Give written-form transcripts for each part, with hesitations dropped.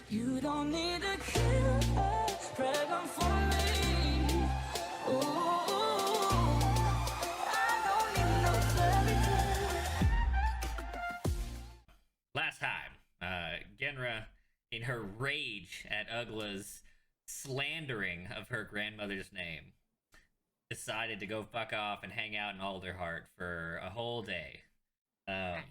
You don't need a killer dragon for me. Ooh, I don't need no fairy tale. Last time, Genra, in her rage at Ugla's slandering of her grandmother's name, decided to go fuck off and hang out in Alderheart for a whole day. Um,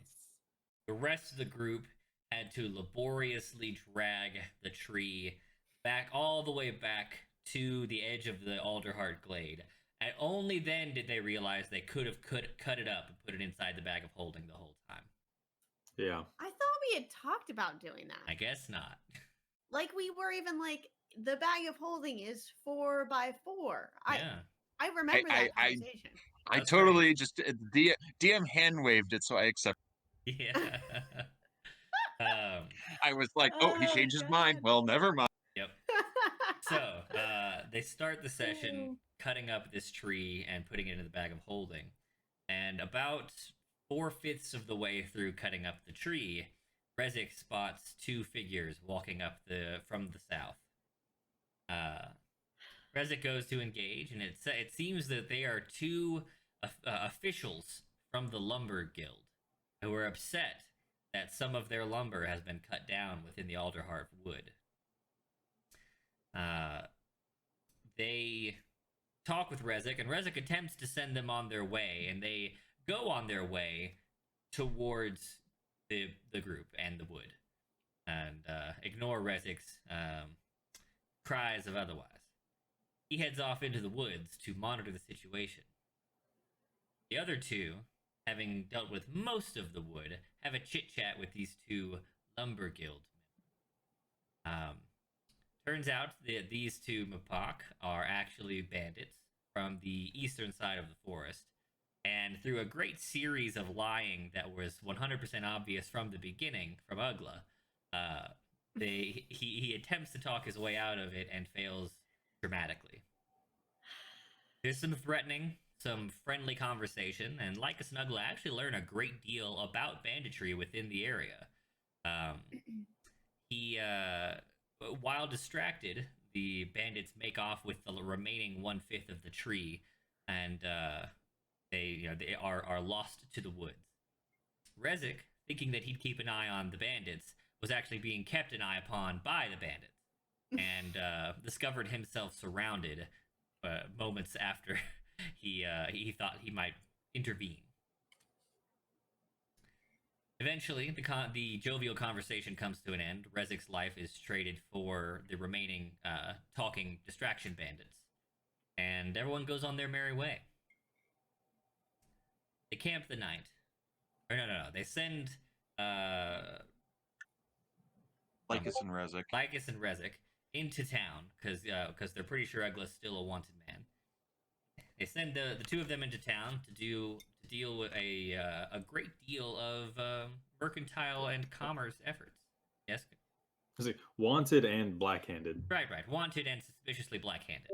the rest of the group had to laboriously drag the tree back all the way back to the edge of the Alderheart glade. And only then did they realize they could have cut it up and put it inside the bag of holding the whole time. Yeah. I thought we had talked about doing that. I guess not. Like we were even like the bag of holding is 4x4. Yeah. I remember that conversation. I That's totally great. just DM hand waved it, so I accept. Yeah. I was like, oh, he changed his mind. Well, never mind. Yep. So they start the session cutting up this tree and putting it in the bag of holding. And about 4/5 of the way through cutting up the tree, Rezik spots two figures walking up from the south. Rezik goes to engage, and it seems that they are two officials from the Lumber Guild who are upset that some of their lumber has been cut down within the Alderheart wood. They talk with Rezik, and Rezik attempts to send them on their way, and they go on their way towards the group and the wood, and ignore Rezik's cries of otherwise. He heads off into the woods to monitor the situation. The other two, having dealt with most of the wood, have a chit-chat with these two Lumber Guild members. Turns out that these two Mapak are actually bandits from the eastern side of the forest, and through a great series of lying that was 100% obvious from the beginning from Ugla, he attempts to talk his way out of it and fails dramatically. There's some threatening, some friendly conversation, and Lycus and Ugla actually learn a great deal about banditry within the area. While distracted, the bandits make off with the remaining 1/5 of the tree, and they are lost to the woods. Rezik, thinking that he'd keep an eye on the bandits, was actually being kept an eye upon by the bandits, and discovered himself surrounded moments after he thought he might intervene. Eventually, the jovial conversation comes to an end. Rezik's life is traded for the remaining talking distraction bandits, and everyone goes on their merry way. They camp the night. Or no. They send Lycus and Rezik into town because they're pretty sure Ugla's still a wanted man. They send the two of them into town to deal with a great deal of mercantile and commerce efforts. Yes? Is it wanted and black-handed? Right. Wanted and suspiciously black-handed.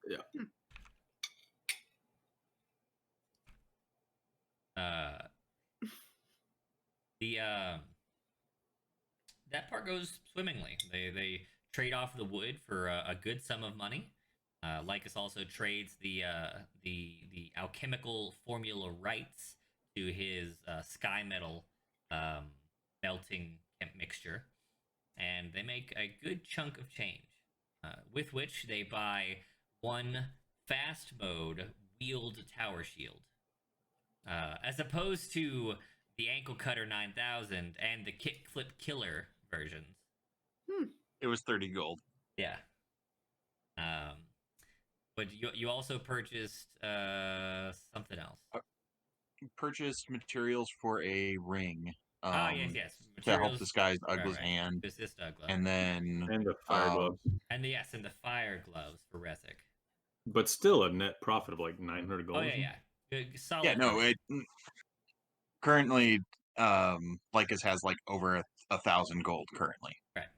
Yeah. That part goes swimmingly. They trade off the wood for a good sum of money. Lycus also trades the alchemical formula rights to his sky metal melting mixture, and they make a good chunk of change, with which they buy one fast mode wheeled tower shield, as opposed to the Ankle Cutter 9000 and the Kickflip Killer versions. It was 30 gold. Yeah. But you also purchased something else. Purchased materials for a ring. Yes. To Materials, help disguise Ugla's hand. Assist Ugla. And then And the fire gloves. And the fire gloves for Rezik. But still a net profit of like 900 gold. Oh yeah. Good, solid. Yeah, no, it currently Lycus has like over 1,000 gold currently. Right.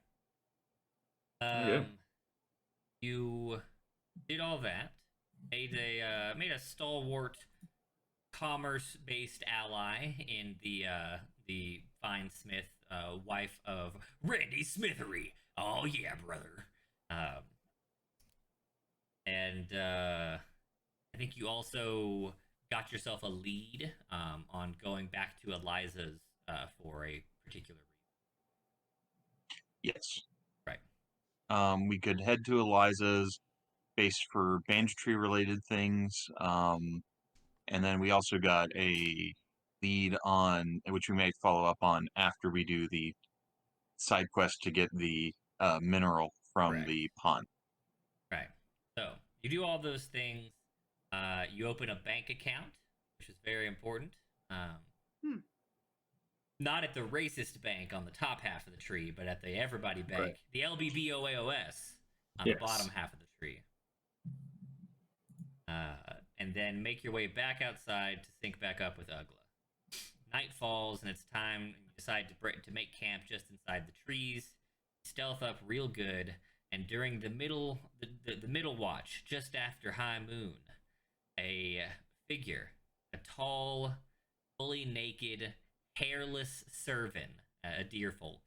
Okay. You did all that. Made a stalwart commerce-based ally in the fine smith, wife of Randy Smithery, Oh yeah, brother. Um, and I think you also got yourself a lead on going back to Eliza's for a particular Yes. reason. Right. We could head to Eliza's base for banditry related things. And then we also got a lead on which we may follow up on after we do the side quest to get the mineral from Correct. the pond. Right. So you do all those things. You open a bank account, which is very important. Hmm. Not at the racist bank on the top half of the tree, but at the everybody bank, Right. the LBBOAOS on Yes. the bottom half of the tree. And then make your way back outside to sync back up with Ugla. Night falls and it's time. You decide to make camp just inside the trees. Stealth up real good, and during the middle watch, just after high moon, a figure, a tall, fully naked, hairless servant, a deerfolk,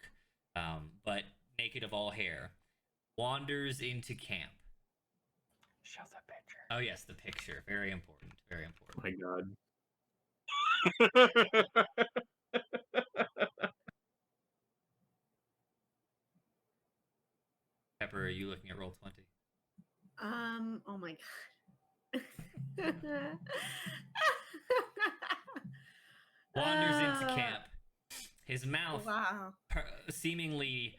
but naked of all hair, wanders into camp. Show the picture. Oh yes, the picture. Very important. Very important. My God. Pepper, are you looking at Roll20? Oh my god. Wanders into camp. His mouth Wow. seemingly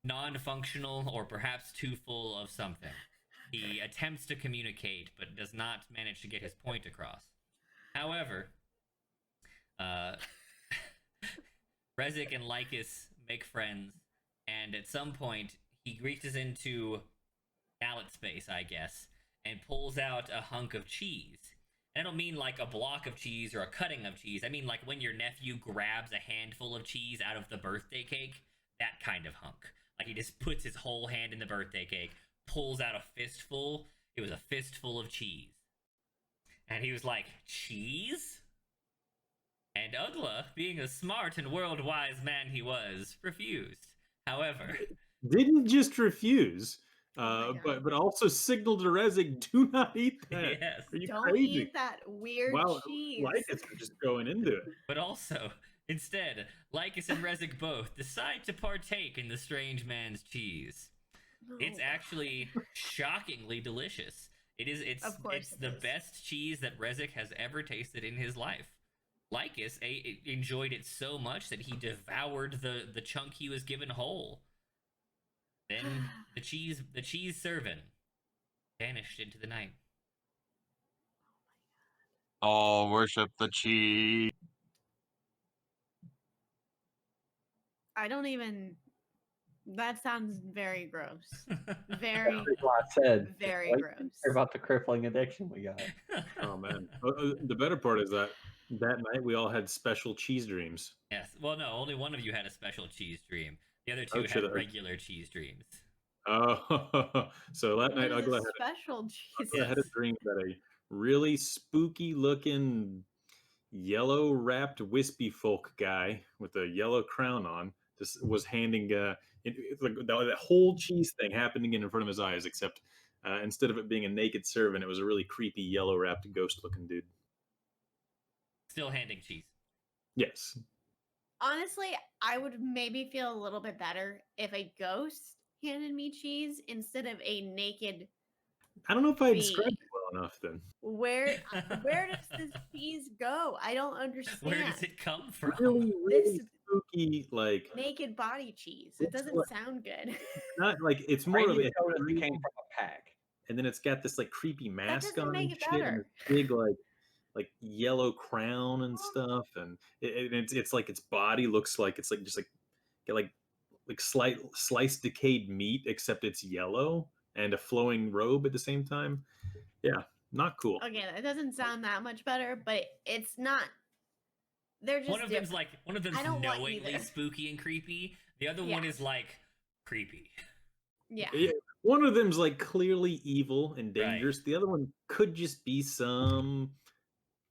non-functional or perhaps too full of something. He attempts to communicate but does not manage to get his point across. However, Rezik and Lycus make friends, and at some point he reaches into mallet space, I guess, and pulls out a hunk of cheese. And I don't mean like a block of cheese or a cutting of cheese. I mean like when your nephew grabs a handful of cheese out of the birthday cake, that kind of hunk. Like he just puts his whole hand in the birthday cake, pulls out a fistful. It was a fistful of cheese. And he was like, cheese? And Ugla, being a smart and world-wise man he was, refused. However, Didn't just refuse, Oh my God. but also signaled to Rezik, do not eat that. yes. Are you Don't crazy? eat that weird Wow, cheese. Lycus are just going into it. But also, instead, Lycus and Rezik both decide to partake in the strange man's cheese. No. It's actually shockingly delicious. It's Of course it's it the is. best cheese that Rezik has ever tasted in his life. Lycus enjoyed it so much that he devoured the chunk he was given whole. Then the cheese servant vanished into the night. All worship the cheese. I don't even. That sounds very gross. Very, That's what I said. very Like, gross. hear about the crippling addiction we got. Oh man, the better part is that night we all had special cheese dreams. Yes. Well, no, only one of you had a special cheese dream. The other Oh, two shit, had I- regular cheese dreams. Oh, so that night What is Ugla a had special cheese? I had a dream that a really spooky looking yellow wrapped wispy folk guy with a yellow crown on just was handing it's like the whole cheese thing happening in front of his eyes, except instead of it being a naked servant, it was a really creepy yellow wrapped ghost looking dude. Still handing cheese. Yes. Honestly, I would maybe feel a little bit better if a ghost handed me cheese instead of a naked. I don't know if I Be- described it well enough then. Where does this cheese go? I don't understand. Where does it come from? Really, really This- spooky, like Naked body cheese. It It's doesn't like- sound good. not like it's more of Randy a told us it came from a pack. and then it's got this like creepy mask doesn't on make and it shit, and better. this big like yellow crown and stuff, and it's like its body looks like it's like just like sliced decayed meat, except it's yellow and a flowing robe at the same time. Yeah, not cool. Okay, that doesn't sound that much better, but it's not. They're just One of them's different. one of them's I don't want knowingly either. spooky and creepy. The other one Yeah. is like creepy. Yeah. Yeah, one of them's like clearly evil and Right. dangerous. The other one could just be some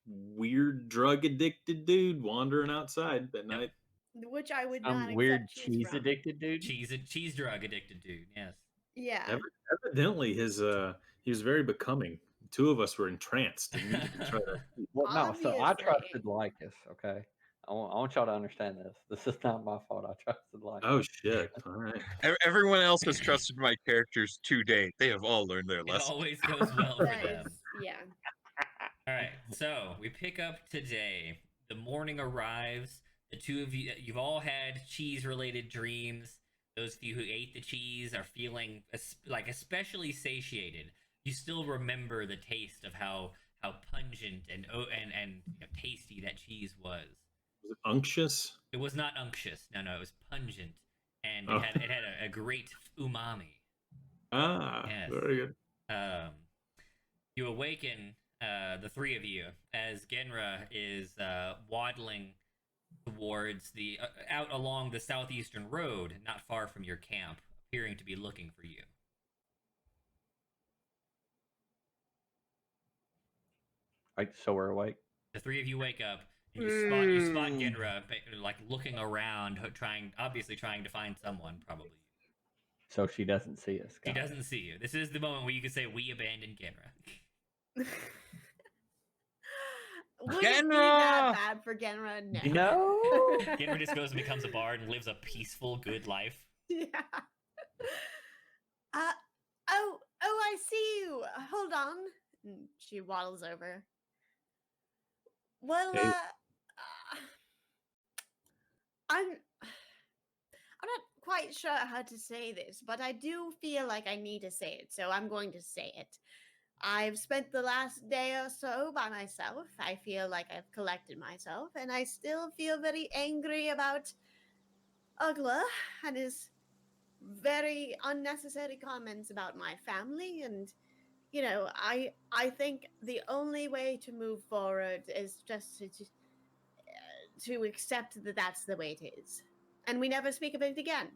weird drug addicted dude wandering outside at night. which I would Some not weird accept cheese cheese from. addicted dude. Cheese drug addicted dude. Yes. Yeah. Evidently, he was very becoming. Two of us were entranced immediately. Well, no. So I Obviously. trusted Lycus. Okay, I want y'all to understand this. This is not my fault. I trusted Lycus. Oh shit! All right. Everyone else has trusted my characters to date. They have all learned their It lesson. always goes well for That them. is, yeah. All right, so we pick up today. The morning arrives. The two of you, you've all had cheese-related dreams. Those of you who ate the cheese are feeling like especially satiated. You still remember the taste of how pungent and tasty that cheese was. Was it unctuous? It was not unctuous. No, it was pungent, and Oh. it had a great umami. Ah, Yes. very good. You awaken, the three of you, as Genra is waddling towards out along the southeastern road, not far from your camp, appearing to be looking for you. Right, so we're awake. The three of you wake up, and you spot Genra, like looking around, obviously trying to find someone, probably. So she doesn't see us. She Got it. doesn't see you. This is the moment where you can say, "We abandoned Genra." Would it be that bad for Genra? No. No. Genra just goes and becomes a bard and lives a peaceful, good life. Yeah. Oh, I see you. Hold on. And she waddles over. Well, Hey. I'm not quite sure how to say this, but I do feel like I need to say it, so I'm going to say it. I've spent the last day or so by myself. I feel like I've collected myself, and I still feel very angry about Ugla and his very unnecessary comments about my family. And I think the only way to move forward is just to accept that that's the way it is, and we never speak of it again.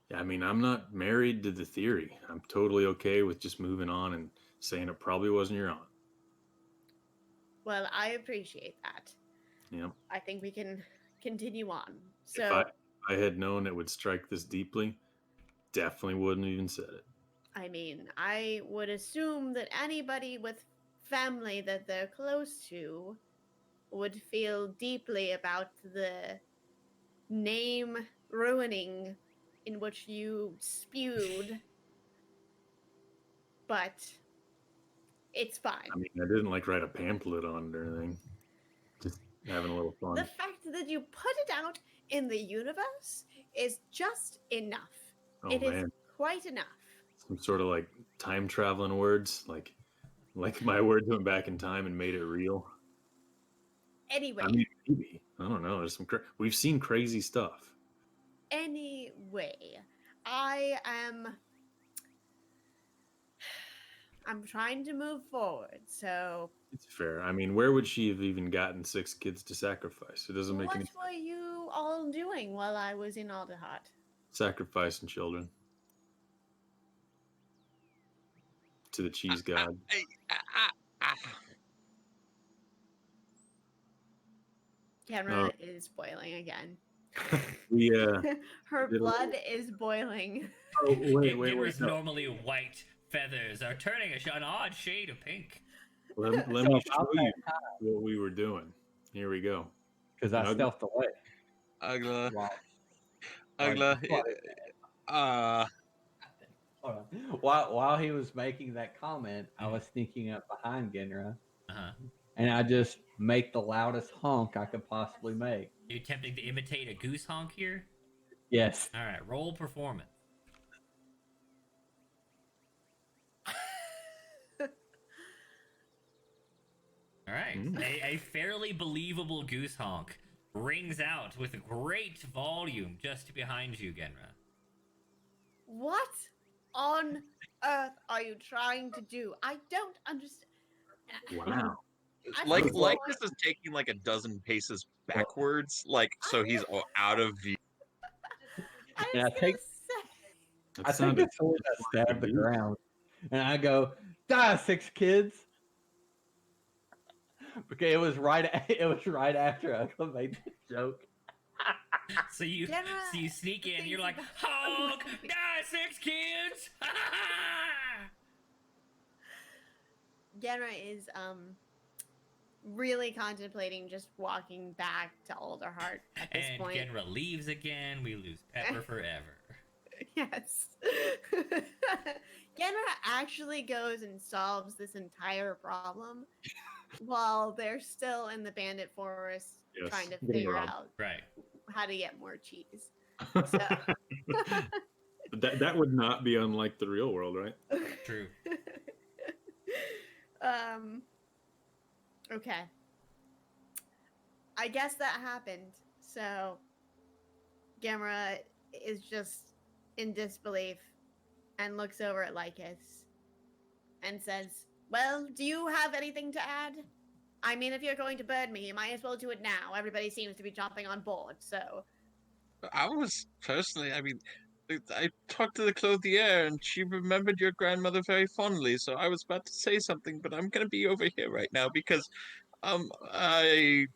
Yeah, I mean, I'm not married to the theory. I'm totally okay with just moving on and saying it probably wasn't your aunt. Well, I appreciate that. Yeah. I think we can continue on. If So I had known it would strike this deeply, definitely wouldn't have even said it. I mean, I would assume that anybody with family that they're close to would feel deeply about the name ruining in which you spewed. But it's fine. I mean, I didn't write a pamphlet on it or anything. Just having a little fun. The fact that you put it out in the universe is just enough. Oh It is man, quite enough. some sort of time traveling words, like my words went back in time and made it real. Anyway, I mean, maybe. I don't know. There's we've seen crazy stuff. Anyway, I'm trying to move forward, so It's fair. I mean, where would she have even gotten 6 kids to sacrifice? It doesn't make what any were you all doing while I was in Alderhot? sacrificing children to the cheese god. Camera is boiling again. We Her did a blood is boiling. oh wait. Genra's No. normally white feathers are turning an odd shade of pink. Let me So show about you what we were doing. Here we go. Because I Ugly. stealthed away. Ugla. Wow. Ugla. Hold on. While he was making that comment, I was sneaking up behind Genra, Uh-huh. and I just make the loudest honk I could possibly make. You attempting to imitate a goose honk here? Yes. All right, roll performance. All right, a fairly believable goose honk rings out with great volume just behind you, Genra. What on earth are you trying to do? I don't understand. Wow. This is taking a dozen paces backwards, so he's out of view. I And was I gonna take- say. I take the sword that stabbed the ground, and I go, "Die, 6 kids!" Okay, it was right after I made the joke. So you Genra so you sneak in. You're thinks like, about- Hulk, die 6 kids. Genra is really contemplating just walking back to Alderheart at this And point. Genra leaves again. We lose Pepper forever. Yes. Genra actually goes and solves this entire problem while they're still in the bandit forest Yes, trying to getting figure robbed. out Right. how to get more cheese. So that would not be unlike the real world, right? True. um okay. I guess that happened. So Gamera is just in disbelief and looks over at Lycus and says, "Well, do you have anything to add? I mean, if you're going to burn me, you might as well do it now. Everybody seems to be jumping on board, so." I was personally, I mean, I talked to the clothier and she remembered your grandmother very fondly, so I was about to say something, but I'm gonna be over here right now because, I,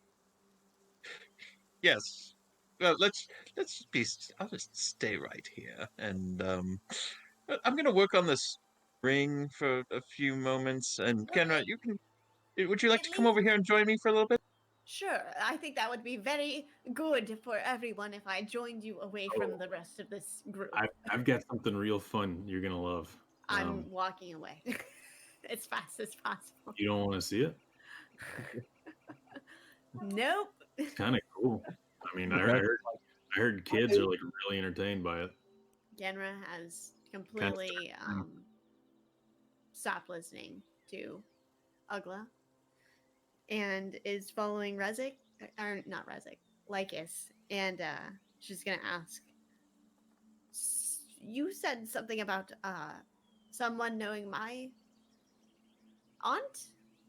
yes. Well, I'll just stay right here and, I'm gonna work on this ring for a few moments and Kenra, would you like At to come over least, here and join me for a little bit? sure, I think that would be very good for everyone if I joined you away from Oh, the rest of this group. I've got something real fun you're gonna love. I'm walking away as fast as possible. You don't want to see it? Nope. It's kind of cool. I mean, I heard kids are like really entertained by it. Genra has Kind of completely stopped listening to Ugla and is following Rezik, or not Rezik, Lycus, and she's gonna ask. You said something about someone knowing my aunt,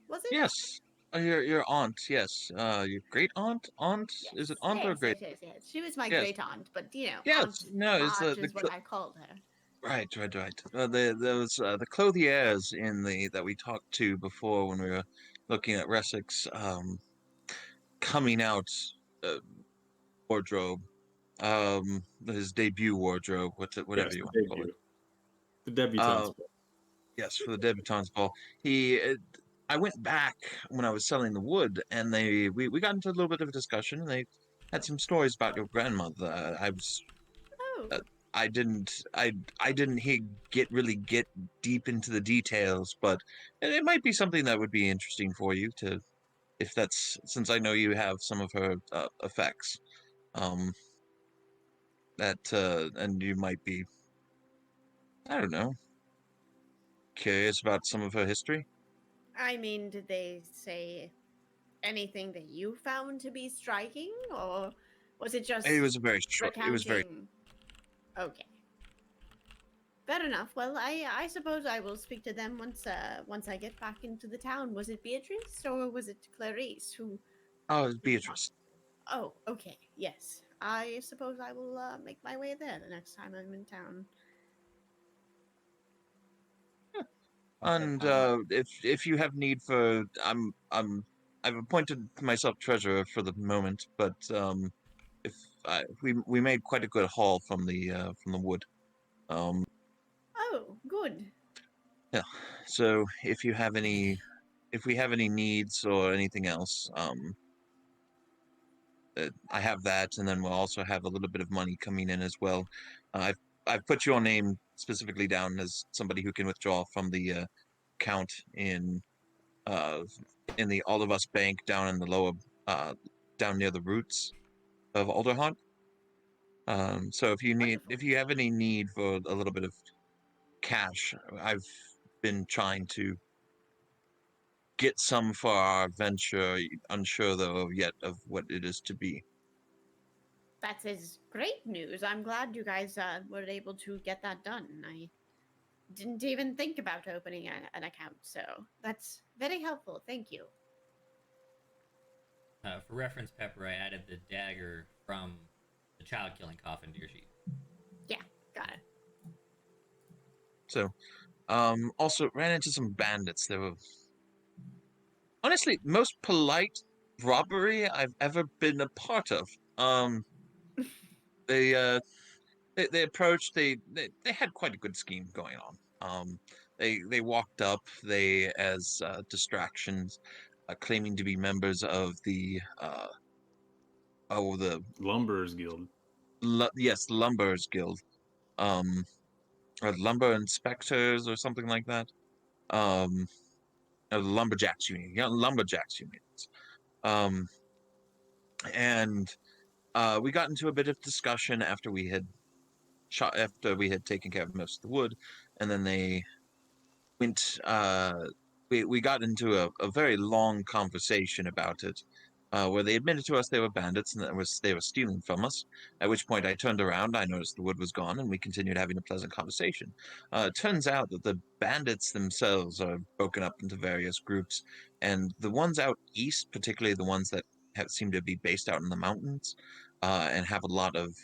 was it? Yes. Your aunt, yes. Your great aunt? Yes, Is it aunt or yes, great? yes, yes, yes. She was my Yes. great aunt, but Aunt Yes. No, it's Marge is what I called her. right. There was the clothiers in the that we talked to before when we were looking at Resic's coming out uh, wardrobe, his debut wardrobe, whatever Yes, you the want to call it. debut, the debutante's Uh, ball. yes, for the debutante's ball. I went back when I was selling the wood, and we got into a little bit of a discussion, and they had some stories about your grandmother. I was Oh, uh, I didn't get deep into the details, but it might be something that would be interesting for you to if that's since I know you have some of her effects. Um, and you might be I don't know curious about some of her history. I mean, did they say anything that you found to be striking, or was it just It was a very short. It was very recounting? Okay, fair enough. Well, I suppose I will speak to them once I get back into the town. Was it Beatrice or was it Clarice who? oh, it's Beatrice. Oh, okay, yes. I suppose I will make my way there the next time I'm in town. And if you have need for, I've appointed myself treasurer for the moment, but if we made quite a good haul from the wood. Oh, good. Yeah. So if we have any needs or anything else, I have that, and then we'll also have a little bit of money coming in as well. I've put your name specifically down as somebody who can withdraw from the account uh in the All of Us Bank down in the lower down near the roots of Alderhot. So Wonderful. if you have any need for a little bit of cash, I've been trying to get some for our venture, unsure though yet of what it is to be. That is great news. I'm glad you guys were able to get that done. I didn't even think about opening an account, so that's very helpful. Thank you. For reference, Pepper, I added the dagger from the child killing coffin to your sheet. Yeah, got it. So, also ran into some bandits. They were honestly most polite robbery I've ever been a part of. they approached. They had quite a good scheme going on. They walked up. They as distractions, claiming to be members of the the Lumberers Guild. yes, Lumberers Guild, um, or lumber inspectors or something like that. Um, or the Lumberjacks Union, yeah, Lumberjacks Unions. Um, and we got into a bit of discussion after we had taken care of most of the wood, and then they went. We got into a very long conversation about it, where they admitted to us they were bandits and that they were stealing from us. At which point I turned around, I noticed the wood was gone, and we continued having a pleasant conversation. It turns out that the bandits themselves are broken up into various groups, and the ones out east, particularly the ones that seem to be based out in the mountains, and have a lot of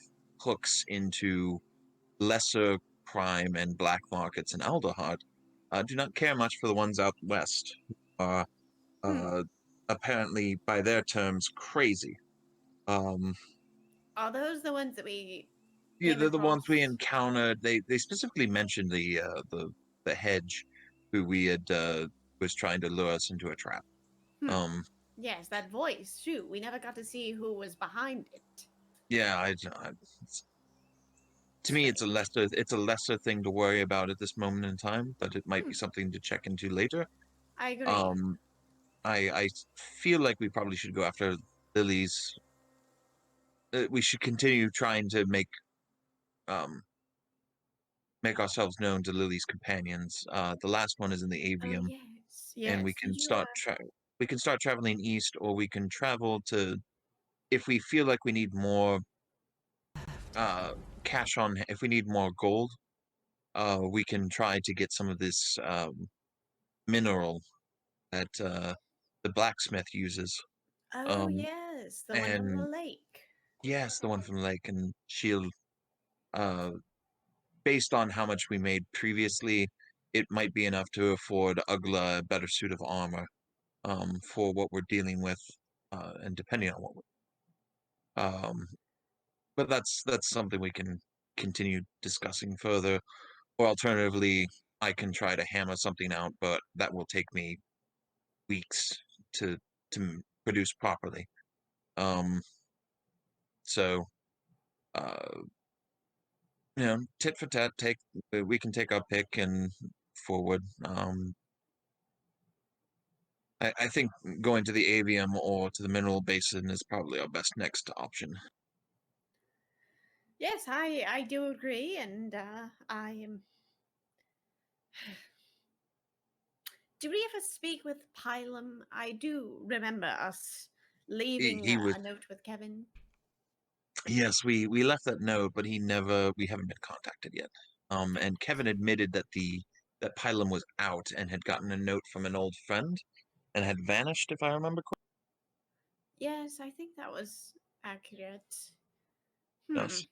hooks into lesser crime and black markets in Alderheart, do not care much for the ones out west. Uh, uh, Apparently, by their terms, crazy. Um, Are those the ones that we yeah, came they're the ones we across? encountered. They specifically mentioned the hedge, who we had was trying to lure us into a trap. Hmm. Um, Yes, that voice. Shoot, we never got to see who was behind it. yeah, to me, Strange. it's a lesser thing to worry about at this moment in time, but it might be Hmm. something to check into later. I agree. Um, I feel like we probably should go after Lily's. We should continue trying to um make ourselves known to Lily's companions. The last one is in the Oh avium, yes, and yes. Did you? we can start traveling east, or we can travel to if we feel like we need more uh cash on. If we need more gold, we can try to get some of this mineral that the blacksmith uses. Oh Um, yes, the one from the and lake. yes, the one from the lake, and she'll uh based on how much we made previously, it might be enough to afford Ugla a better suit of armor for what we're dealing with, and depending on what. Um, but that's something we can continue discussing further, or alternatively, I can try to hammer something out, but that will take me weeks to produce properly. Um, so uh, tit for tat. We can take our pick and forward. I think going to the avium or to the mineral basin is probably our best next option. Yes, I do agree, and I am. Did we ever speak with Pilum? I do remember us leaving He was a note with Kevin. yes, we left that note, but we haven't been contacted yet. And Kevin admitted that the that Pilum was out and had gotten a note from an old friend and had vanished, if I remember correctly. Yes, I think that was accurate. Hmm. Yes.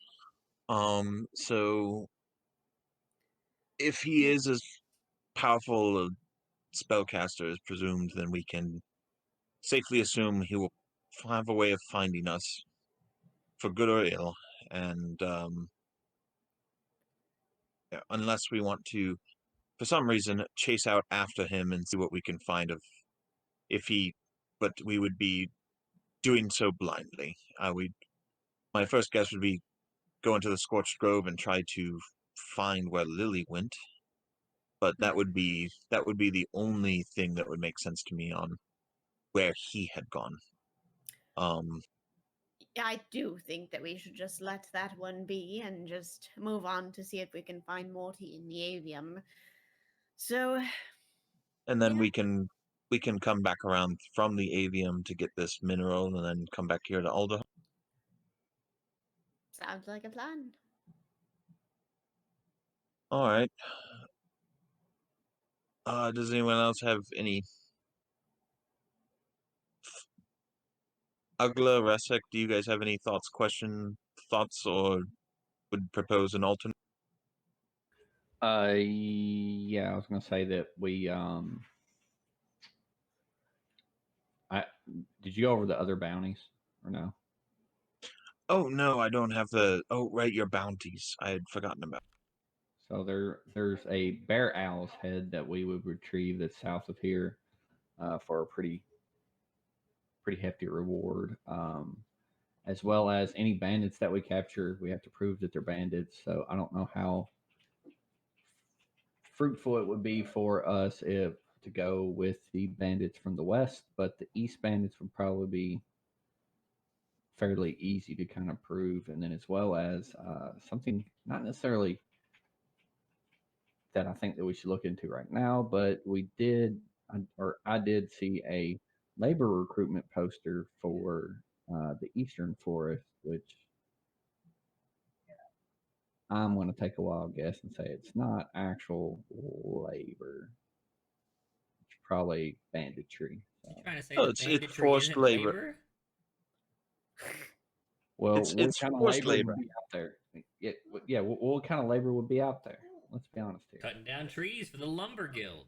So if he Yeah. is as powerful a spellcaster as presumed, then we can safely assume he will have a way of finding us for good or ill. And yeah, unless we want to, for some reason, chase out after him and see what we can find of if he, but we would be doing so blindly. My first guess would be go into the Scorched Grove and try to find where Lily went, but that would be the only thing that would make sense to me on where he had gone. Um, Yeah, I do think that we should just let that one be and just move on to see if we can find Morty in the avium. So, and then yeah, we can come back around from the avium to get this mineral, and then come back here to Alda. sounds like a plan. All right. Does anyone else have any Ugla, Resek? Do you guys have any thoughts, or would propose an alternate? Yeah, I was gonna say that I did you go over the other bounties or no? Oh no, I don't have the. Oh right, your bounties. I had forgotten about. So there's a bear owl's head that we would retrieve that's south of here for a pretty hefty reward. As well as any bandits that we capture, we have to prove that they're bandits. So I don't know how fruitful it would be for us if to go with the bandits from the west, but the east bandits would probably be fairly easy to kind of prove, and then as well as something not necessarily that I think that we should look into right now, but I did see a labor recruitment poster for the Eastern Forest, which I'm going to take a wild guess and say it's not actual labor. It's probably banditry. You So, trying to say Oh, that it's banditry forced isn't labor. labor? well, It's what kind of forced labor labor. would be out there? Yeah. What kind of labor would be out there? Let's be honest here. Cutting down trees for the lumber guild.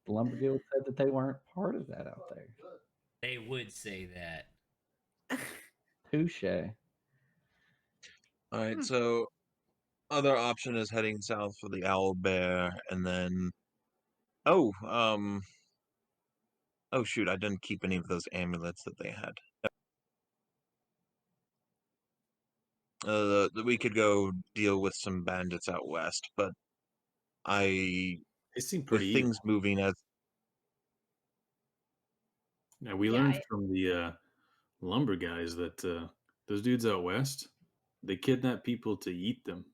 The lumber guild said that they weren't part of that out there. They would say that. Touche. All right, so other option is heading south for the owl bear, and then oh oh shoot, I didn't keep any of those amulets that they had. We could go deal with some bandits out west, but They seem with pretty evil. things moving as Yeah, we Yeah, learned from the lumber guys that those dudes out west, they kidnap people to eat them.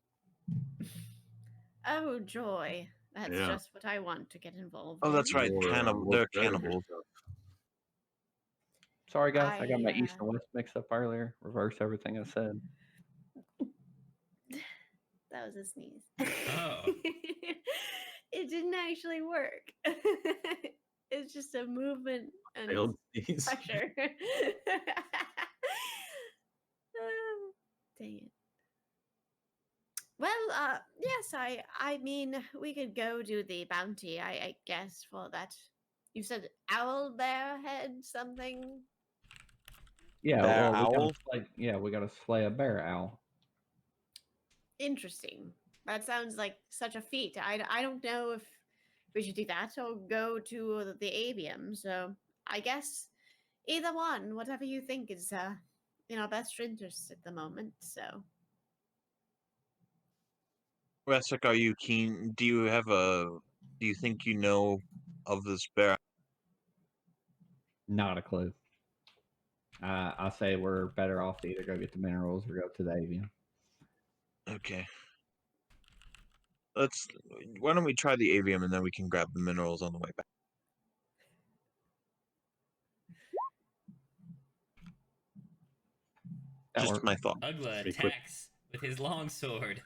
Oh joy. That's Yeah. just what I want to get involved oh, that's in. right, Or they're predator cannibals. stuff. Sorry, guys. I got my east I, and west mixed up earlier. Reverse everything I said. That was a sneeze. Oh. It didn't actually work. It's just a movement and Failed these. pressure. Dang it. Well, yes, I mean, we could go do the bounty, I guess, for that. You said owl bear head something? Yeah, Bear well, owl? we gotta slay a bear owl. Interesting. That sounds like such a feat. I don't know if we should do that or go to the avium. So I guess either one, whatever you think is in our best interest at the moment. So Resic, are you keen? Do you think you know of this bear? Not a clue. I say we're better off to either go get the minerals or go to the avium. Okay. Why don't we try the avium and then we can grab the minerals on the way back? That Just works. my thought. Ugla Pretty quick. attacks with his longsword.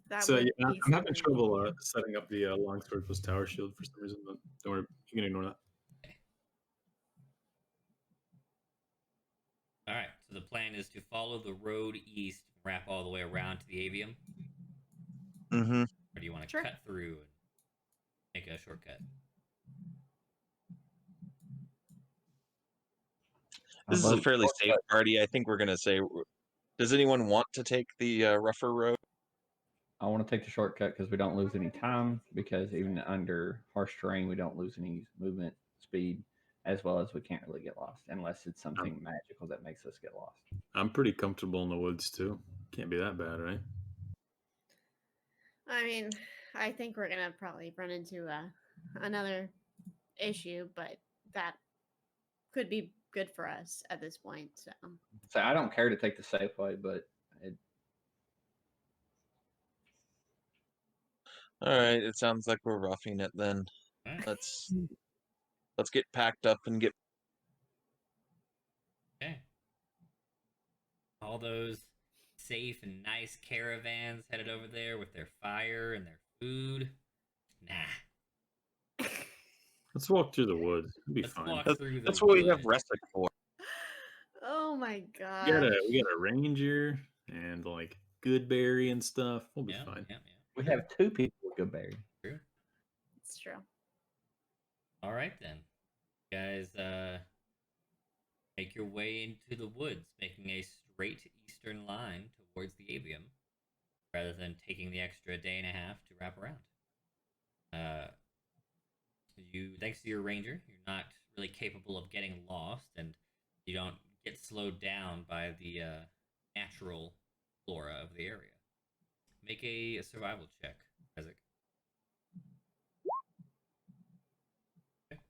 that So would yeah, be I'm having something. trouble setting up the longsword plus tower shield for some reason, but don't worry, you can ignore that. All right. So the plan is to follow the road east, wrap all the way around to the avium, Mm-hmm. or do you want to Sure. cut through and make a shortcut? This is a fairly safe party. I think we're gonna say. Does anyone want to take the rougher road? I want to take the shortcut because we don't lose any time. Because even under harsh terrain, we don't lose any movement speed, as well as we can't really get lost unless it's something magical that makes us get lost. I'm pretty comfortable in the woods too. Can't be that bad, right? I mean, I think we're gonna probably run into another issue, but that could be good for us at this point. So So I don't care to take the safe way, but All right. It sounds like we're roughing it then. All right. Let's get packed up and get. Okay. All those safe and nice caravans headed over there with their fire and their food. Nah. Let's walk through the woods. It'll be Let's fine. walk through the That's what we have woods. Resic for. oh my god. We got a ranger and like Goodberry and stuff. We'll be Yeah, fine. yeah, we have two people with good berry. yeah. True. It's true. All right then, guys. make your way into the woods, making a straight eastern line towards the avium, rather than taking the extra day and a half to wrap around. Thanks to your ranger, you're not really capable of getting lost, and you don't get slowed down by the natural flora of the area. Make a survival check, Isaac. Okay.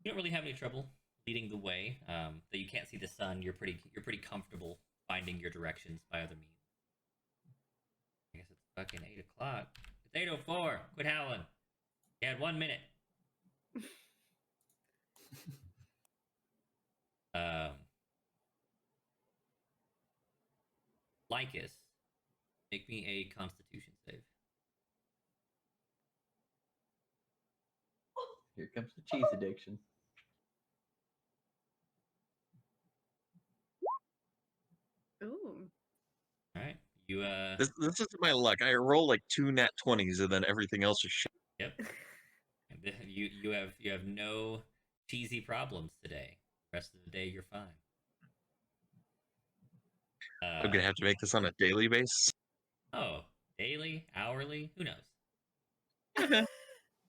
You don't really have any trouble leading the way. Though you can't see the sun, you're pretty comfortable finding your directions by other means. I guess it's fucking 8 o'clock. It's 8:04. Quit howling. You had 1 minute. Um, Lycus, make me a Constitution save. Here comes the cheese addiction. Ooh. All right, you This is my luck. I roll like 2 nat 20s, and then everything else is shit. Yep. You have no cheesy problems today. The rest of the day you're fine. I'm gonna have to make this on a daily basis. Oh, daily, hourly, who knows?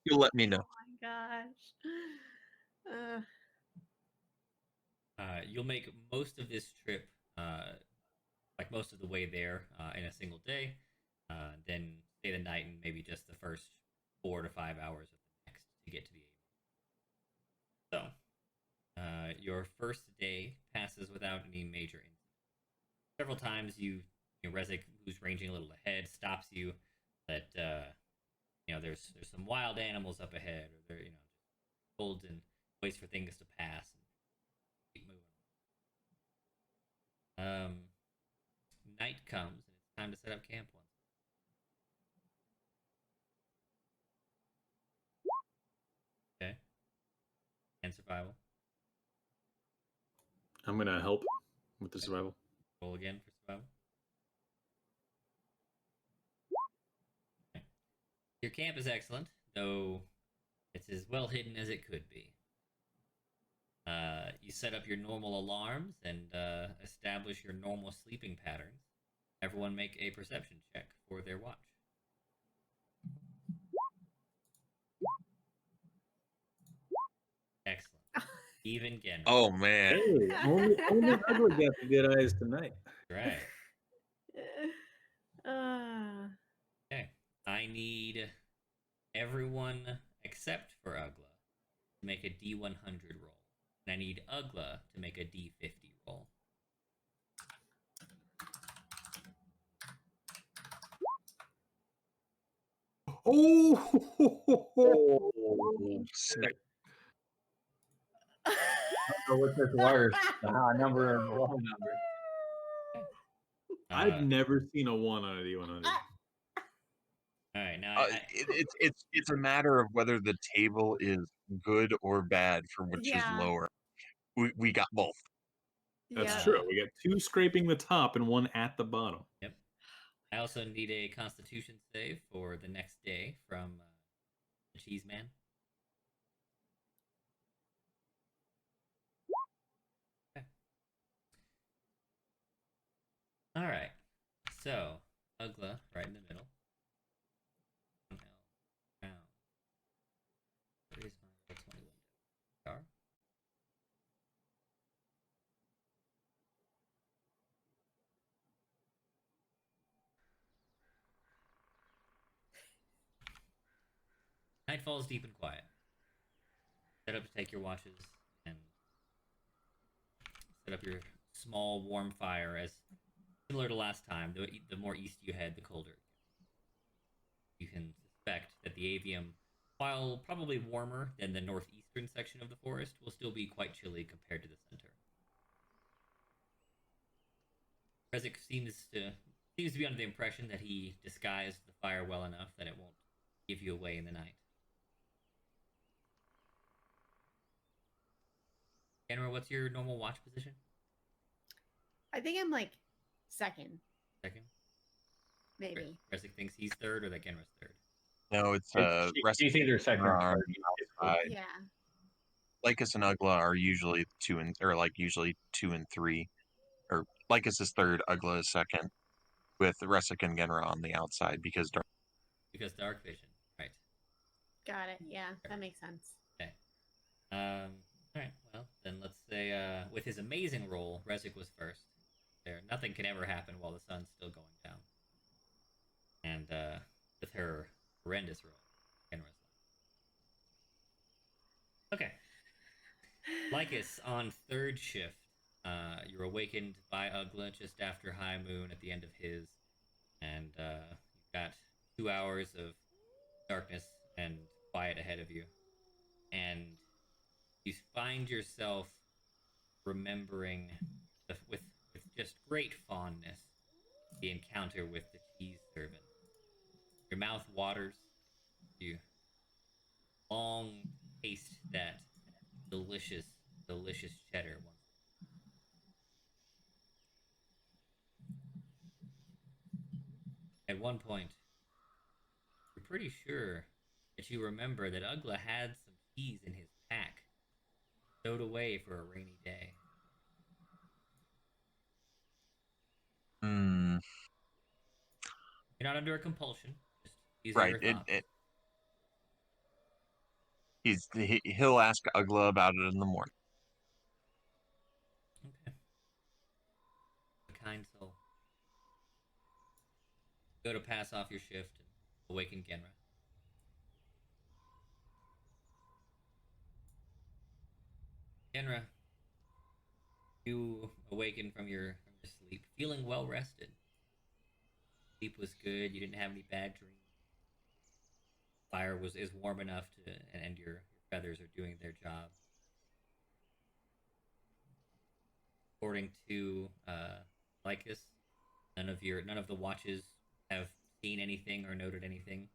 You'll let me know. Oh my gosh. You'll make most of this trip, like most of the way there, in a single day. Then stay the night and maybe just the first 4 to 5 hours of the next to get to the avium. So, your first day passes without any major incident. Several times Rezik, who's ranging a little ahead, stops you. That there's some wild animals up ahead, or there just holds and waits for things to pass and keep moving. Night comes and it's time to set up camp once. Okay. And survival. I'm gonna help with the survival. Roll again for survival. Okay. Your camp is excellent, though it's as well hidden as it could be. You set up your normal alarms and establish your normal sleeping patterns. Everyone make a perception check for their watch. Excellent. Even again. Oh man. Hey, only Ugly got the good eyes tonight. Right. Uh, Okay. I need everyone except for Ugla to make a D100 roll. And I need Ugla to make a D50 roll. Oh, Sick. So what's this worse? The high number or the low number? I've never seen a 1 on a D100. All right, now It's a matter of whether the table is good or bad for which is Yeah. lower. We got both. That's yeah. true. We got 2 scraping the top and 1 at the bottom. Yep. I also need a Constitution save for the next day from the Cheese Man. Okay. All right. So Ugla right in the middle. Where is my roll 20 window? Star. Night falls deep and quiet. Set up to take your watches and set up your small warm fire as similar to last time. The more east you head, the colder it gets. You can suspect that the avium, while probably warmer than the northeastern section of the forest, will still be quite chilly compared to the center. Rezik seems to be under the impression that he disguised the fire well enough that it won't give you away in the night. Genra, what's your normal watch position? I think I'm like second, Second? maybe. Rezik thinks he's third, or that Genra's third? No, it's She's either second or third. outside. Yeah. Lycus and Ugla are usually usually 2 and 3, or Lycus is third, Ugla is second, with Resic and Genra on the outside because dark vision, right? Got it. Yeah, that makes sense. Okay. All right. Well, then let's say with his amazing roll, Resic was first. There, nothing can ever happen while the sun's still going down. And with her horrendous roll, Genra's last. Okay. Lycus on third shift. You're awakened by Ugla just after high moon at the end of his, and you've got 2 hours of darkness and quiet ahead of you, and you find yourself remembering with just great fondness the encounter with the cheese servant. Your mouth waters. You long taste that delicious, delicious cheddar once. At one point, you're pretty sure that you remember that Ugla had some cheese in his pack, stowed away for a rainy day. Hmm. You're not under a compulsion. Just these are Right. your thoughts. He'll ask Ugla about it in the morning. Okay. A kind soul. Go to pass off your shift and awaken Genra. Genra, you awaken from your sleep, feeling well rested. Sleep was good. You didn't have any bad dreams. Fire is warm enough to, and your feathers are doing their job. According to Lycus, none of the watches have seen anything or noted anything.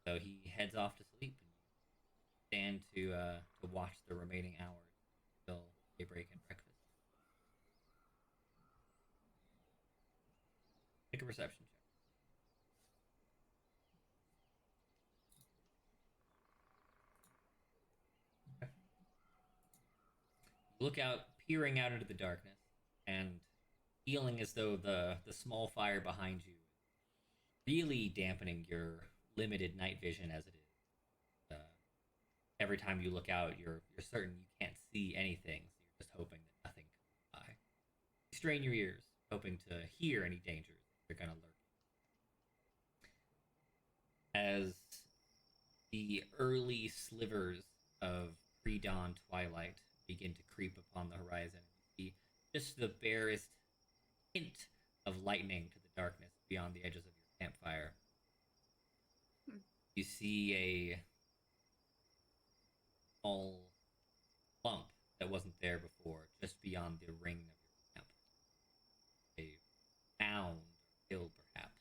So he heads off to sleep, and you stand to watch the remaining hours till daybreak and breakfast. Make a perception check. Okay. Look out, peering out into the darkness, and feeling as though the small fire behind you really dampening your limited night vision as it is. Every time you look out, you're certain you can't see anything, so you're just hoping that nothing comes by. You strain your ears, hoping to hear any dangers that are gonna lurk. As the early slivers of pre-dawn twilight begin to creep upon the horizon, you see just the barest hint of lightning to the darkness beyond the edges of your campfire. You see a small lump that wasn't there before, just beyond the ring of your camp. A mound or hill, perhaps.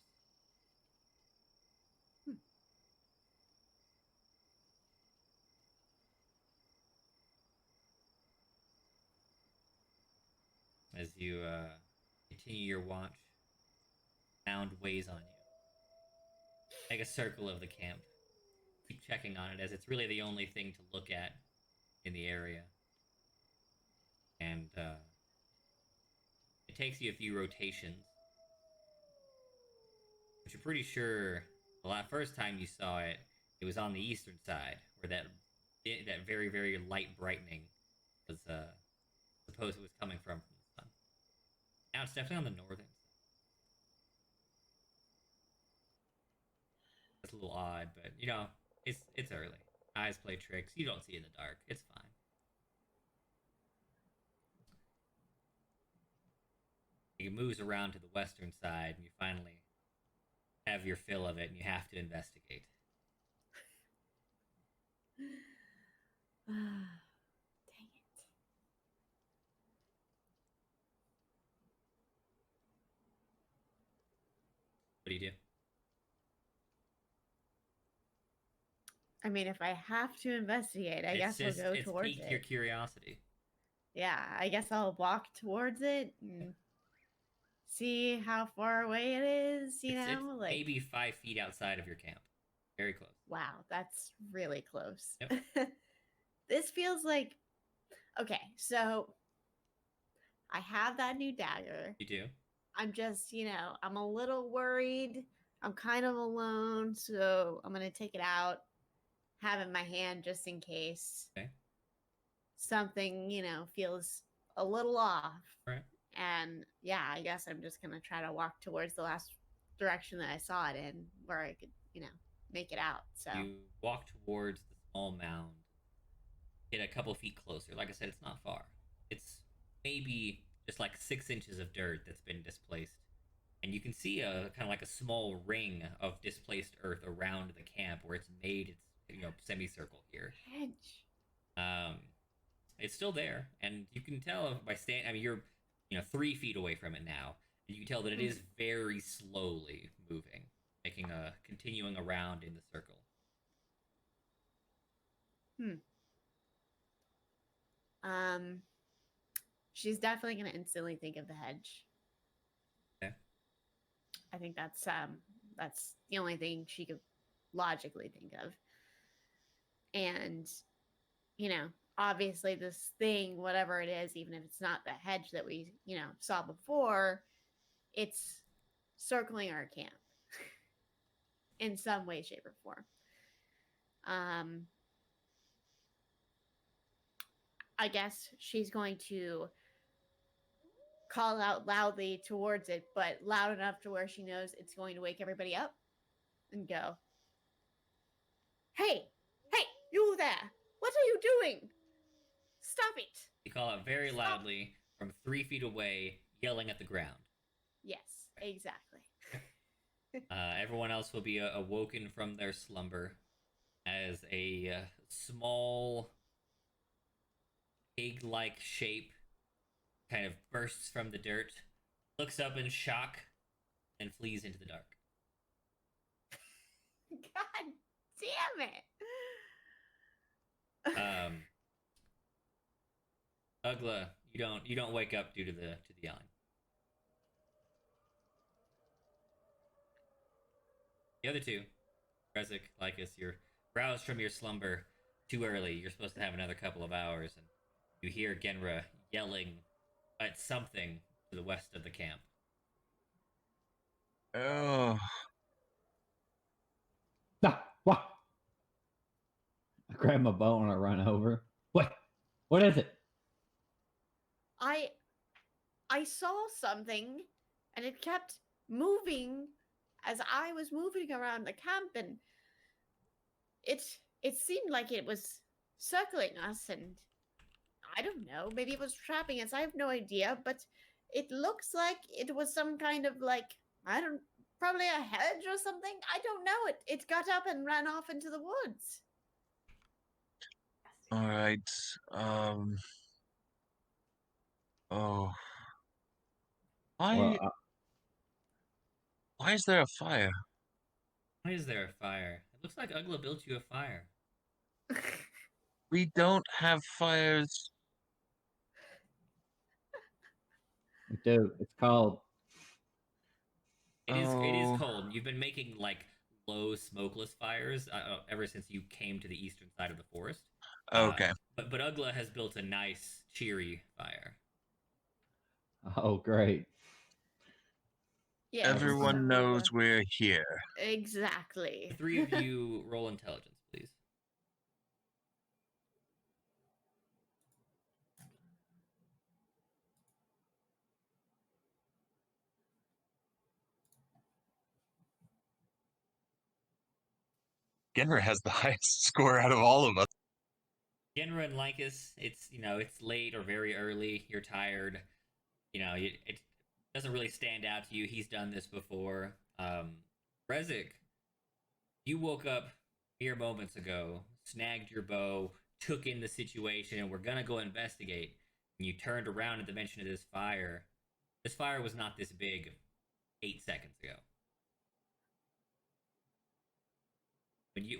As you continue your watch, mound weighs on you. Make a circle of the camp. Keep checking on it, as it's really the only thing to look at in the area. And it takes you a few rotations, but you're pretty sure the first time you saw it, it was on the eastern side, where that very, very light brightening was supposed it was coming from the sun. Now it's definitely on the northern side. That's a little odd, but it's early. Eyes play tricks. You don't see in the dark. It's fine. It moves around to the western side, and you finally have your fill of it, and you have to investigate. Dang it. What do you do? I mean, if I have to investigate, I guess I'll go towards piqued it. your curiosity. Yeah, I guess I'll walk towards it and see how far away it is, It's maybe 5 feet outside of your camp. Very close. Wow, that's really close. Yep. This feels like okay. So I have that new dagger. You do. I'm just, I'm a little worried. I'm kind of alone, so I'm gonna take it out, have it in my hand just in case Okay. something, feels a little off. All right. And yeah, I guess I'm just gonna try to walk towards the last direction that I saw it in, where I could, make it out. So You walk towards the small mound, get a couple feet closer. Like I said, it's not far. It's maybe just like 6 inches of dirt that's been displaced. And you can see a kind of like a small ring of displaced earth around the camp where it's made its semicircle here. hedge. Um, it's still there, and you can tell by stand. I mean, you're 3 feet away from it now, and you can tell that it is very slowly moving, making a continuing around in the circle. Um, she's definitely gonna instantly think of the hedge. Okay. I think that's the only thing she could logically think of. And obviously this thing, whatever it is, even if it's not the hedge that we, saw before, it's circling our camp in some way, shape, or form. I guess she's going to call out loudly towards it, but loud enough to where she knows it's going to wake everybody up and go, hey, you there! What are you doing? Stop it! You call out very Stop. loudly from 3 feet away, yelling at the ground. Yes, exactly. Everyone else will be awoken from their slumber as a small pig-like shape kind of bursts from the dirt, looks up in shock, and flees into the dark. God damn it! Ugla, you don't wake up due to the yelling. The other two, Rezik, Lycus, you're roused from your slumber too early. You're supposed to have another couple of hours, and you hear Genra yelling at something to the west of the camp. Oh, Ah, what? I grab my bow and I run over. What is it? I saw something, and it kept moving as I was moving around the camp, and it seemed like it was circling us, and I don't know, maybe it was trapping us. I have no idea, but it looks like it was some kind of like probably a hedge or something. I don't know. It got up and ran off into the woods. all right. Oh, why? Well, Why is there a fire? Why is there a fire? It looks like Ugla built you a fire. We don't have fires. we do. It's called. It is Oh, cold. You've been making like low smokeless fires ever since you came to the eastern side of the forest. okay. But Ugla has built a nice cheery fire. Oh, great. Yes. Everyone knows we're here. Exactly. The three of you roll intelligence, please. Genra has the highest score out of all of us. Genra and Lycus, it's late or very early. You're tired. It doesn't really stand out to you. He's done this before. Rezik, you woke up mere moments ago, snagged your bow, took in the situation, and we're gonna go investigate. And you turned around at the mention of this fire. This fire was not this big 8 seconds ago.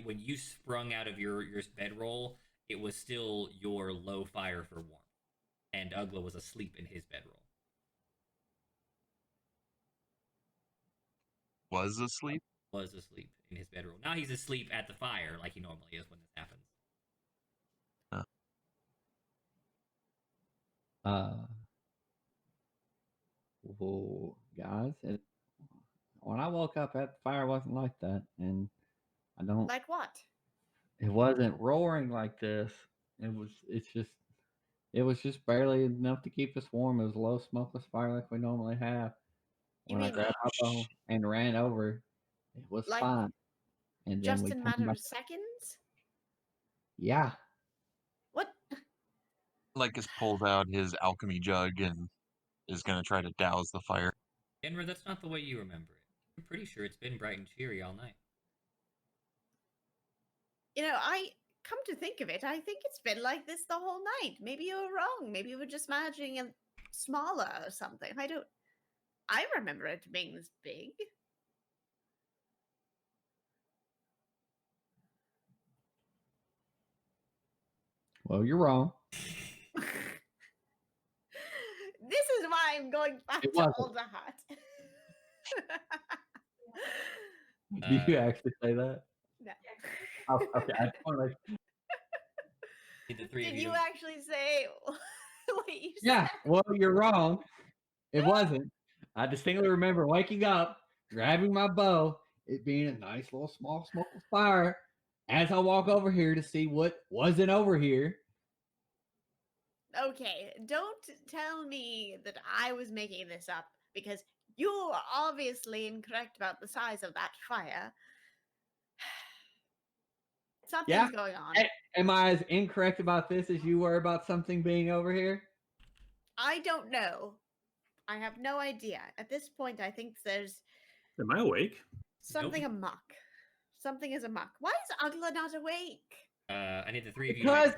When you sprung out of your bedroll, it was still your low fire for warmth, and Ugla was asleep in his bedroll. Was asleep? Was asleep in his bedroll. Now he's asleep at the fire like he normally is when this happens. Uh, well, guys, when I woke up, that fire wasn't like that, and I don't. Like what? It wasn't roaring like this. It was. It's just. It was just barely enough to keep us warm. It was a low smokeless fire like we normally have. You When I mean grabbed my bow and ran over, it was like fine. And then just we in a turned matter back. of seconds? Yeah. What? Lycus pulls out his alchemy jug and is going to try to douse the fire. Genra, that's not the way you remember it. I'm pretty sure it's been bright and cheery all night. I come to think of it, I think it's been like this the whole night. Maybe you were wrong. Maybe you were just imagining it smaller or something. I remember it being this big. Well, you're wrong. This is why I'm going back It to wasn't. Alder Hut. Did you actually say that? No. Oh, okay. I just wanna make- Need the three Did of you to- actually say what you Yeah. said? Well, you're wrong. It wasn't. I distinctly remember waking up, grabbing my bow, it being a nice little small smokeless fire. As I walk over here to see what wasn't over here. Okay, don't tell me that I was making this up because you are obviously incorrect about the size of that fire. Something's Yeah. going on. Am I as incorrect about this as you were about something being over here? I don't know. I have no idea. At this point, I think there's Am I awake? something Nope. amok. Something is amok. Why is Ugla not awake? I need the three of you. Because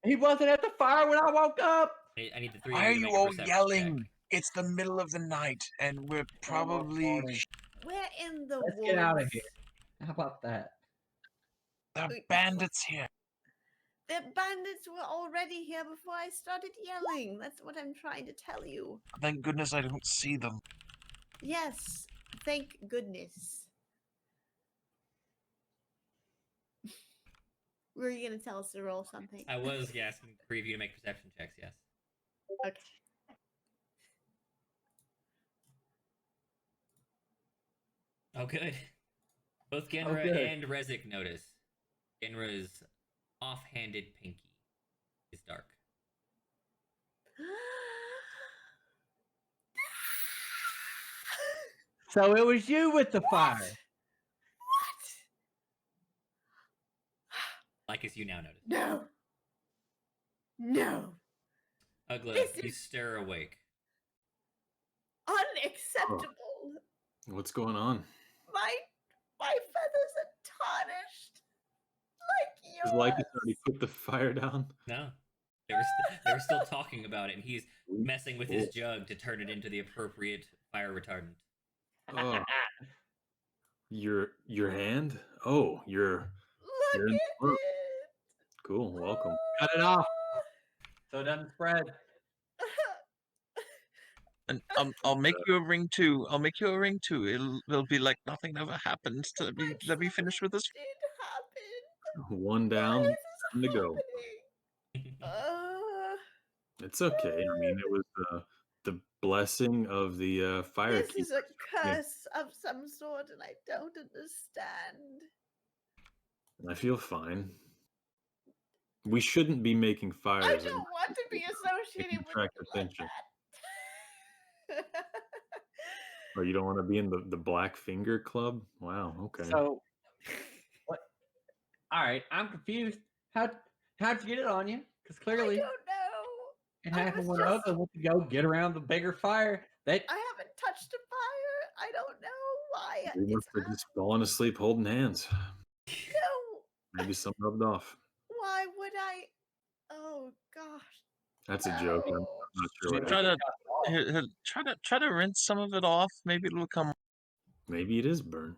he wasn't at the fire when I woke up. I need the three Why of are you to you make a all perception yelling? check. It's the middle of the night, and we're probably morning. We're in the Let's woods. get out of here. How about that? the Wait. bandits here. The bandits were already here before I started yelling. That's what I'm trying to tell you. Thank goodness I don't see them. Yes, thank goodness. Were you going to tell us to roll something? I was asking the three of you to make perception checks, yes. Okay. Oh, good. Both Genra good. and Rezik notice. Genra's offhanded pinky is dark. So it was you with the fire. What? Like as you now notice. No. No. Ugla, This you is- stir awake. Unacceptable. What's going on? My feathers are tarnished. Like yours. Does Lycus already put the fire down? No. They were still talking about it, and he's messing with his jug to turn it into the appropriate fire retardant. Oh. Your hand? Oh, you're Look in at the work. it. Cool. Welcome. Cut it off so it doesn't spread. And I'll make you a ring too. I'll make you a ring too. It'll be like nothing ever happened. Let me finish with this. Did happen. One Why down, is time this to go. happening? It's okay. I mean, it was the blessing of the fire. This is a keepers. Yeah. curse of some sort, and I don't understand. I feel fine. We shouldn't be making I fires. don't want to be associated with attract you like attention. that. Or you don't want to be in the Black Finger Club? Wow. Okay. So, what? All right, I'm confused. How'd you get it on you? Because I clearly don't know. it I happened was when just- Ugla went to go get around the bigger fire. That I haven't touched a fire. I don't know why. we must have just fallen asleep holding hands. No. Maybe some rubbed off. Why would I? Oh gosh. That's a joke. I'm No. not sure what Try happened. to try to rinse some of it off. Maybe it'll come. Maybe it is burnt.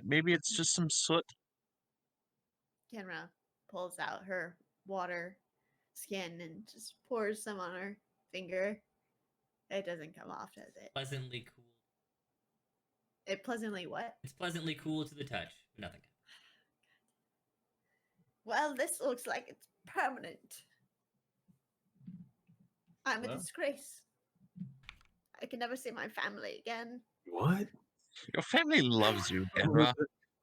Maybe it's just some soot. Kenra pulls out her water skin and just pours some on her finger. It doesn't come off, does it? Pleasantly cool. It pleasantly what? It's pleasantly cool to the touch. Nothing. Well, this looks like it's permanent. I'm a Well. disgrace. I can never see my family again. What? Your family loves you, Oh, Genra.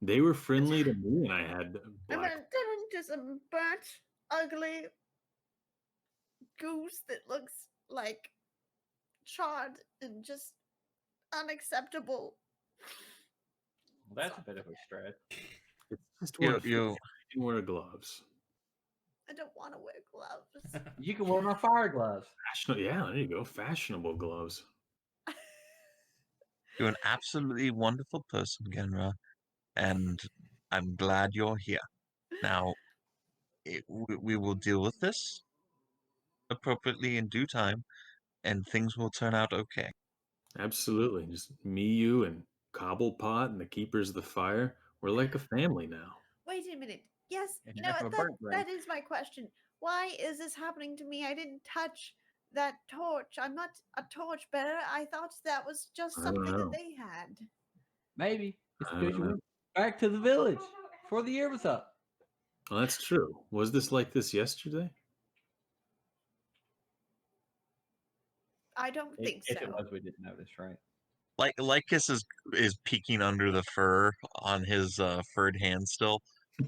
they were friendly to me when I had I'm black. gonna turn into some burnt, ugly goose that looks like charred and just unacceptable. Well, that's a bit of a stretch. It's just You, wear you, wear gloves. I don't want to wear gloves. You can wear my fire gloves. Yeah, there you go. Fashionable gloves. you're an absolutely wonderful person, Genra, and I'm glad you're here. Now, we will deal with this appropriately in due time, and things will turn out okay. Absolutely. Just me, you, and Cobblepot and the Keepers of the Fire. We're like a family now. Wait a minute. Yes, And you know half what? a burnt ring. That is my question. Why is this happening to me? I didn't touch that torch. I'm not a torch bearer. I thought that was just I don't something know. that they had. Maybe it's I don't because you know. went back to the village before the year was up. Well, that's true. Was this like this yesterday? I don't think If it so. was, we didn't notice, right? Like Lycus is peeking under the fur on his furred hand still,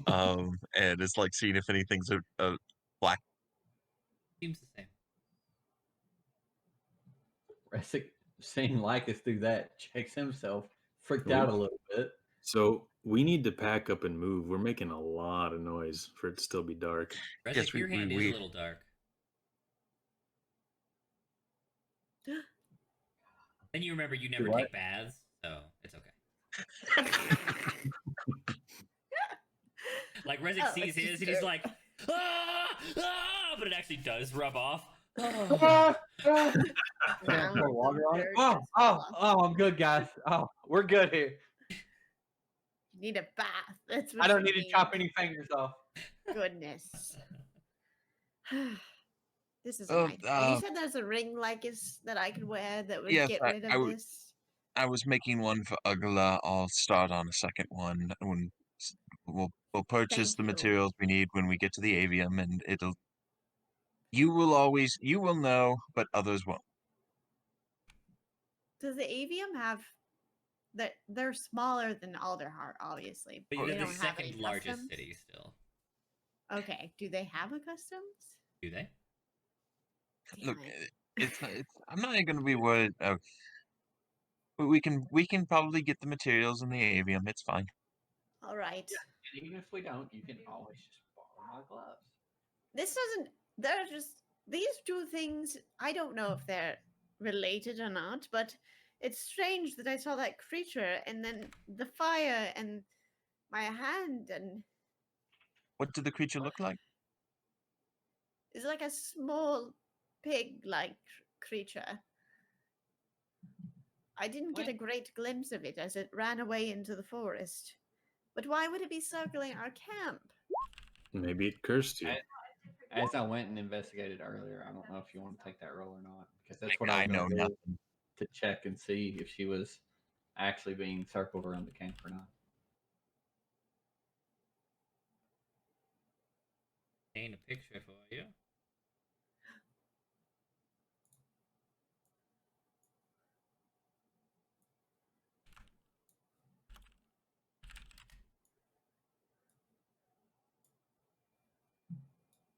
and it's like seeing if anything's a black. Seems the same. Resic, seeing Lycus do that, checks himself, freaked We- out a little bit. So we need to pack up and move. We're making a lot of noise for it to still be dark. Rezik, Yes, your hand is a little dark. Then you remember you never what? take baths, so it's okay. Like Rezik Oh, sees it's his just and he's dirt. like, but it actually does rub off. Ah, ah. Yeah, Sound pour of water on it. dirt Oh, is oh, awesome. oh, I'm good, guys. Oh, we're good here. You need a bath. That's what I don't you need to chop any fingers off. Goodness. This is a Oh, nightmare. And you said there's a ring like is that I could wear that would Yes, get rid of this. I was making one for Ugla. I'll start on a second one when we'll purchase Thank the you. materials we need when we get to the avium, and you will know, but others won't. Does the avium have that? They're smaller than Alderheart, obviously. But They they're the don't have any second largest customs? city still. Okay. Do they have a customs? Do they? Damn Look, it. I'm not going to be worried. But we can probably get the materials in the avium. It's fine. All right. And even if we don't, you can always just borrow my gloves. This doesn't. They're just these two things. I don't know if they're related or not, but it's strange that I saw that creature and then the fire and my hand and What did the creature look like? it's like a small pig-like creature. I didn't get a great glimpse of it as it ran away into the forest. But why would it be circling our camp? Maybe it cursed you. As I went and investigated earlier, I don't know if you want to take that role or not, because that's what I I was know going to do nothing. to check and see if she was actually being circled around the camp or not. Paint a picture for you.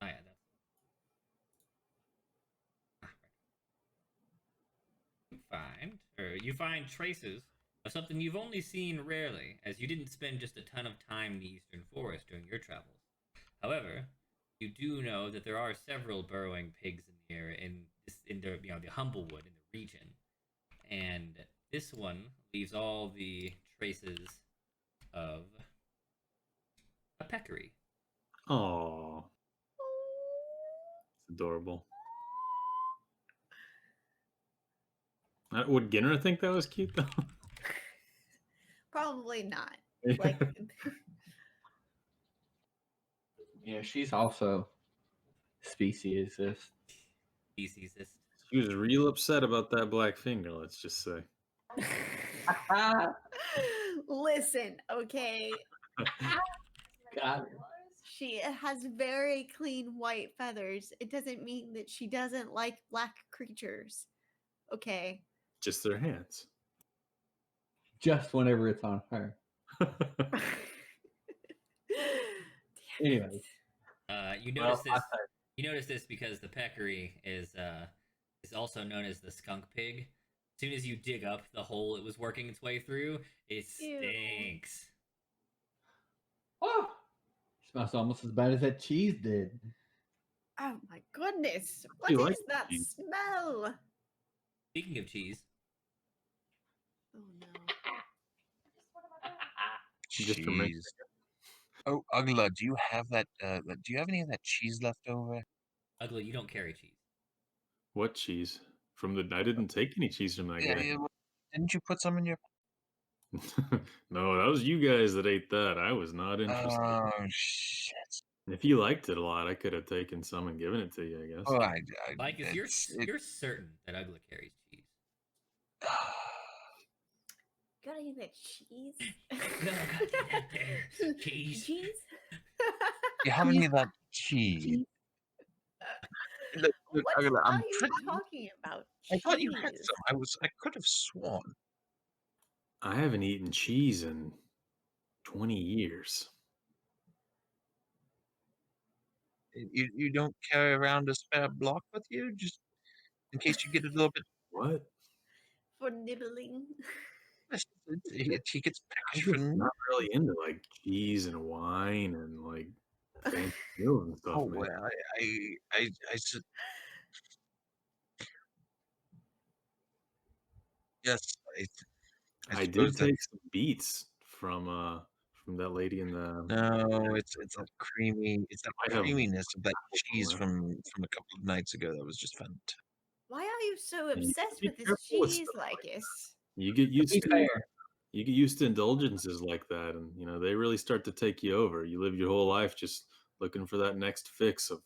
Oh yeah, that's. You find traces of something you've only seen rarely, as you didn't spend just a ton of time in the eastern forest during your travels. However, you do know that there are several burrowing pigs in the area, in the the Humblewood in the region, and this one leaves all the traces of a peccary. Aw. It's adorable. Would Ginner think that was cute though? Probably not. Like Yeah, she's also speciesist. Speciesist. She was real upset about that black finger, let's just say. listen, okay. God. She has very clean white feathers. It doesn't mean that she doesn't like black creatures. Okay. Just their hands. Just whenever it's on her. Anyway, You well, notice I this. You notice this because the peccary is also known as the skunk pig. As soon as you dig up the hole it was working its way through, it Ew. stinks. oh, smells almost as bad as that cheese did. Oh my goodness. What You is like that cheese? smell? Speaking of cheese, Oh no. Just for me. Jeez. Oh, Ugla, do you have that? Do you have any of that cheese left over? Ugly, you don't carry cheese. What cheese? From the I didn't take any cheese from that Yeah, guy. didn't you put some in your? No, that was you guys that ate that. I was not interested. Oh shit! If you liked it a lot, I could have taken some and given it to you, I guess. Oh, Lycus, you're certain that Ugly carries cheese. Gotta eat that cheese. Gotta eat that damn cheese. Cheese? You have any of that cheese? Look, What Ugla, are I'm you pretty. talking about? I thought you had Cheese. some. I could have sworn. I haven't eaten cheese in 20 years. You don't carry around a spare block with you, just in case you get a little bit. What? For nibbling. He gets I'm extra. just not really into like cheese and wine and like fancy meals and stuff, Oh man. well, yes, I I suppose did that. take some beets from that lady in the No, it's that creamy. It's that I have creaminess of that cheese left. from a couple of nights ago. That was just fantastic. Why are you so You obsessed be with this careful with cheese, stuff like Lycus? you get To used be to fair, you get used to indulgences like that, and they really start to take you over. You live your whole life just looking for that next fix of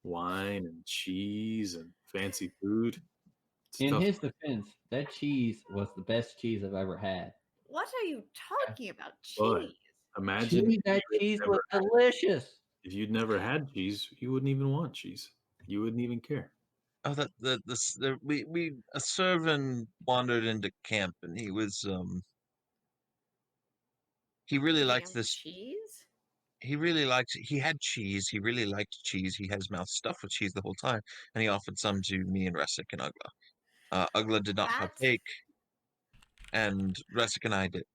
wine and cheese and fancy food. It's in tough. his defense, that cheese was the best cheese I've ever had. What are you talking about? But Cheese. imagine That if cheese never was delicious. if you'd never had cheese, you wouldn't even want cheese. You wouldn't even care. Oh, that we a servant wandered into camp and he really Did he liked have this. cheese? He had cheese. He really liked cheese. He had his mouth stuffed with cheese the whole time, and he offered some to me and Resik and Ugla. Ugla did not That partake, and Resik and I did.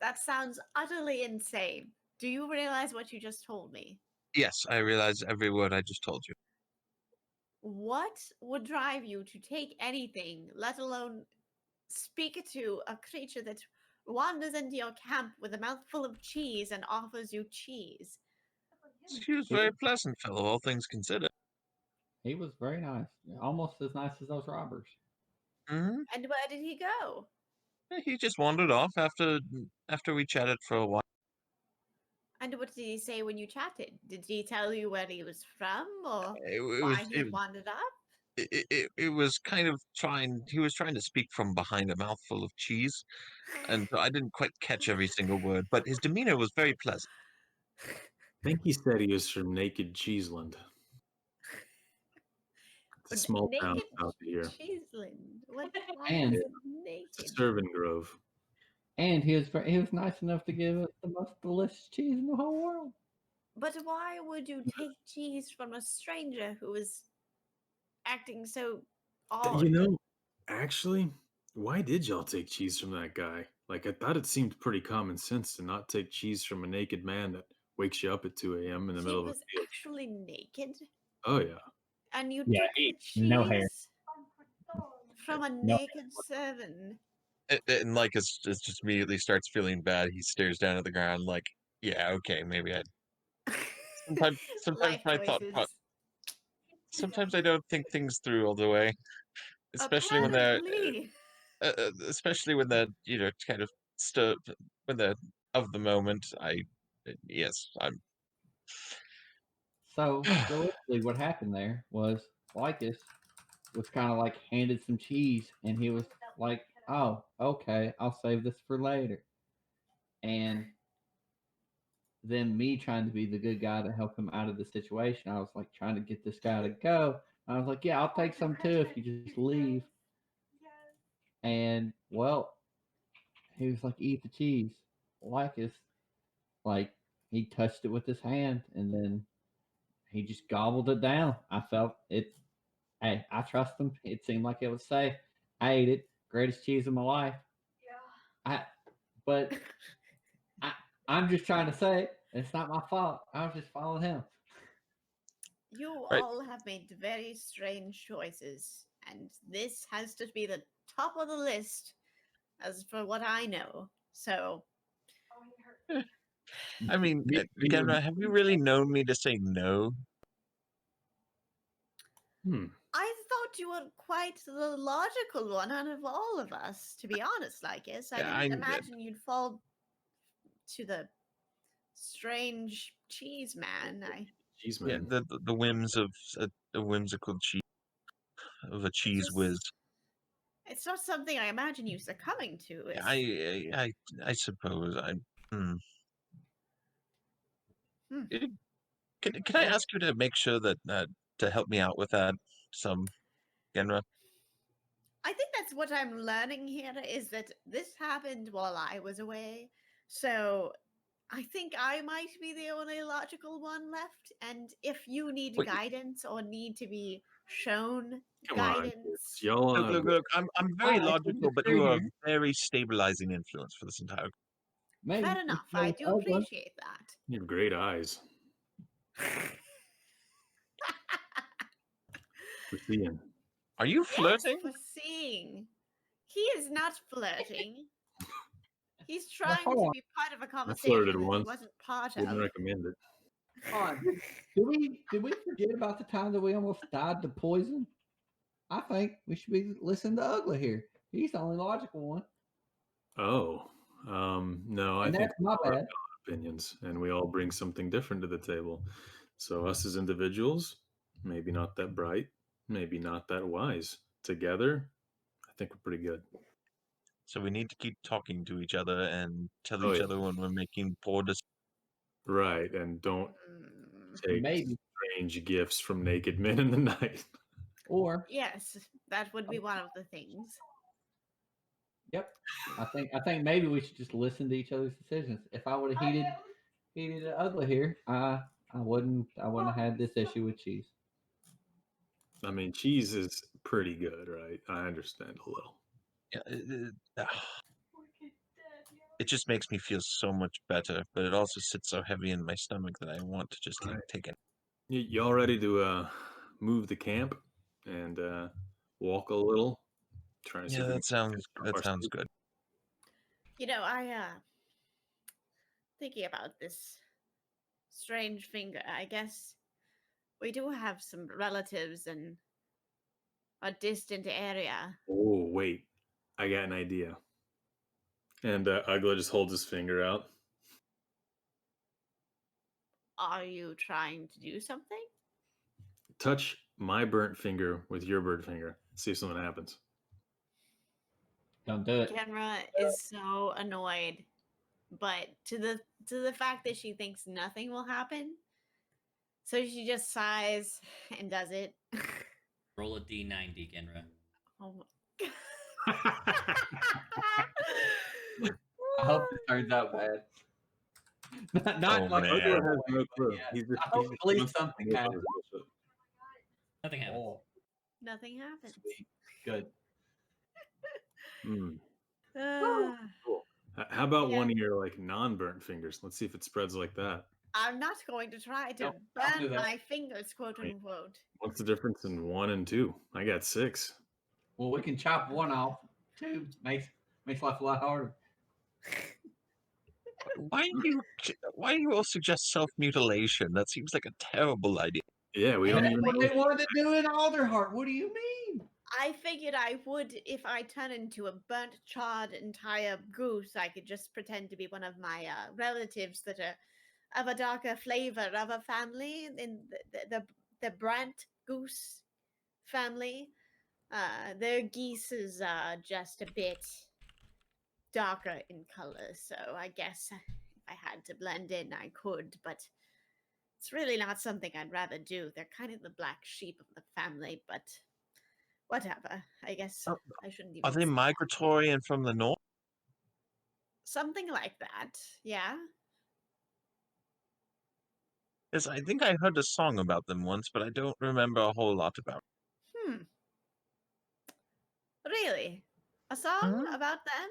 that sounds utterly insane. Do you realize what you just told me? Yes, I realize every word I just told you. What would drive you to take anything, let alone speak to a creature that wanders into your camp with a mouthful of cheese and offers you cheese? He was a very pleasant fellow, all things considered. He was very nice, almost as nice as those robbers. Hmm. And where did he go? He just wandered off after we chatted for a while. And what did he say when you chatted? Did he tell you where he was from or It was why he had wandered up? it was kind of he was trying to speak from behind a mouthful of cheese, and so I didn't quite catch every single word, but his demeanor was very pleasant. I think he said he was from Naked Cheeseland. It's a small town Naked south of here. Cheeseland. Why And is it It's a naked? Servant Grove. and he was nice enough to give us the most delicious cheese in the whole world. But why would you take cheese from a stranger who is acting so odd? Actually, why did y'all take cheese from that guy? Like, I thought it seemed pretty common sense to not take cheese from a naked man that wakes you up at 2 a.m. in the He middle of a was field. actually naked, Oh, yeah. and you Yeah, took the no hair. cheese from a No. naked servant. And like it's just immediately starts feeling bad. He stares down at the ground, like, yeah, okay, maybe I. Sometimes Life my choices. sometimes I don't think things through all the way, especially when they're Apparently. especially when they're kind of stuff when they're of the moment. Yes, I'm. So basically, what happened there was Lycus was kind of like handed some cheese, and he was like, "Oh, okay, I'll save this for later." And than me trying to be the good guy to help him out of the situation. I was like trying to get this guy to go. I was like, yeah, I'll take some too if you just leave. And well, he was like, eat the cheese. Like he touched it with his hand and then he just gobbled it down. I felt it. Hey, I trust him. It seemed like it was safe. I ate it. Greatest cheese of my life. But I'm just trying to say it's not my fault. I was just following him. You Right. all have made very strange choices, and this has to be the top of the list as for what I know. So, I mean, Me- Genra, have you really known me to say no? I thought you were quite the logical one out of all of us, to be honest, I guess. I Yeah, didn't imagine you'd fall to the strange cheese man. Cheese yeah, man. the whims of a whimsical a cheese just- whiz. It's not something I imagine you succumbing to. It's, I suppose I. Hmm. Hmm. Can I ask you to make sure that to help me out with that some Genra? I think that's what I'm learning here is that this happened while I was away. So I think I might be the only logical one left. And if you need Wait. guidance or need to be shown Come on, kids. guidance, Y'all. Look, I'm very I logical, but disagree you are a here. very stabilizing influence for this entire. Maybe fair enough. I do appreciate that. You have great eyes for seeing. Are you Yes, flirting? for seeing. He is not flirting. He's trying hold to on. be part of a I conversation flirted that he once. wasn't part Wouldn't of. recommend it. Hold on. Did we forget about the time that we almost died to poison? I think we should be listening to Ugly here. He's the only logical one. Oh, no. I And think that's my we all have bad. opinions, and we all bring something different to the table. So us as individuals, maybe not that bright, maybe not that wise. Together, I think we're pretty good. So we need to keep talking to each other and tell Oh, each yeah. other when we're making poor decisions. Right, and don't Mm, take Maybe. strange gifts from naked men in the night. Or yes, that would be one of the things. yep. I think maybe we should just listen to each other's decisions. If I would have heated it Ugly here, I wouldn't have had this issue with cheese. I mean, cheese is pretty good, right? I understand a little. Yeah, it just makes me feel so much better, but it also sits so heavy in my stomach that I want to just like Right. take it. Y'all ready to move the camp and walk a little? Trying to see Yeah, if we that can finish off our sounds sleep. good. You know, thinking about this strange finger, I guess we do have some relatives in a distant area. Oh, wait. I got an idea. And Ugla just holds his finger out. Are you trying to do something? Touch my burnt finger with your burnt finger. See if something happens. Don't do it. Kenra is so annoyed, but to the fact that she thinks nothing will happen, so she just sighs and does it. Roll a d90, Genra. Oh I hope it turns out bad. Not Oh, like man. Ugla has no but clue. yeah. He's just, I hope he's just at least constantly something working happens. his bullshit. Nothing happens. Oh, Nothing happens. sweet. Good. Mm, Ah, cool. How about Yeah. one of your like non-burnt fingers? Let's see if it spreads like that. I'm not going to try to Nope, don't do burn that. my fingers, quote Right. unquote. What's the difference in 1 and 2? I got 6. Well, we can chop one off. Two makes life a lot harder. Why do you all suggest self mutilation? That seems like a terrible idea. Yeah, we And don't That's even what know. they wanted to do in Alderheart. What do you mean? I figured I would, if I turn into a burnt, charred, entire goose, I could just pretend to be one of my relatives that are of a darker flavor of a family in the Brant goose family. Their geese is just a bit darker in color, so I guess I had to blend in, I could, but it's really not something I'd rather do. They're kind of the black sheep of the family, but whatever. I guess Are I shouldn't are even they say that. migratory and from the north? Something like that. Yeah. Yes, I think I heard a song about them once, but I don't remember a whole lot about Hmm. Really? A song it. about them?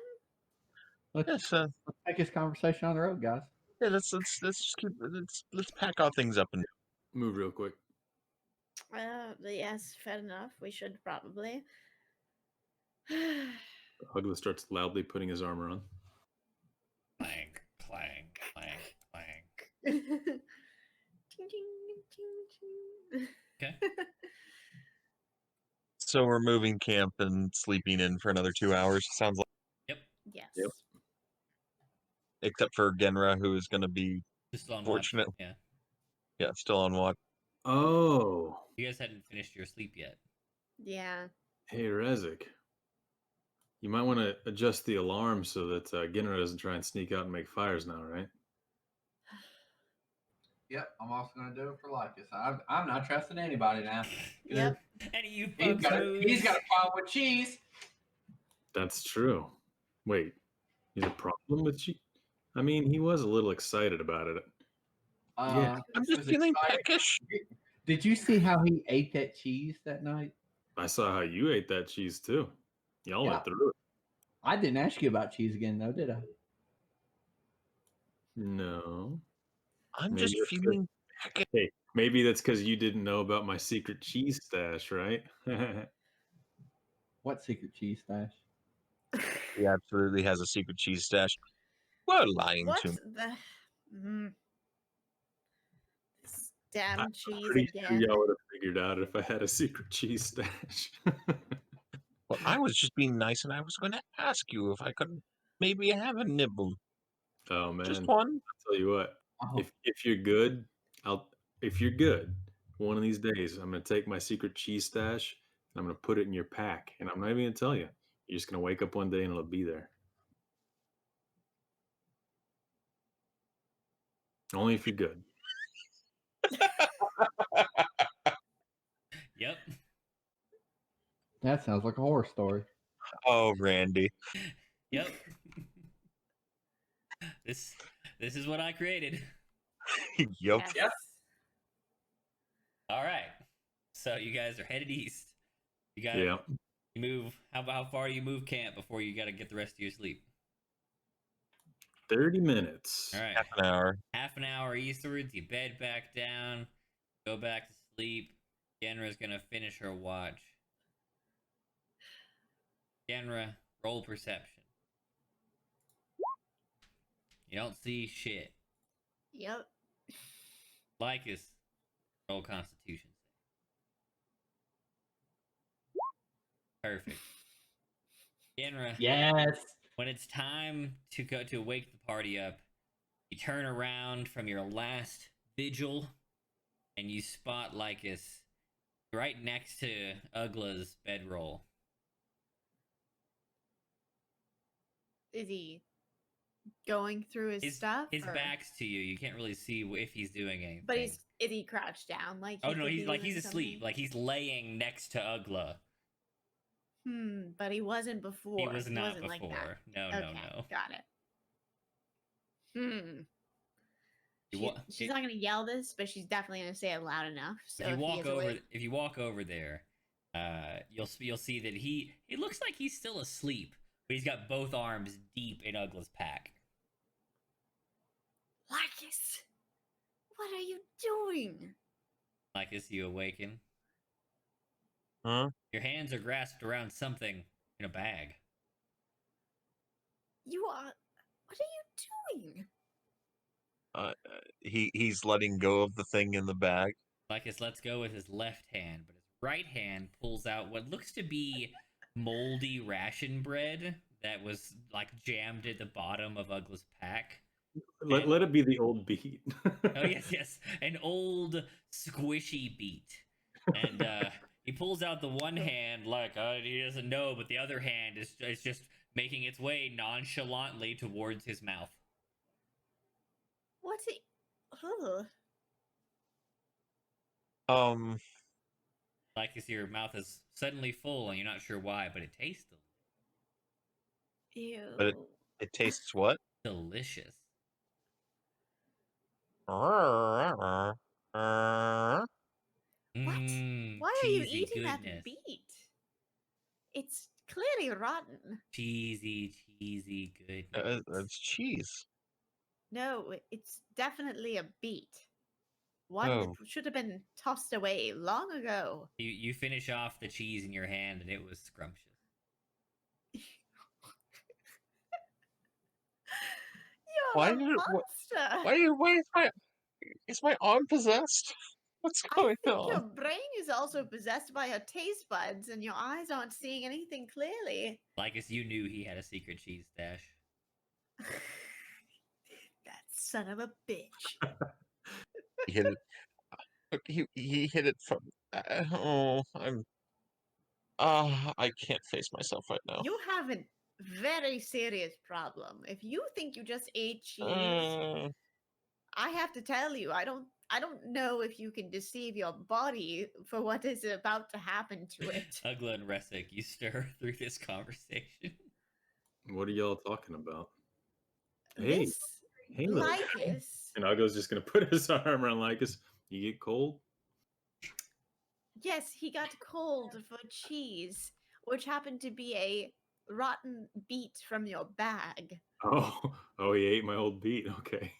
Let's, Yes, let's take this conversation on the road, guys. yeah. Let's just keep let's pack our things up and Move real quick. Yes, fair enough. We should probably. Hugla starts loudly putting his armor on. Clank, clank, clank, clank. Ting, ting, ting, ting. Okay. so we're moving camp and sleeping in for another 2 hours. Sounds like, Yep. Yes. Yep. except for Genra, who is going to be Just on watch. fortunate. Yeah. Yeah, still on watch. Oh, You guys hadn't finished your sleep yet. Yeah. hey Rezik. You might want to adjust the alarm so that Ginra doesn't try and sneak out and make fires now, right? Yep, I'm also going to do it for Lycus. I'm not trusting anybody now. Yep. Any of you He's folks got moves? a problem with cheese. That's true. Wait, he's a problem with you? I mean, he was a little excited about it. Yeah. I'm he just was feeling excited. peckish. Did you see how he ate that cheese that night? I saw how you ate that cheese too. Y'all Yeah. went through it. I didn't ask you about cheese again, though, did I? No. I'm Maybe just that's 'cause- feeling peckish. Hey, maybe that's because you didn't know about my secret cheese stash, right? What secret cheese stash? He absolutely has a secret cheese stash. We're lying What to me. the? This damn I'm cheese pretty sure again. y'all would have figured out if I had a secret cheese stash. Well, I was just being nice, and I was going to ask you if I could maybe have a nibble, Oh man, just one. I'll tell you what. Oh, If you're good, if you're good, one of these days I'm gonna take my secret cheese stash and I'm gonna put it in your pack, and I'm not even gonna tell you. You're just gonna wake up one day and it'll be there. Only if you're good. Yep. that sounds like a horror story. Oh, Randy. Yep. this is what I created. Yup. Yes. All right. So you guys are headed east. You got to Yeah. move. How far do you move camp before you got to get the rest of your sleep? 30 minutes. All right. Half an hour. Half an hour eastwards. You bed back down. Go back to sleep. Genra's gonna finish her watch. Genra, roll perception. You don't see shit. Yep. Lycus, roll Constitution. Perfect. Genra, Yes. when it's time to go to wake the party up, you turn around from your last vigil, and you spot Lycus right next to Ugla's bedroll. Is he going through his stuff? His or- back's to you. You can't really see if he's doing anything. But is he crouched down? Like Oh he no, could he's be like doing he's asleep. something? Like he's laying next to Ugla. But he wasn't before. He was not wasn't before. Like that. No, Okay, no. got it. You wa- She's not gonna yell this, but she's definitely gonna say it loud enough. So if you he walk is over, awake- if you walk over there, you'll see that he looks like he's still asleep, but he's got both arms deep in Ugla's pack. Lycus, what are you doing? Like as you awaken, Huh? your hands are grasped around something in a bag. You are. What are you doing? He's letting go of the thing in the bag. Lycus lets go with his left hand, but his right hand pulls out what looks to be moldy ration bread that was like jammed at the bottom of Ugla's pack. Let it be the old beat. Oh yes, an old squishy beat, and he pulls out the one hand like he doesn't know, but the other hand is just making its way nonchalantly towards his mouth. What's it? Ugh. Like as your mouth is suddenly full and you're not sure why, but it tastes Ew. But it tastes what? delicious. What? Mmm, Why are you cheesy eating that goodness. beet? It's clearly rotten. Cheesy goodness. It's cheese. No, it's definitely a beet. One Oh. that should have been tossed away long ago. You finish off the cheese in your hand and it was scrumptious. You're Why a did it- wh- monster. Why is my arm possessed? What's I going think your on? brain is also possessed by your taste buds, and your eyes aren't seeing anything clearly. Like as you knew he had a secret cheese stash. That son of a bitch. He hit it. He hit it from. I can't face myself right now. You have a very serious problem. If you think you just ate cheese, Uh, I have to tell you, I don't know if you can deceive your body for what is about to happen to it. Ugla and Resik, you stir through this conversation. What are y'all talking about? Hey, This hey, little guy. Lycus, And Uggo's just gonna put his arm around Lycus. You get cold? yes, he got cold for cheese, which happened to be a rotten beet from your bag. Oh, he ate my old beat. Okay.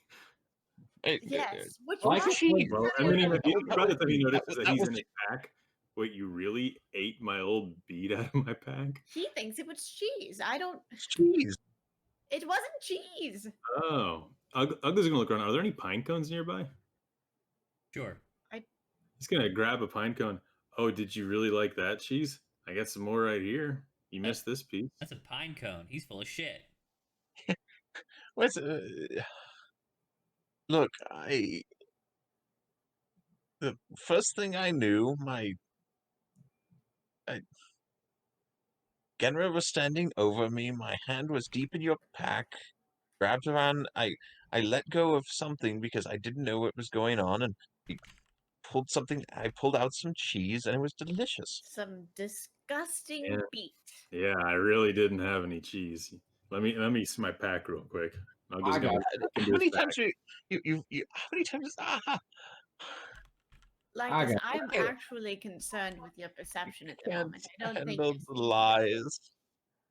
Yes, which Like was cheese. Well, I mean, That by the time he notices was- that that he's was- in his pack, wait, you really ate my old beat out of my pack? he thinks it was cheese. I don't. cheese. It wasn't cheese. Oh, Uggo's gonna look around. Are there any pine cones nearby? Sure. He's gonna grab a pine cone. Oh, did you really like that cheese? I got some more right here. You missed this piece. That's a pine cone. He's full of shit. What's look? The first thing I knew, Genra was standing over me. My hand was deep in your pack. Grabbed around. I let go of something because I didn't know what was going on, and he pulled something. I pulled out some cheese, and it was delicious. Some disgusting Yeah. beet. Yeah, I really didn't have any cheese. Let me see my pack real quick. Uggo's I gonna got look How into many his pack. times you how many times? Like, got- I'm can't- actually concerned with your perception at the Can't moment. I don't think handle it's the lies.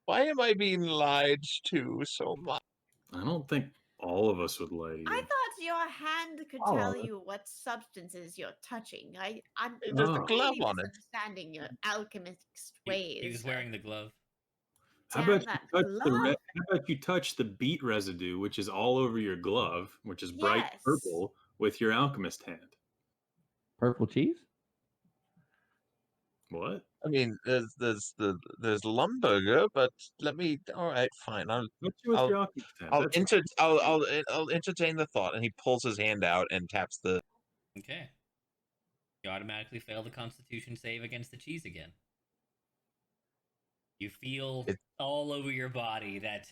Why am I being lied to so much? I don't think all of us would lie to I you. thought your hand could Oh. tell you what substances you're touching. I'm There's a Oh. glove completely on it. misunderstanding your alchemist's He ways. was wearing the glove. How Damn about, that you touch the glove. how about you touch the beet residue, which is all over your glove, which is bright Yes. purple, with your alchemist hand? purple cheese. What? I mean, there's Lumburger, but let me. All right, fine. Touch it with I'll- your alchemist hand. I'll That's enter. I'll entertain the thought, and he pulls his hand out and taps the. Okay. You automatically fail the Constitution save against the cheese again. You feel It- all over your body that,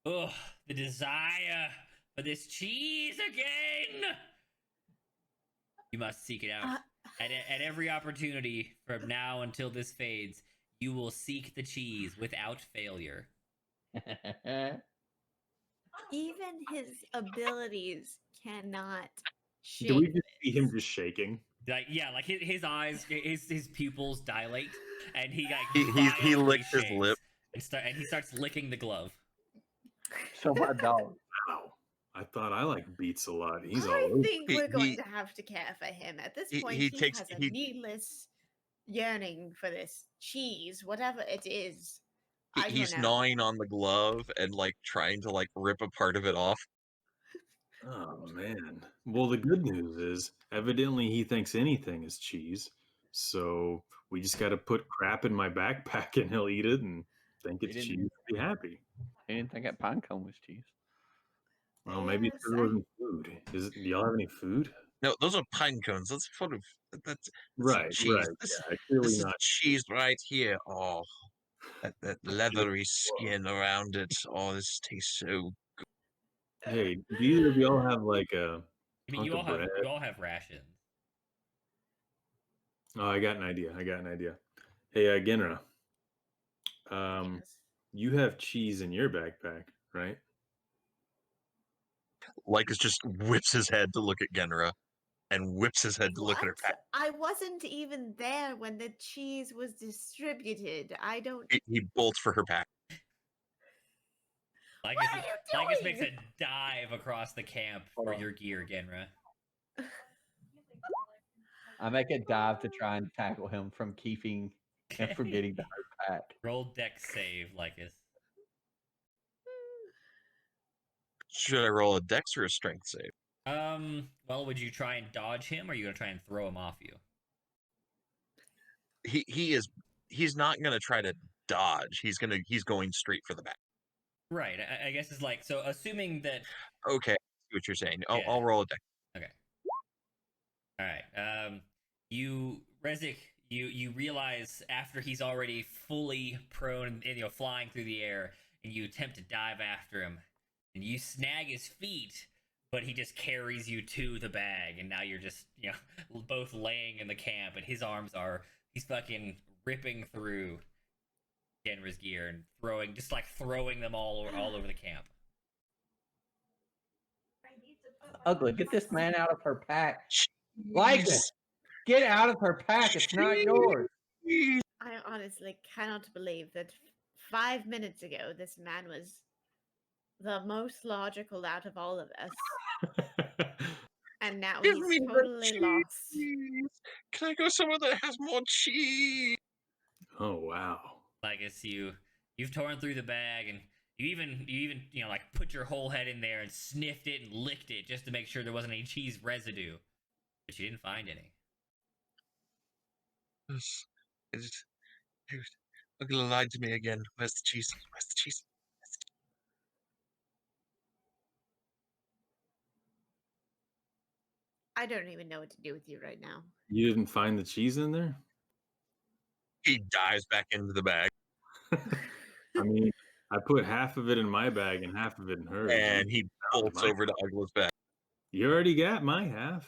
the desire for this cheese again. You must seek it out. Uh, At every opportunity from now until this fades, you will seek the cheese without failure. Even his abilities cannot shake Do we just see this. him just shaking? Like like his eyes, his pupils dilate, and he like He violently licked his shakes lip. and he starts licking the glove. So my dog. Wow. I thought I liked beets a lot. He's all I over. think He- we're going he- to have to care for him. At this he- point, he he, takes- has a he- needless yearning for this cheese, whatever it is. I don't He's know. gnawing on the glove and like trying to like rip a part of it off. Oh man. Well, the good news is evidently he thinks anything is cheese. So we just got to put crap in my backpack and he'll eat it and think it's didn't- cheese and be happy. I didn't think that pine cone was cheese. Well, maybe it's Yes, 'cause there wasn't food. Do y'all have any food? No, those are pine cones. That's full of that's Right, cheese. right. This, Yeah, clearly this is not. cheese right here. Oh, that leathery skin around it. Oh, this tastes so. Hey, do either of y'all have like a I mean, Hunk of bread. you all have rations. Oh, I got an idea. Hey, Genra. Yes. You have cheese in your backpack, right? Lycus just whips his head to look at Genra and whips his head to look at her What? pack. I wasn't even there when the cheese was distributed. I don't. He bolts for her pack. What are you Lycus makes a doing? dive across the camp for your gear, Genra. I make a dive to try and tackle him from keeping and from getting to her pack. Roll dex save, Lycus. Should I roll a dex or a strength save? Well, would you try and dodge him, or are you gonna try and throw him off you? He's not gonna try to dodge. He's going straight for the back. Right. I guess it's like, so assuming that. Okay, I see what you're saying. Yeah. I'll roll a dex. Okay. All right. Rezik, you realize after he's already fully prone and flying through the air, and you attempt to dive after him, and you snag his feet, but he just carries you to the bag, and now you're just both laying in the camp, and he's fucking ripping through Genra's gear and throwing them all over the camp. Ugly, get this man out of her pack. Jeez. Lycus, get out of her pack. It's not yours. I honestly cannot believe that 5 minutes ago this man was the most logical out of all of us, and now Give he's me the totally lost. cheese. Can I go somewhere that has more cheese? Oh wow. I guess you've torn through the bag, and you even like put your whole head in there and sniffed it and licked it just to make sure there wasn't any cheese residue, but you didn't find any. Uncle lied to me again. Where's the cheese? Where's the cheese? I don't even know what to do with you right now. You didn't find the cheese in there? He dives back into the bag, I mean, I put half of it in my bag and half of it in hers. and he bolts mine. over to Ugla's bag. You already got my half.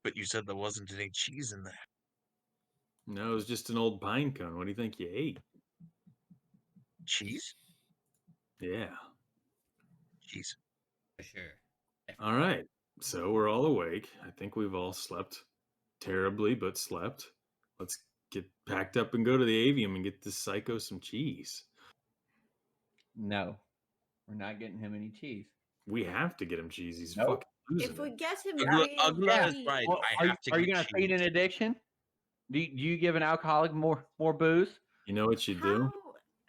But you said there wasn't any cheese in there. No, it was just an old pine cone. What do you think you ate? Cheese? Yeah. Cheese. For sure. All right. So we're all awake. I think we've all slept terribly, but slept. Let's get packed up and go to the avium and get this psycho some cheese. No, we're not getting him any cheese. We have to get him cheese. He's Nope. fucking losing If we it. get him Ugla real is cheese- right. Well, I have to are you get going to feed cheese. an addiction? Do you give an alcoholic more booze? You know what you do? How-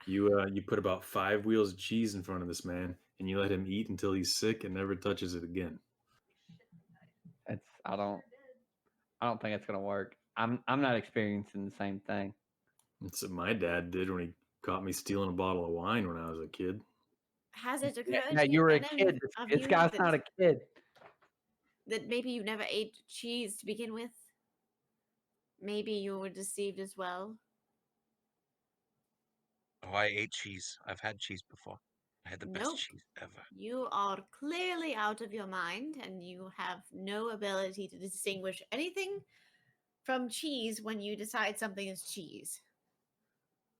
You put about 5 wheels of cheese in front of this man, and you let him eat until he's sick and never touches it again. I don't think it's going to work. I'm not experiencing the same thing. That's what my dad did when he caught me stealing a bottle of wine when I was a kid. Has it occurred Yeah, to you were a any kid. of This you guy's that, not a kid. that maybe you never ate cheese to begin with? Maybe you were deceived as well. Oh, I ate cheese. I've had cheese before. I had the best Nope. cheese ever. You are clearly out of your mind, and you have no ability to distinguish anything from cheese when you decide something is cheese.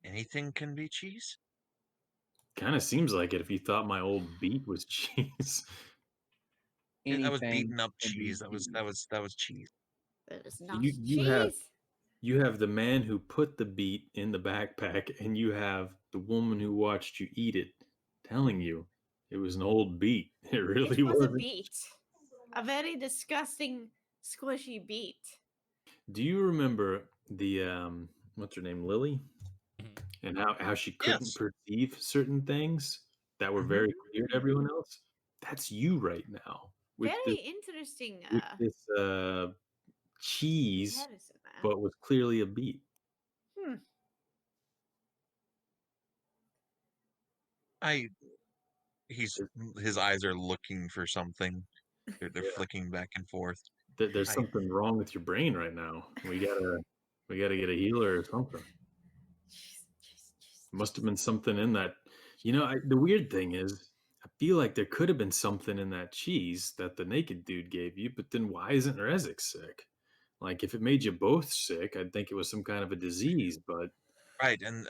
Anything can be cheese? Kind of seems like it if you thought my old beet was cheese. Yeah, that was Anything beaten up can be cheese. That was cheese. That is So not you cheese. have the man who put the beet in the backpack, and you have the woman who watched you eat it telling you it was an old beet. It really It was a wasn't. beet. A very disgusting, squishy beet. Do you remember the what's her name, Lily, Mhm. and how she couldn't Yes. perceive certain things that were Mhm. very clear to everyone else? That's you right now with Very interesting this cheese, comparison there. but was clearly a beet. His eyes are looking for something. They're Yeah. flicking back and forth. There's I- something wrong with your brain right now. We gotta get a healer or something. Cheese, cheese, cheese, Must have cheese, been something in that The weird thing is, I feel like there could have been something in that cheese that the naked dude gave you, but then why isn't Rezek sick? Like, if it made you both sick, I'd think it was some kind of a disease, but Right, and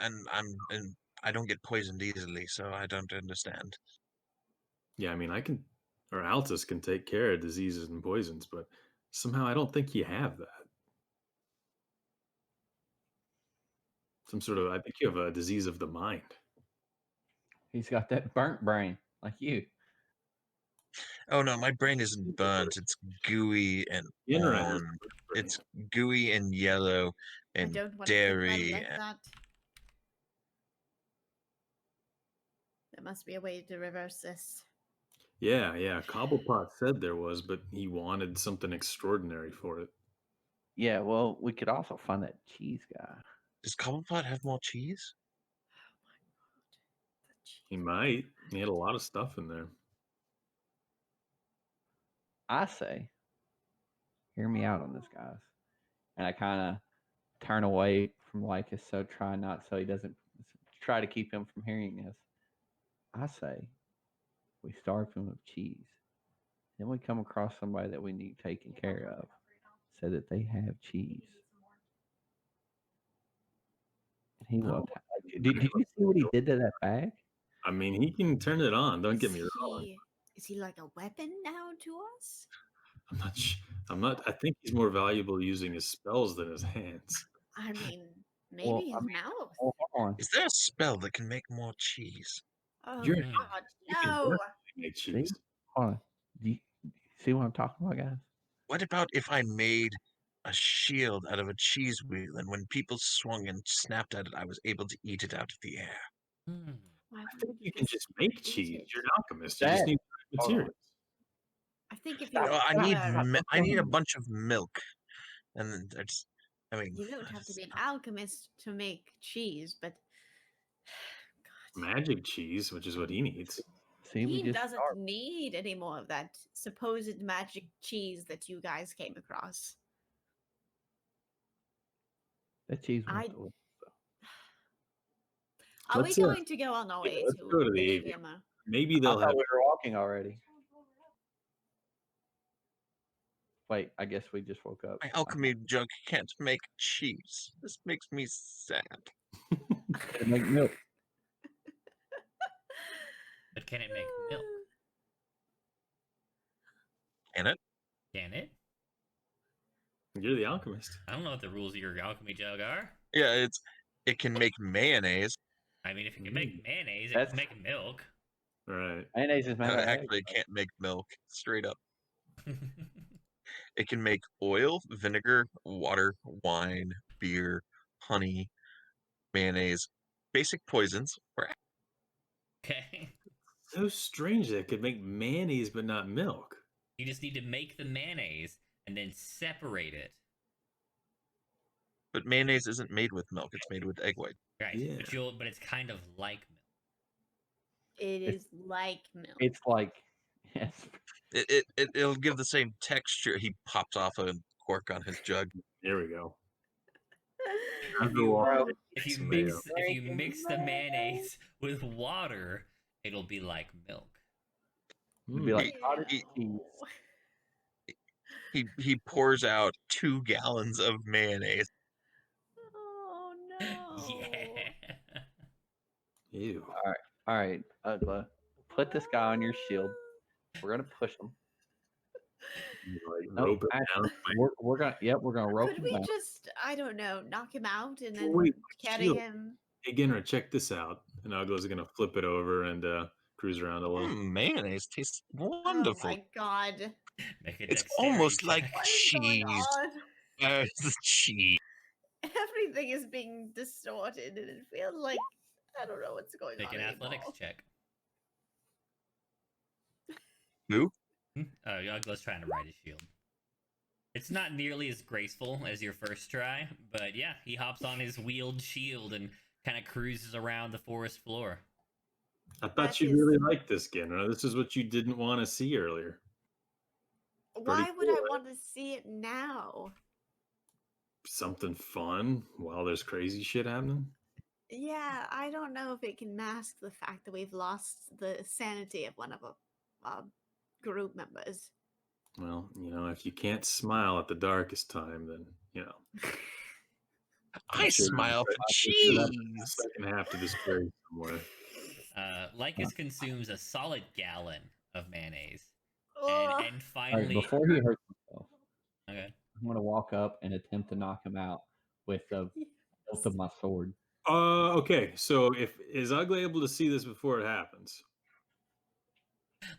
I don't get poisoned easily, so I don't understand. yeah, I mean, or Altus can take care of diseases and poisons, but somehow I don't think you have that. I think you have a disease of the mind. He's got that burnt brain like you. Oh no, my brain isn't burnt. It's gooey and Yenra has on. the brain. It's gooey and yellow I and don't want to think about it dairy. like that. There must be a way to reverse this. Yeah. Cobblepot said there was, but he wanted something extraordinary for it. Yeah, well, we could also find that cheese guy. Does Cobblepot have more cheese? He might. He had a lot of stuff in there. I say, hear me out on this, guys. And I kind of turn away from Lycus, so he doesn't try to keep him from hearing this. I say, we starve him of cheese. Then we come across somebody that we need taken care of, so that they have cheese. And he will. Did you see what he did to that bag? I mean, he can turn it on. Don't get me wrong. Is he like a weapon now to us? I'm not. I think he's more valuable using his spells than his hands. I mean, maybe his mouth. Hold on. Is there a spell that can make more cheese? Oh You're- God, You can no! make cheese. Hold on. Do you see what I'm talking about, guys? What about if I made a shield out of a cheese wheel, and when people swung and snapped at it, I was able to eat it out of the air? Hmm. Why I think wouldn't you can just make eat cheese. it? You're an alchemist. You just That- need hold on. materials. I think if you No, I need were- I need a bunch of milk, and then that's. I mean, you don't have to be an alchemist to make cheese, but God, Magic cheese, which is what he needs. See, we he just doesn't starved. need any more of that supposed magic cheese that you guys came across. That cheese was I- delicious. Are Let's, we going to go on our yeah, way let's to go to the the aviary. avium? Maybe I they'll thought have. we were walking already. Wait, I guess we just woke up. my alchemy jug can't make cheese. This makes me sad. To make milk. But can it make milk? Can it? Can it? You're the alchemist. I don't know what the rules of your alchemy jug are. Yeah, it can make mayonnaise. I mean, if it can make mayonnaise, it That's- can make milk. Right. Mayonnaise is made No, out of actually, it eggs. can't make milk. Straight up. It can make oil, vinegar, water, wine, beer, honey, mayonnaise, basic poisons, or Okay. So strange that it could make mayonnaise but not milk. You just need to make the mayonnaise and then separate it. but mayonnaise isn't made with milk. It's made with egg white. Right. Yeah. But it's kind of like milk. It It's- is like milk. It's like, yes. It'll give the same texture. He pops off a cork on his jug. There we go. If you, Bro, if you some mix mayo. if you mix the mayonnaise with water, it'll be like milk. It'd be like He- cottage he- cheese. He pours out 2 gallons of mayonnaise. Oh no! Yeah. Ew. All right, Ugla, put this guy on your shield. We're gonna push him. Like, No, rope it actually, down. we're gonna rope Could him we down. just, I don't know, knock him out and Well, then wait, carry shield. him? Hey, Genra, check this out. And Ugla's gonna flip it over and cruise around a little. Mayonnaise tastes Oh wonderful. my god! Make a It's dexterity almost like check. What is going cheese. on? The cheese. Everything is being distorted, and it feels like I don't know what's going Make on an anymore. athletics check. Who? Oh, Ugla's trying to ride his shield. It's not nearly as graceful as your first try, but yeah, he hops on his wheeled shield and kind of cruises around the forest floor. I thought That you is- really liked this, Genra. This is what you didn't want to see earlier. Why would I cool, want to see it now? Something fun while there's crazy shit happening. Yeah, I don't know if it can mask the fact that we've lost the sanity of one of our group members. Well, if you can't smile at the darkest time, then I'm I sure smile for the cheese. second half to this story somewhere. Lycus consumes a solid gallon of mayonnaise, and Ugh. and All right, finally, before he hurts himself, okay. I'm gonna walk up and attempt to knock him out with the hilt of my sword. Okay. So is Ugly able to see this before it happens?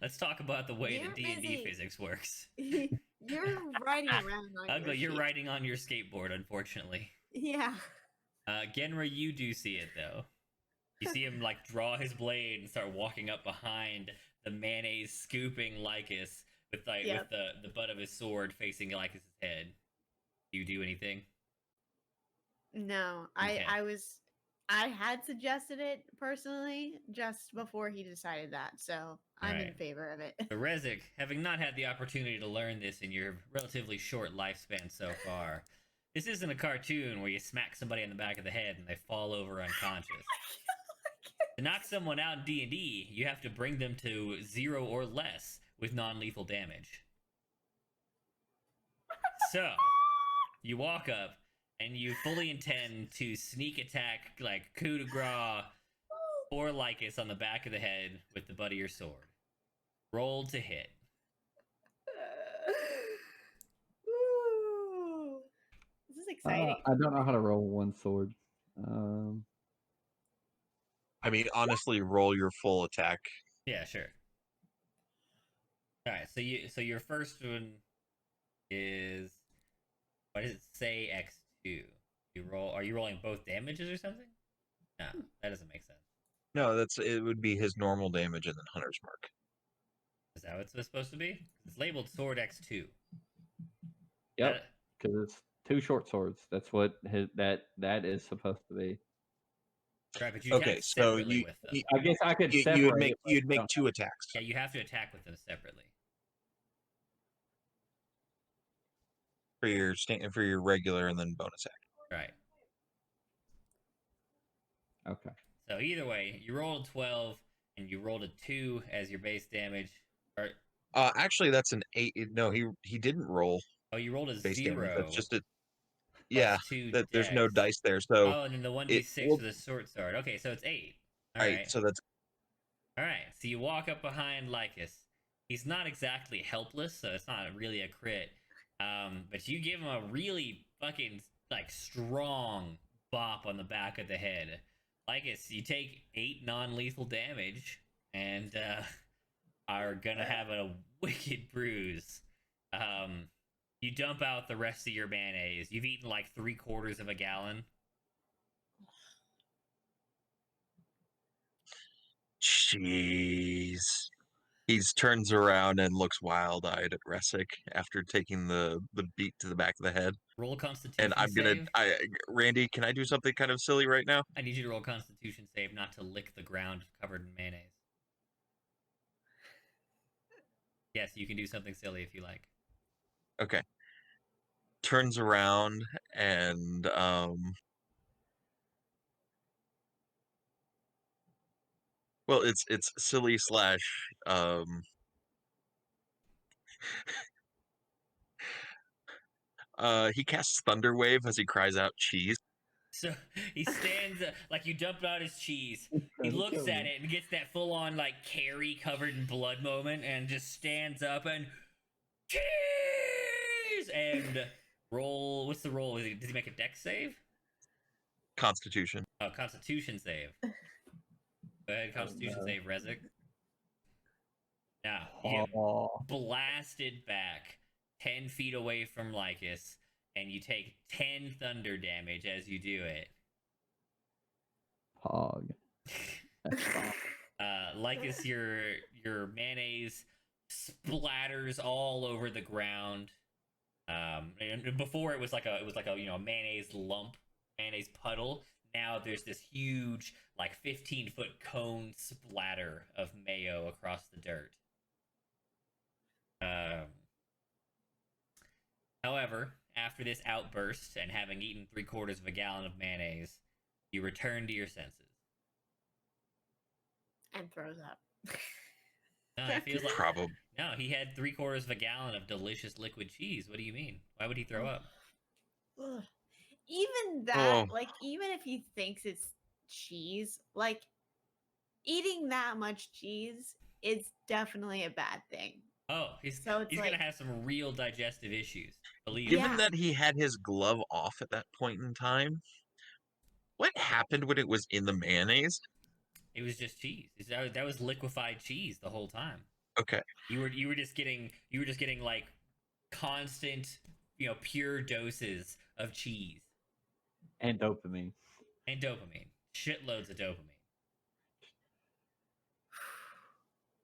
Let's talk about the way You're that D&D busy. physics works. You're riding around on your Ugly, you're feet. riding on your skateboard, unfortunately. Yeah. Genra, you do see it though. You see him like draw his blade and start walking up behind the mayonnaise scooping Lycus with Yep. the butt of his sword facing Lycus's head. Do you do anything? No, Okay. I had suggested it personally just before he decided that, so I'm in Alright. favor of it. So Rezik, having not had the opportunity to learn this in your relatively short lifespan so far, this isn't a cartoon where you smack somebody in the back of the head and they fall over unconscious. To knock someone out in D&D, you have to bring them to 0 or less with non-lethal damage. So, you walk up and you fully intend to sneak attack, like coup de grace, or Lycus on the back of the head with the butt of your sword. Roll to hit. Ooh. This is exciting. I don't know how to roll one sword. Um, I mean, honestly, roll your full attack. Yeah, sure. All right, so your first one is, what does it say? X2. You roll. Are you rolling both damages or something? No, that doesn't make sense. No, it would be his normal damage and then Hunter's Mark. Is that what it's supposed to be? It's labeled sword X2. yep, because it's two short swords. That's what that is supposed to be. Right, but you Okay, attack so separately with them. I guess I could separate. you'd make it, but I you'd make don't two know. attacks Yeah, you have to attack with them separately. for your regular and then bonus action. Right. Okay. So either way, you rolled a 12 and you rolled a 2 as your base damage. Or Actually, that's an 8. No, he didn't roll oh, you rolled a base 0 damage. That's just a plus yeah. 2 That there's no dex. dice there, so Oh, and then the 1d6 well, for the short sword. Okay, so it's 8. all right. So that's All right, so you walk up behind Lycus. He's not exactly helpless, so it's not really a crit. But you give him a really fucking like strong bop on the back of the head. Lycus, you take 8 non-lethal damage and are gonna have a wicked bruise. You dump out the rest of your mayonnaise. You've eaten like 3/4 of a gallon. jeez. He turns around and looks wild-eyed at Resic after taking the beat to the back of the head. Roll And Constitution save. Randy, can I do something kind of silly right now? I need you to roll Constitution save not to lick the ground covered in mayonnaise. Yes, you can do something silly if you like. Okay. Turns around and well, it's silly slash he casts Thunder Wave as he cries out cheese. So he stands like you dumped out his cheese. He Trying to looks kill at me. it and gets that full on like Carrie covered in blood moment and just stands up and cheese and roll. What's the roll? Does he make a dex save? Constitution. Oh, Constitution save. Go ahead, Constitution no. save, Rezik. Now you get Oh, blasted back 10 feet away from Lycus, and you take 10 thunder damage as you do it. Pog. That's fine. Lycus, your mayonnaise splatters all over the ground. And before it was like a mayonnaise lump, mayonnaise puddle. Now there's this huge like 15-foot cone splatter of mayo across the dirt. However, after this outburst and having eaten 3/4 of a gallon of mayonnaise, You return to your senses. And throws up. No, it feels like Probably. no. He had 3/4 of a gallon of delicious liquid cheese. What do you mean? Why would he throw up? Ugh. Even that, Oh. like, even if he thinks it's cheese, like, eating that much cheese is definitely a bad thing. Oh, he's So it's gonna like- have some real digestive issues. Believe Given me. Yeah. that he had his glove off at that point in time, what happened when it was in the mayonnaise? It was just cheese. That was liquefied cheese the whole time. Okay. You were just getting like constant, pure doses of cheese And dopamine. and dopamine. Shitloads of dopamine.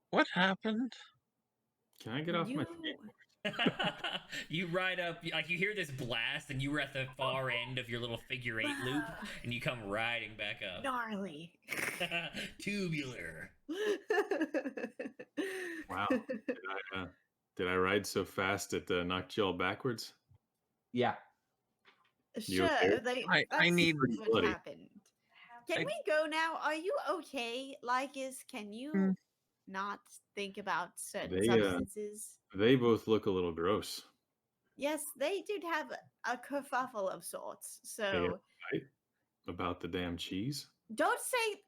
What happened? Can I get off my You- You ride up, like you hear this blast, and you were at the far end of your little figure 8 loop, and you come riding back up. gnarly. Tubular. Wow. Did I ride so fast it knocked you all backwards? Yeah. You Sure, okay? I that's need- what Bloody. happened. Can I- we go now? Are you okay, Lycus? Can you Hmm. not think about certain They, substances? They both look a little gross. Yes, they did have a kerfuffle of sorts. So Right? About the damn cheese. don't say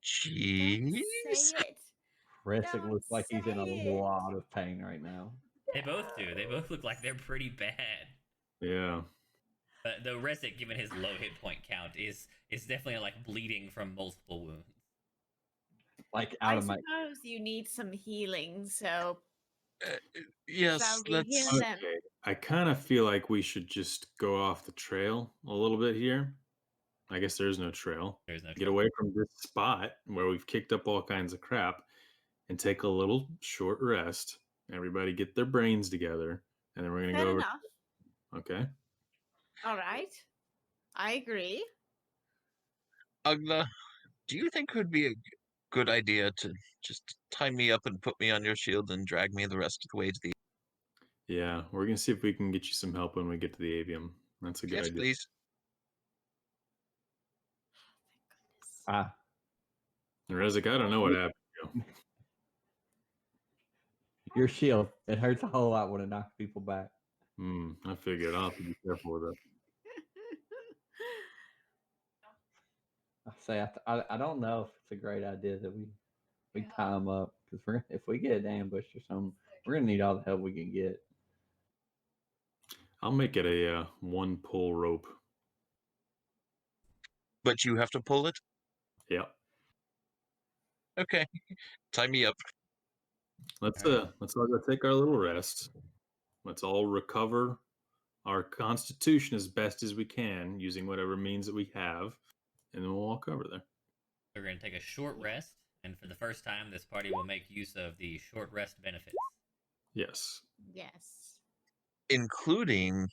Cheese? it. Resic Don't looks like he's in a say it. lot of pain right now. They both do. They both look like they're pretty bad. Yeah. The Resit, given his low hit point count, is definitely like bleeding from multiple wounds. Like I out of my. suppose you need some healing, so Yes, shall we let's. heal them? Okay. I kind of feel like we should just go off the trail a little bit here. I guess there's no trail. There's no Get away from this spot where we've kicked up all kinds of crap and take a little short rest. Everybody get their brains together, and then we're going to Fair go over. enough. Okay. All right. I agree. Ugla, do you think it would be a good idea to just tie me up and put me on your shield and drag me the rest of the way to the. Yeah, we're going to see if we can get you some help when we get to the avium. That's a good Yes, idea. please. Ah, Rezik, I don't know what happened to you. your shield. It hurts a whole lot when it knocks people back. I figured I'll have to be careful with it. I say I don't know if it's a great idea that we tie them up because if we get ambushed or something, we're gonna need all the help we can get. I'll make it a one pull rope. But you have to pull it? Yep. Okay. Tie me up. Let's All right. let's all go take our little rest. Let's all recover our constitution as best as we can using whatever means that we have, and then we'll walk over there. We're going to take a short rest, and for the first time, this party will make use of the short rest benefits. Yes. Yes. Including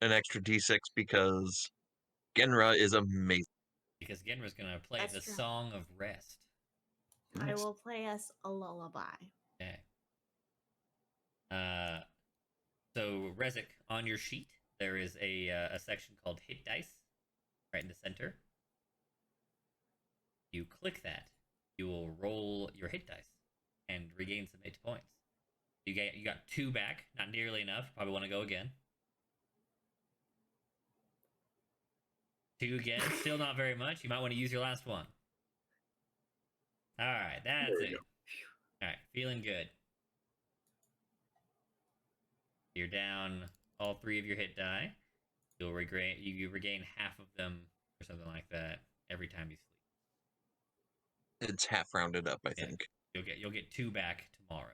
an extra d6 because Genra is amazing. Because Genra's going to play That's the true. Song of Rest. I Nice. will play us a lullaby. Okay. So Rezik, on your sheet, there is a section called Hit Dice, right in the center. You click that, you will roll your hit dice and regain some hit points. You got 2 back, not nearly enough. Probably want to go again. 2 again, still not very much. You might want to use your last one. All right, that's There it. you All right, feeling good. You're down all 3 of your hit die. You'll regain you regain half of them or something like that every time you sleep. It's half rounded up, I Yeah. think. You'll get 2 back tomorrow.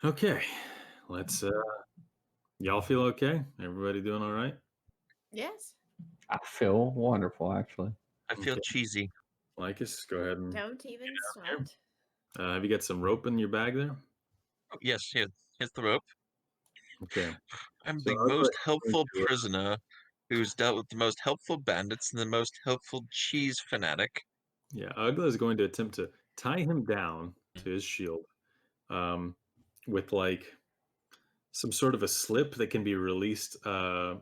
Okay. Let's y'all feel okay? Everybody doing all right? Yes. I feel wonderful actually. I feel Okay. cheesy. Lycus, go ahead and Don't even here. sweat. have you got some rope in your bag there? Oh, yes, here's the rope. Okay. I'm So the I'll go most ahead helpful and prisoner who's dealt with the most helpful bandits and the most helpful cheese fanatic. Yeah, Ugla is going to attempt to tie him down to his shield with like some sort of a slip that can be released by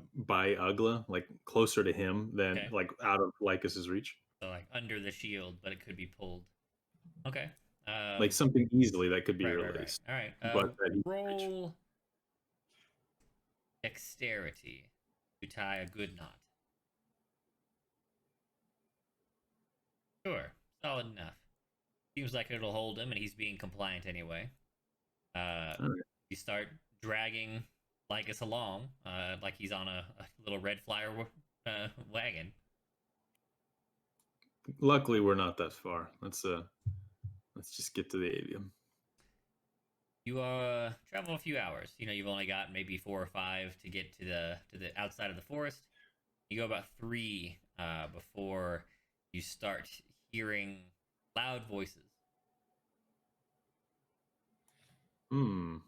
Ugla, like closer to him than Okay. like out of Lycus's reach, So like under the shield, but it could be pulled. Okay. like something easily that could be Right. released, All right. but that he can reach. Roll dexterity to tie a good knot. Sure. Solid enough. Seems like it'll hold him, and he's being compliant anyway. All right. You start dragging Lycus along, like he's on a little red flyer wagon. Luckily, we're not that far. Let's just get to the avium. You travel a few hours. You know, you've only got maybe 4 or 5 to get to the outside of the forest. You go about 3 before you start hearing loud voices. Can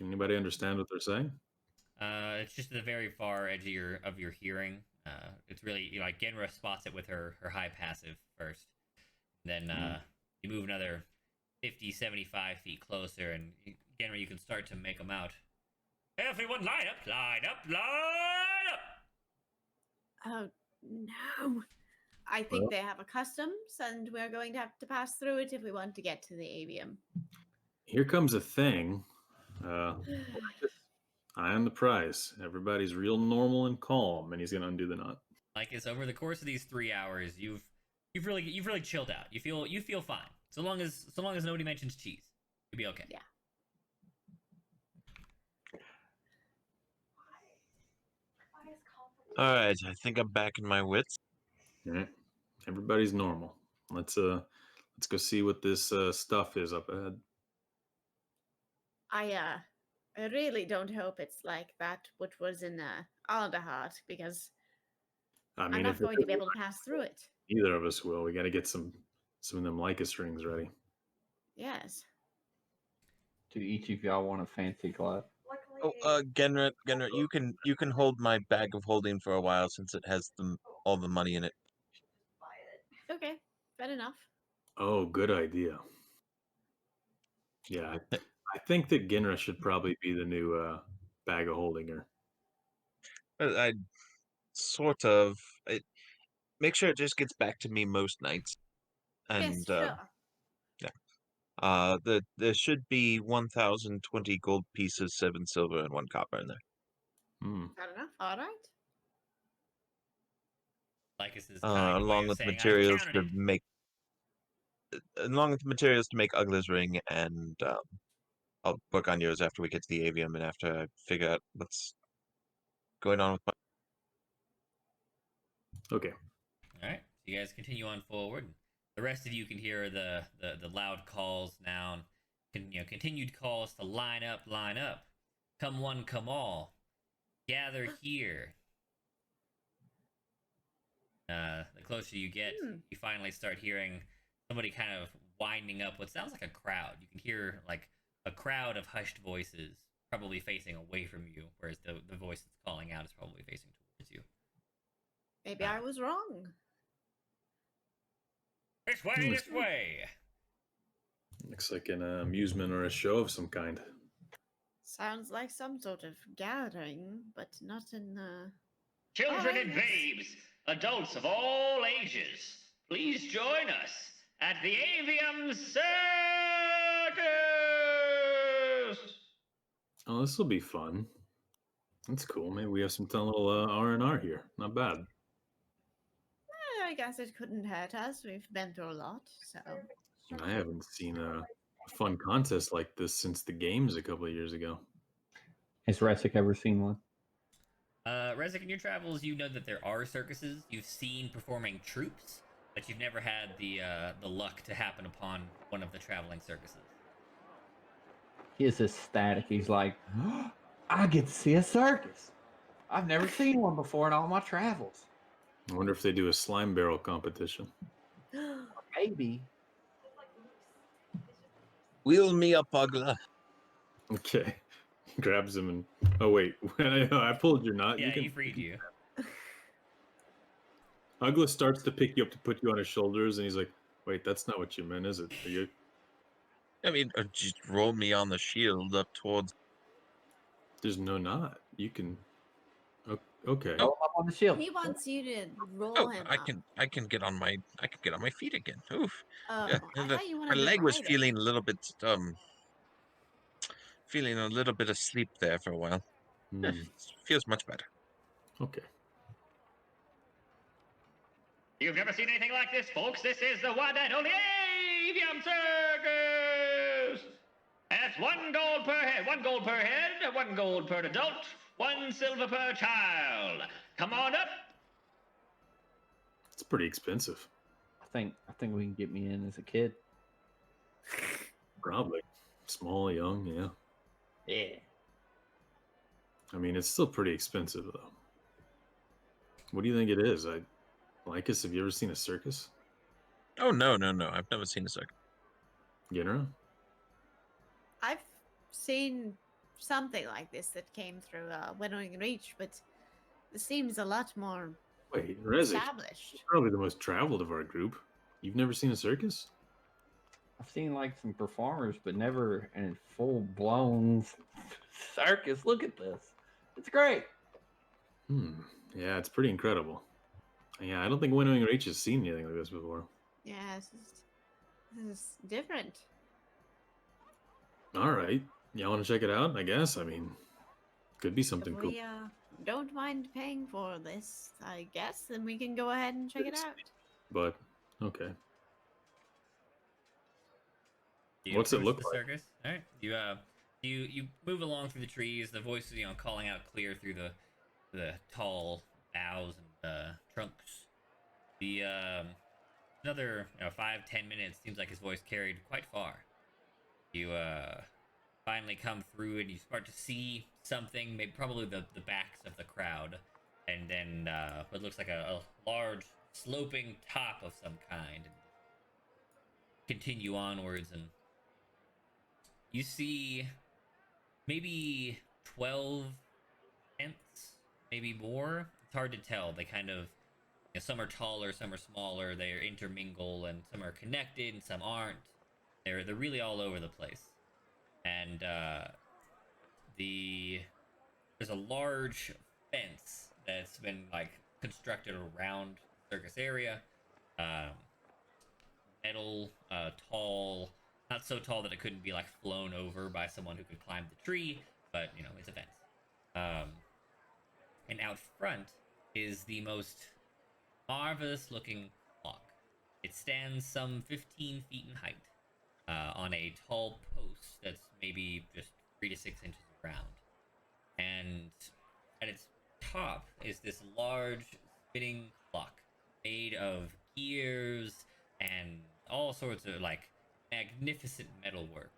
anybody understand what they're saying? It's just at the very far edge of your hearing. It's really, you know, like Genra spots it with her high passive first. Then you move another 50, 75 feet closer, and Genra, you can start to make them out. Everyone line up, line up, line up! Oh no. I think Well- they have a customs, and we're going to have to pass through it if we want to get to the avium. Here comes a thing. I am the prize. Everybody's real normal and calm, and he's gonna undo the knot. Like it's over the course of these 3 hours, you've really chilled out. You feel fine. So long as nobody mentions cheese, you'll be okay. Yeah. All right, I think I'm back in my wits. All right. Everybody's normal. Let's go see what this stuff is up ahead. I really don't hope it's like that which was in Alderheart, because I I'm mean, not if going to be able to pass through it. neither of us will, we got to get some of them Lycus rings ready. Yes. Do each of y'all want a fancy glove? Oh, Genrit, you can hold my bag of holding for a while since it has all the money in it. Okay, fair enough. Oh, good idea. Yeah, I think that Ginra should probably be the new bag of holding her. I sort of make sure it just gets back to me most nights, and Yes, sure. there should be 1,020 gold pieces, 7 silver, and 1 copper in there. Fair enough. All right. Lycus is kind Along of with saying, materials "I've to counted it." make, Ugla's ring, and I'll work on yours after we get to the avium and after I figure out what's going on with my. Okay. All right, so you guys continue on forward. The rest of you can hear the loud calls now, and continued calls to line up, come one, come all, gather here. The closer you get, you finally start hearing somebody kind of winding up what sounds like a crowd. You can hear like a crowd of hushed voices, probably facing away from you, whereas the voice that's calling out is probably facing towards you. Maybe I was wrong. This way, this way! Looks like an amusement or a show of some kind. Sounds like some sort of gathering, but not in the. Children and yes. babes, adults of all ages, please join us at the Avium Circus! Oh, this will be fun. That's cool. Maybe we have some fun little R&R here. Not bad. I guess it couldn't hurt us. We've been through a lot, so. I haven't seen a fun contest like this since the games a couple of years ago. Has Resic ever seen one? Rezik, in your travels, you know that there are circuses. You've seen performing troops, but you've never had the luck to happen upon one of the traveling circuses. He is ecstatic. He's like, oh, I get to see a circus. I've never seen one before in all my travels. I wonder if they do a slime barrel competition. Maybe. Wheel me up, Ugla. Okay. Grabs him and oh wait, I pulled your knot. Yeah, you can he freed you. Ugla starts to pick you up to put you on his shoulders, and he's like, "Wait, that's not what you meant, is it? Are you?" I mean, just roll me on the shield up towards. There's no knot. You can. Okay. Roll him up on the shield. He wants you to roll Oh, him I up. can get on my feet again. Oof. Oh, Yeah, I thought you my wanted to leg was ride him. feeling a little bit of sleep there for a while. Hmm. Feels much better. Okay. You've never seen anything like this, folks. This is the one and only Avium Circus! That's 1 gold per head, 1 gold per head, 1 gold per adult, 1 silver per child. Come on up. It's pretty expensive. I think we can get me in as a kid. Probably. Small, young, yeah. Yeah. I mean, it's still pretty expensive, though. What do you think it is? Lycus, have you ever seen a circus? Oh no! I've never seen a circus. Ginra? I've seen something like this that came through Winnowing Reach, but this seems a lot more Wait, Rezik, established. you're probably the most traveled of our group. You've never seen a circus? I've seen like some performers, but never in full blown circus. Look at this. It's great. Yeah, it's pretty incredible. Yeah, I don't think Winnowing Reach has seen anything like this before. Yeah, this is different. All right. Y'all want to check it out? I guess. I mean, could be something If cool. we don't mind paying for this, I guess, then we can go ahead and check it Yes. out. But, okay. You What's it approach look the like? circus. All right. You move along through the trees. The voices, calling out clear through the tall boughs and trunks. The another 5-10 minutes seems like his voice carried quite far. You finally come through and you start to see something, maybe probably the backs of the crowd, and then what looks like a large sloping top of some kind. And continue onwards, and you see maybe 12 tents, maybe more. It's hard to tell. They kind of, some are taller, some are smaller. They intermingle, and some are connected, and some aren't. They're really all over the place. And there's a large fence that's been like constructed around the circus area. Metal, tall, not so tall that it couldn't be like flown over by someone who could climb the tree, but it's a fence. And out front is the most marvelous looking clock. It stands some 15 feet in height, on a tall post that's maybe just 3 to 6 inches around. And at its top is this large spinning clock made of gears and all sorts of like magnificent metalwork.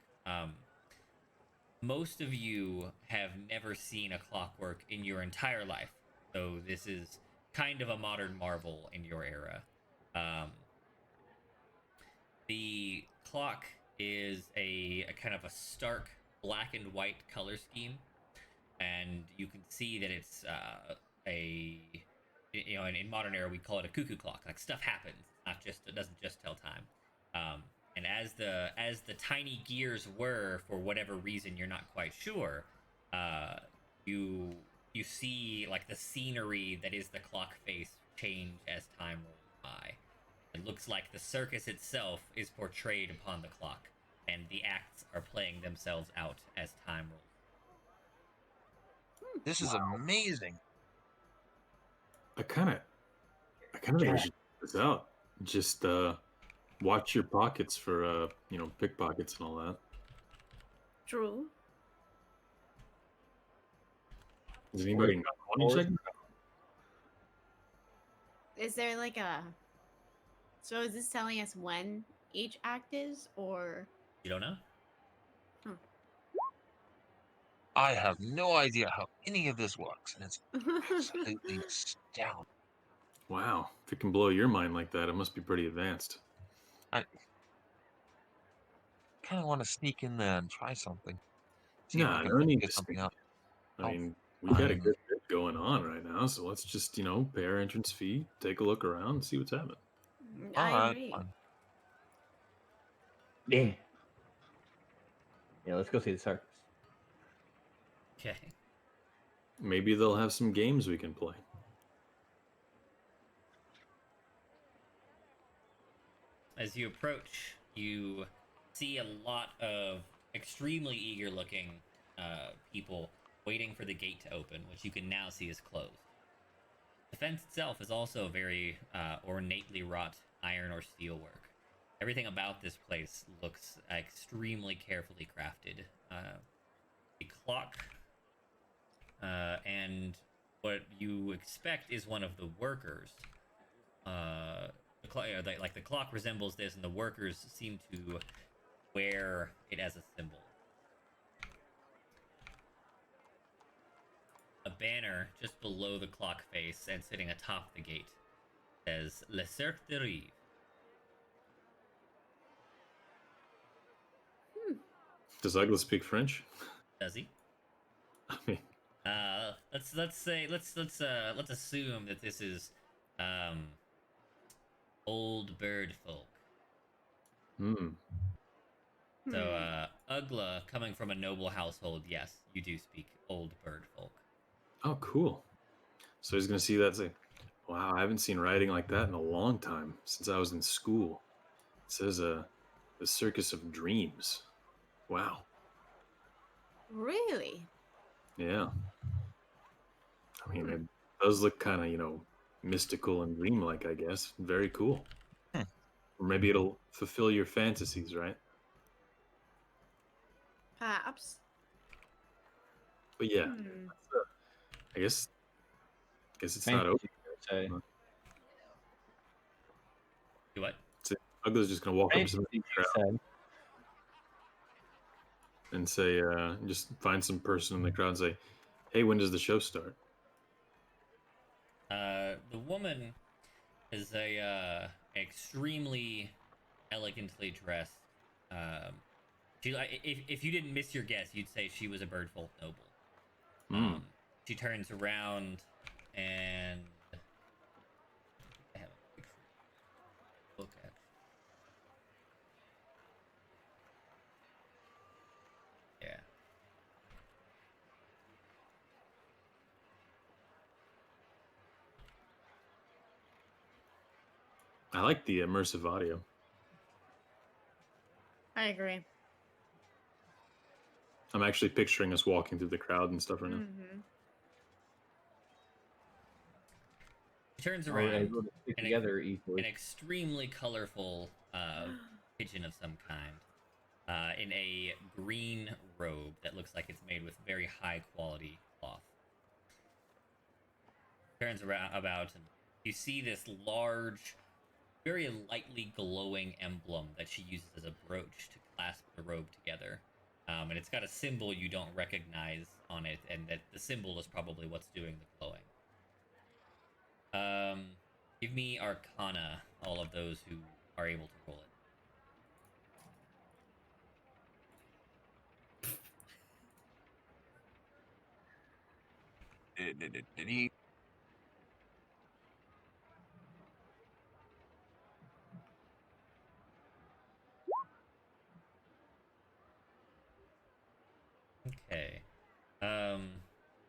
Most of you have never seen a clockwork in your entire life, so this is kind of a modern marvel in your era. The clock is a kind of a stark black and white color scheme, and you can see that it's in modern era we call it a cuckoo clock. Like stuff happens, it doesn't just tell time. And as the tiny gears whir for whatever reason you're not quite sure, you see like the scenery that is the clock face change as time rolls by. It looks like the circus itself is portrayed upon the clock, and the acts are playing themselves out as time rolls. This is amazing. I kind of think we should check this out. Just watch your pockets for pickpockets and all that. True. Does anybody want to check? Is there like a? So is this telling us when each act is, or? You don't know? I have no idea how any of this works, and it's absolutely astounding. Wow, if it can blow your mind like that, it must be pretty advanced. I kind of want to sneak in there and try something. See if Nah, I can no need figure to something sneak. out. I mean, we got a good bit going on right now, so let's just pay our entrance fee, take a look around, and see what's happening. I Alright, agree. fine. Yeah, let's go see the circus. Okay. Maybe they'll have some games we can play. As you approach, you see a lot of extremely eager-looking people waiting for the gate to open, which you can now see is closed. The fence itself is also very ornately wrought iron or steel work. Everything about this place looks extremely carefully crafted. The clock and what you expect is one of the workers. The clock resembles this, and the workers seem to wear it as a symbol. A banner just below the clock face and sitting atop the gate says Le Cercle de Rive. Does Ugla speak French? Does he? I mean, let's assume that this is old bird folk. hmm. So Ugla, coming from a noble household, yes, you do speak old bird folk. Oh, cool. So he's gonna see that and say, "Wow, I haven't seen writing like that in a long time since I was in school." It says, "The Circus of Dreams." Wow. Really? Yeah. I mean, it does look kind of, mystical and dreamlike, I guess. Very cool. Hmm. Or maybe it'll fulfill your fantasies, right? Perhaps. But yeah, Hmm. I guess it's not Fantasy, over. say. Do what? Ugla's just gonna walk up to somebody in Fantasy, the crowd say. and say, just find some person in the crowd and say, "Hey, when does the show start?" The woman is a extremely elegantly dressed. If you didn't miss your guess, you'd say she was a birdfolk noble. Hmm. She turns around and I have a picture. Look at. Yeah. I like the immersive audio. I agree. I'm actually picturing us walking through the crowd and stuff right now. Mm-hmm. She turns Are around able to stick an, together easily. an extremely colorful pigeon of some kind in a green robe that looks like it's made with very high quality cloth. Turns around about and you see this large, very lightly glowing emblem that she uses as a brooch to clasp the robe together. And it's got a symbol you don't recognize on it, and that the symbol is probably what's doing the glowing. Give me Arcana, all of those who are able to roll Did he? it. Okay.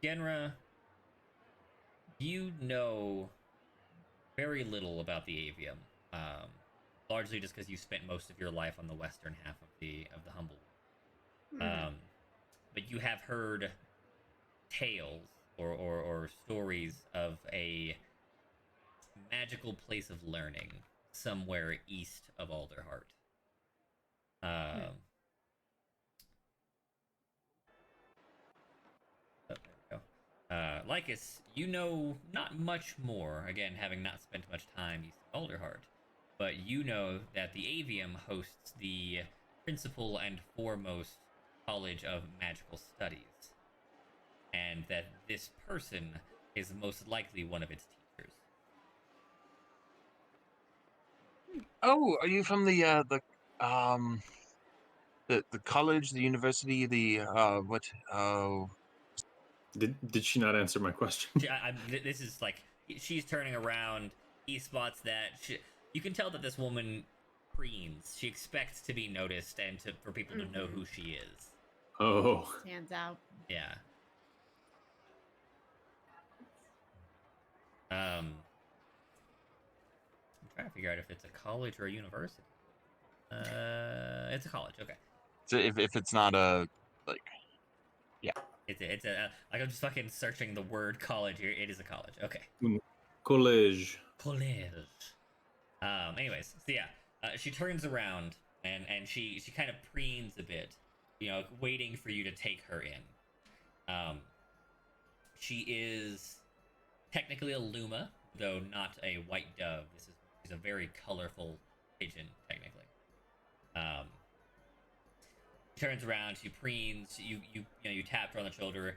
Genra, you know very little about the avium. Largely just because you spent most of your life on the western half of the Humble. But you have heard tales or stories of a magical place of learning somewhere east of Alderheart. Oh, there we go. Lycus, you know not much more, again, having not spent much time east of Alderheart, but you know that the Avium hosts the principal and foremost College of Magical Studies, and that this person is most likely one of its teachers. Oh, are you from the college, the university, the what? Oh, Did she not answer my question? This is like she's turning around. He spots that. You can tell that this woman preens. She expects to be noticed and for people to know who she is. Oh, Stands out. Yeah. I'm trying to figure out if it's a college or a university. It's a college. Okay. So if it's not a like, yeah, It's a like I'm just fucking searching the word college here. It is a college. Okay. College. College. Anyways, so yeah, she turns around and she kind of preens a bit, waiting for you to take her in. She is technically a luma, though not a white dove. She's a very colorful pigeon, technically. Um, she turns around, she preens, you tap her on the shoulder.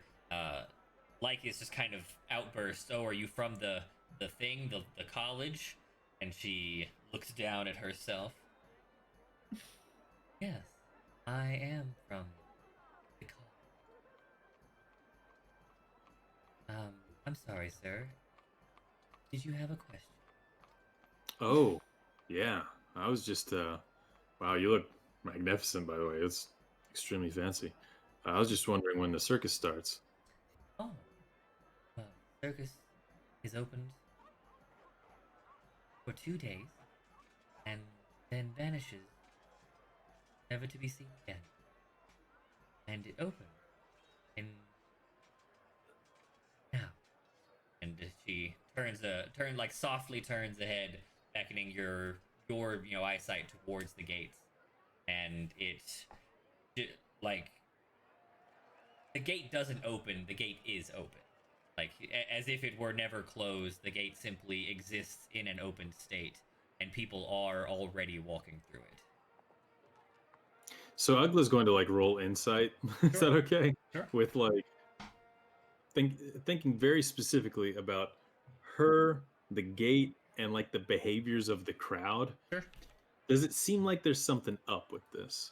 Lycus just kind of outbursts, "Oh, are you from the thing, the college?" And she looks down at herself. "Yes, I am from the college. I'm sorry, sir. Did you have a question?" Oh, yeah. I was just wow, you look magnificent, by the way. It's extremely fancy. I was just wondering when the circus starts. "Oh, circus is opened for 2 days and then vanishes, never to be seen again. And it opens in now." And she softly turns ahead, beckoning your eyesight towards the gates, and like the gate doesn't open, the gate is open. Like, as if it were never closed, the gate simply exists in an open state, and people are already walking through it. So Ugla's going to like roll insight. Is Sure. that okay? Sure. With like thinking very specifically about her, the gate, and like the behaviors of the crowd. Sure. Does it seem like there's something up with this?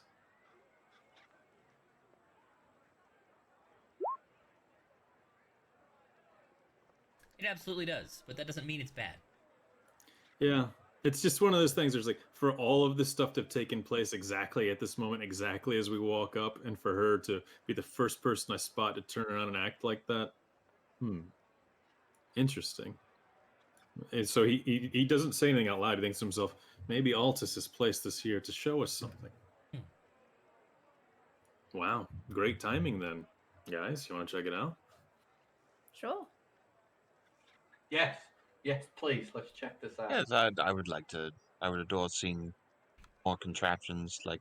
It absolutely does, but that doesn't mean it's bad. Yeah. It's just one of those things. There's like for all of this stuff to have taken place exactly at this moment, exactly as we walk up, and for her to be the first person I spot to turn around and act like that. Interesting. And so he doesn't say anything out loud. He thinks to himself, maybe Altus has placed this here to show us something. Hmm. Wow. Great timing then. Guys, you want to check it out? Sure. Yes, yes, please. Let's check this out. yes, I would like to. I would adore seeing more contraptions like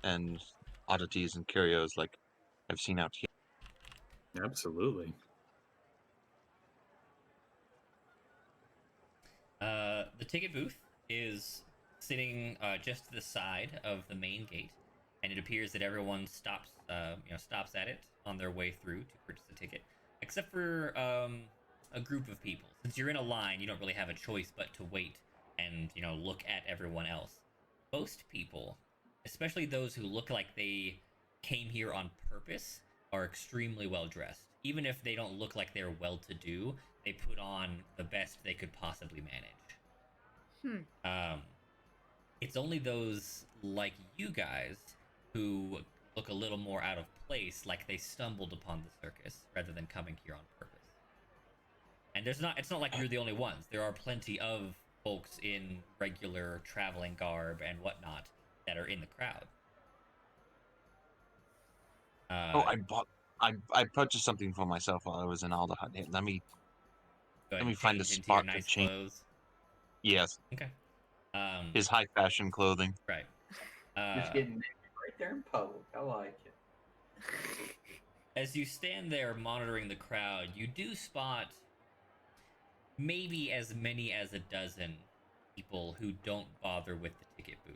and oddities and curios like I've seen out here. Absolutely. The ticket booth is sitting just to the side of the main gate, and it appears that everyone stops at it on their way through to purchase a ticket, except for a group of people. Since you're in a line, you don't really have a choice but to wait and look at everyone else. Most people, especially those who look like they came here on purpose, are extremely well dressed. Even if they don't look like they're well to do, they put on the best they could possibly manage. It's only those like you guys who look a little more out of place, like they stumbled upon the circus rather than coming here on purpose. And it's not like you're the only ones. There are plenty of folks in regular traveling garb and whatnot that are in the crowd. I purchased something for myself while I was in Alderhut. Hey, let me Go ahead let me and find a change into your spot to nice change. clothes. Yes, Okay. his high fashion clothing. Right. Just getting naked right there in public. I like it. As you stand there monitoring the crowd, you do spot maybe as many as a dozen people who don't bother with the ticket booth.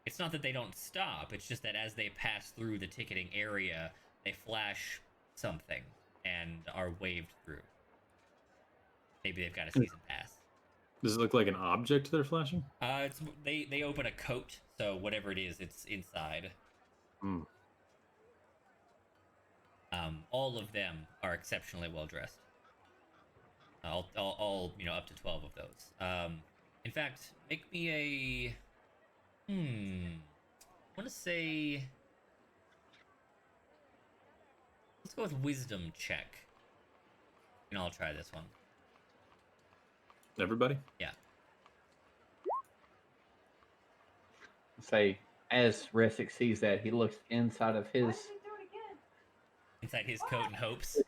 It's not that they don't stop, it's just that as they pass through the ticketing area, they flash something and are waved through. Maybe they've got a season pass. Does it look like an object they're flashing? They open a coat, so whatever it is, it's inside. Hmm. All of them are exceptionally well dressed. All up to 12 of those. In fact, make me a I want to say, let's go with wisdom check. And I'll try this one. Everybody? Yeah. Say, as Resic sees that, he looks inside of his. Inside his coat and hopes.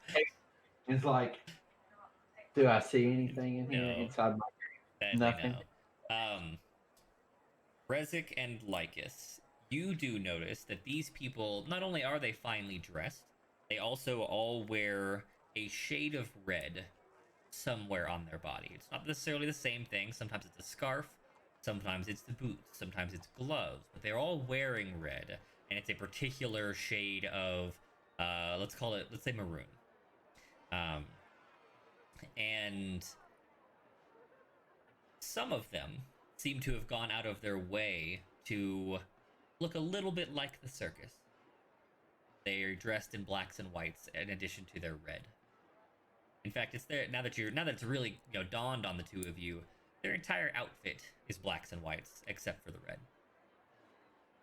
It's like, do I see anything in here No. inside my? Sadly, Nothing. no. Rezik and Lycus, you do notice that these people, not only are they finely dressed, they also all wear a shade of red somewhere on their body. It's not necessarily the same thing. Sometimes it's a scarf, sometimes it's the boots, sometimes it's gloves, but they're all wearing red, and it's a particular shade of, let's say maroon. And some of them seem to have gone out of their way to look a little bit like the circus. They are dressed in blacks and whites in addition to their red. In fact, it's there now that it's really dawned on the two of you. Their entire outfit is blacks and whites except for the red.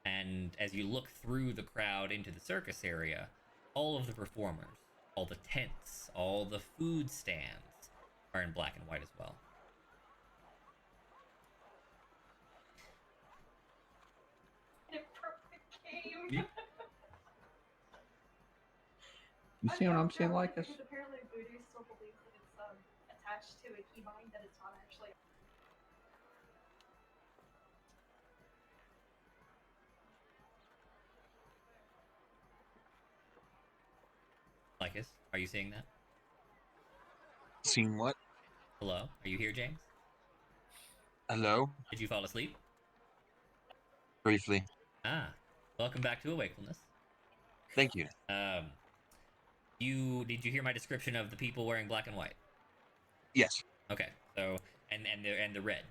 And as you look through the crowd into the circus area, all of the performers, all the tents, all the food stands are in black and white as well. You see what I'm saying, like this? Because apparently Voodoo still believes that it's attached to a keybind, that it's not actually. Lycus, are you seeing that? Seeing what? Hello? Are you here, James? Hello? Did you fall asleep? Briefly. Ah, welcome back to Awakefulness. Thank you. Did you hear my description of the people wearing black and white? Yes. Okay, so and the red.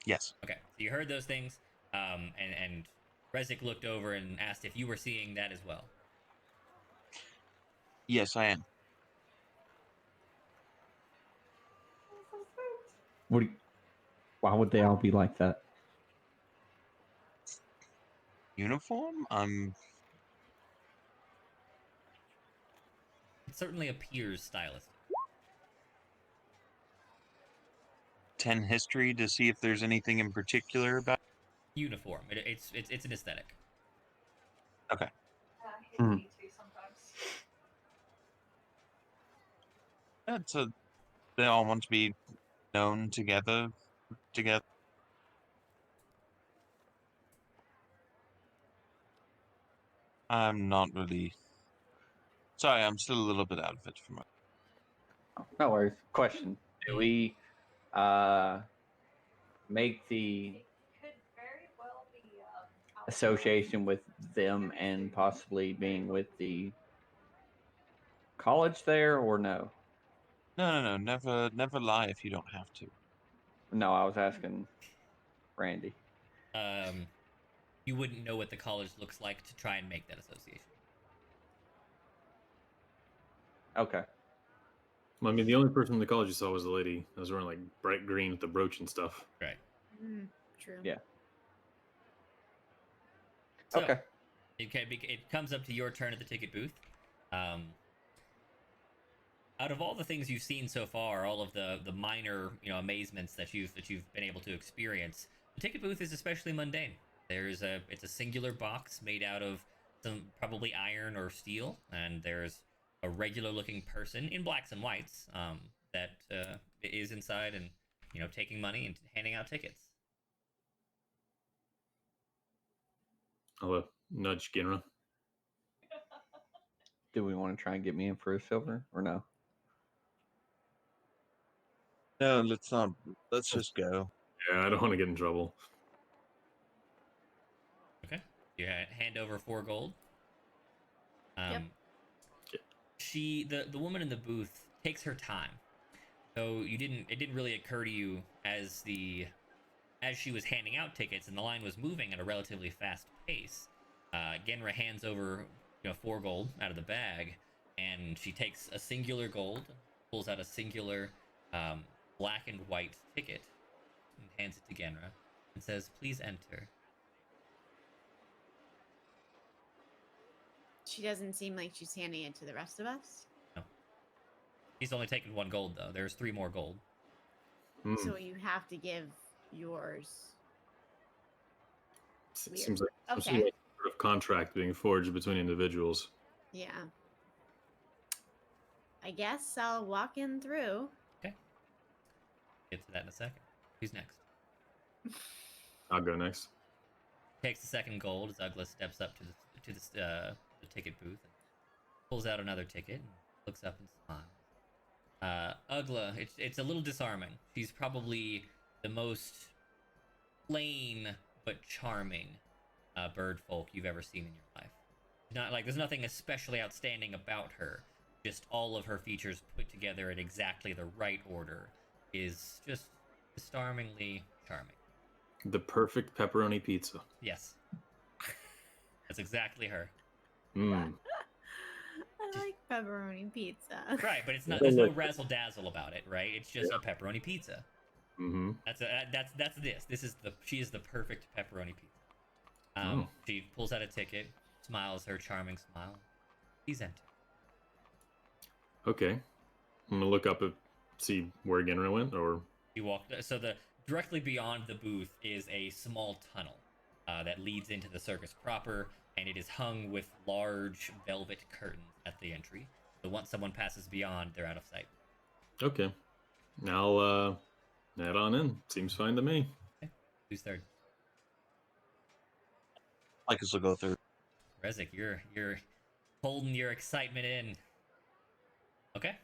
Yes. Okay, so you heard those things, and Rezik looked over and asked if you were seeing that as well. Yes, I am. Why would they all be like that? Uniform? It certainly appears stylistic. 10 history to see if there's anything in particular about. Uniform. It's an aesthetic. Okay. I hate me too sometimes. They all want to be known together. I'm not really. Sorry, I'm still a little bit out of it from. No worries. Question: do we make the It could very well be association with them and possibly being with the college there, or no? No. Never lie if you don't have to. No, I was asking Randy. You wouldn't know what the college looks like to try and make that association. Okay. Well, I mean, the only person in the college you saw was the lady that was wearing like bright green with the brooch and stuff. Right. True. Yeah. So, Okay. it comes up to your turn at the ticket booth. Out of all the things you've seen so far, all of the minor amazements that you've been able to experience, the ticket booth is especially mundane. It's a singular box made out of some probably iron or steel, and there's a regular looking person in blacks and whites that is inside and taking money and handing out tickets. I'll nudge Ginra. Do we want to try and get me in for a silver or no? No, let's not. Let's just go. Yeah, I don't want to get in trouble. Okay. You hand over 4 gold. Yep. The woman in the booth takes her time. So it didn't really occur to you as she was handing out tickets and the line was moving at a relatively fast pace. Genra hands over 4 gold out of the bag, and she takes a singular gold, pulls out a singular black and white ticket, and hands it to Genra, and says, "Please enter." She doesn't seem like she's handing it to the rest of us. No. He's only taken 1 gold though. There's 3 more gold. Mm. So you have to give yours. Weird. Seems like some Okay. sort of contract being forged between individuals. Yeah. I guess I'll walk in through. Okay. Get to that in a second. Who's next? I'll go next. Takes the second gold as Ugla steps up to the ticket booth and pulls out another ticket and looks up and smiles. Ugla, it's a little disarming. She's probably the most plain but charming bird folk you've ever seen in your life. Not like there's nothing especially outstanding about her. Just all of her features put together in exactly the right order is just disarmingly charming. The perfect pepperoni pizza. Yes. That's exactly her. Mm. I like pepperoni pizza. Right, but it's not. There's no razzle dazzle about it, right? It's just a pepperoni pizza. Mm-hmm. That's this. She is the perfect pepperoni pizza. She pulls out a ticket, smiles her charming smile. Please enter. Okay. I'm gonna look up and see where Genra went, or You walk. So the directly beyond the booth is a small tunnel that leads into the circus proper, and it is hung with large velvet curtains at the entry. So once someone passes beyond, they're out of sight. okay. I'll head on in. Seems fine to me. Okay. Who's third? Lycus will go third. Rezik, you're holding your excitement in. Okay.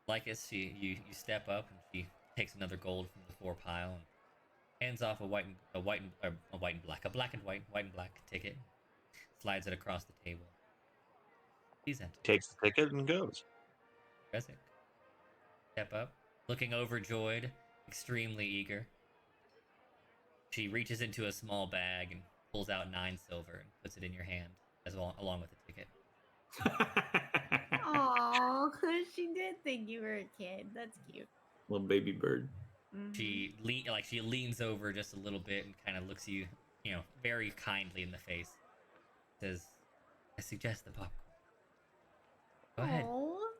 Lycus, you step up and she takes another gold from the floor pile and hands off a black ticket, slides it across the table. Please enter. Takes the ticket and goes. Rezik, step up, looking overjoyed, extremely eager. She reaches into a small bag and pulls out 9 silver and puts it in your hand, along with the ticket. Aw, she did think you were a kid. That's cute. Little baby bird. Mhm. She leans over just a little bit and kind of looks you, very kindly in the face. Says, "I suggest the popcorn. Go ahead." Aw.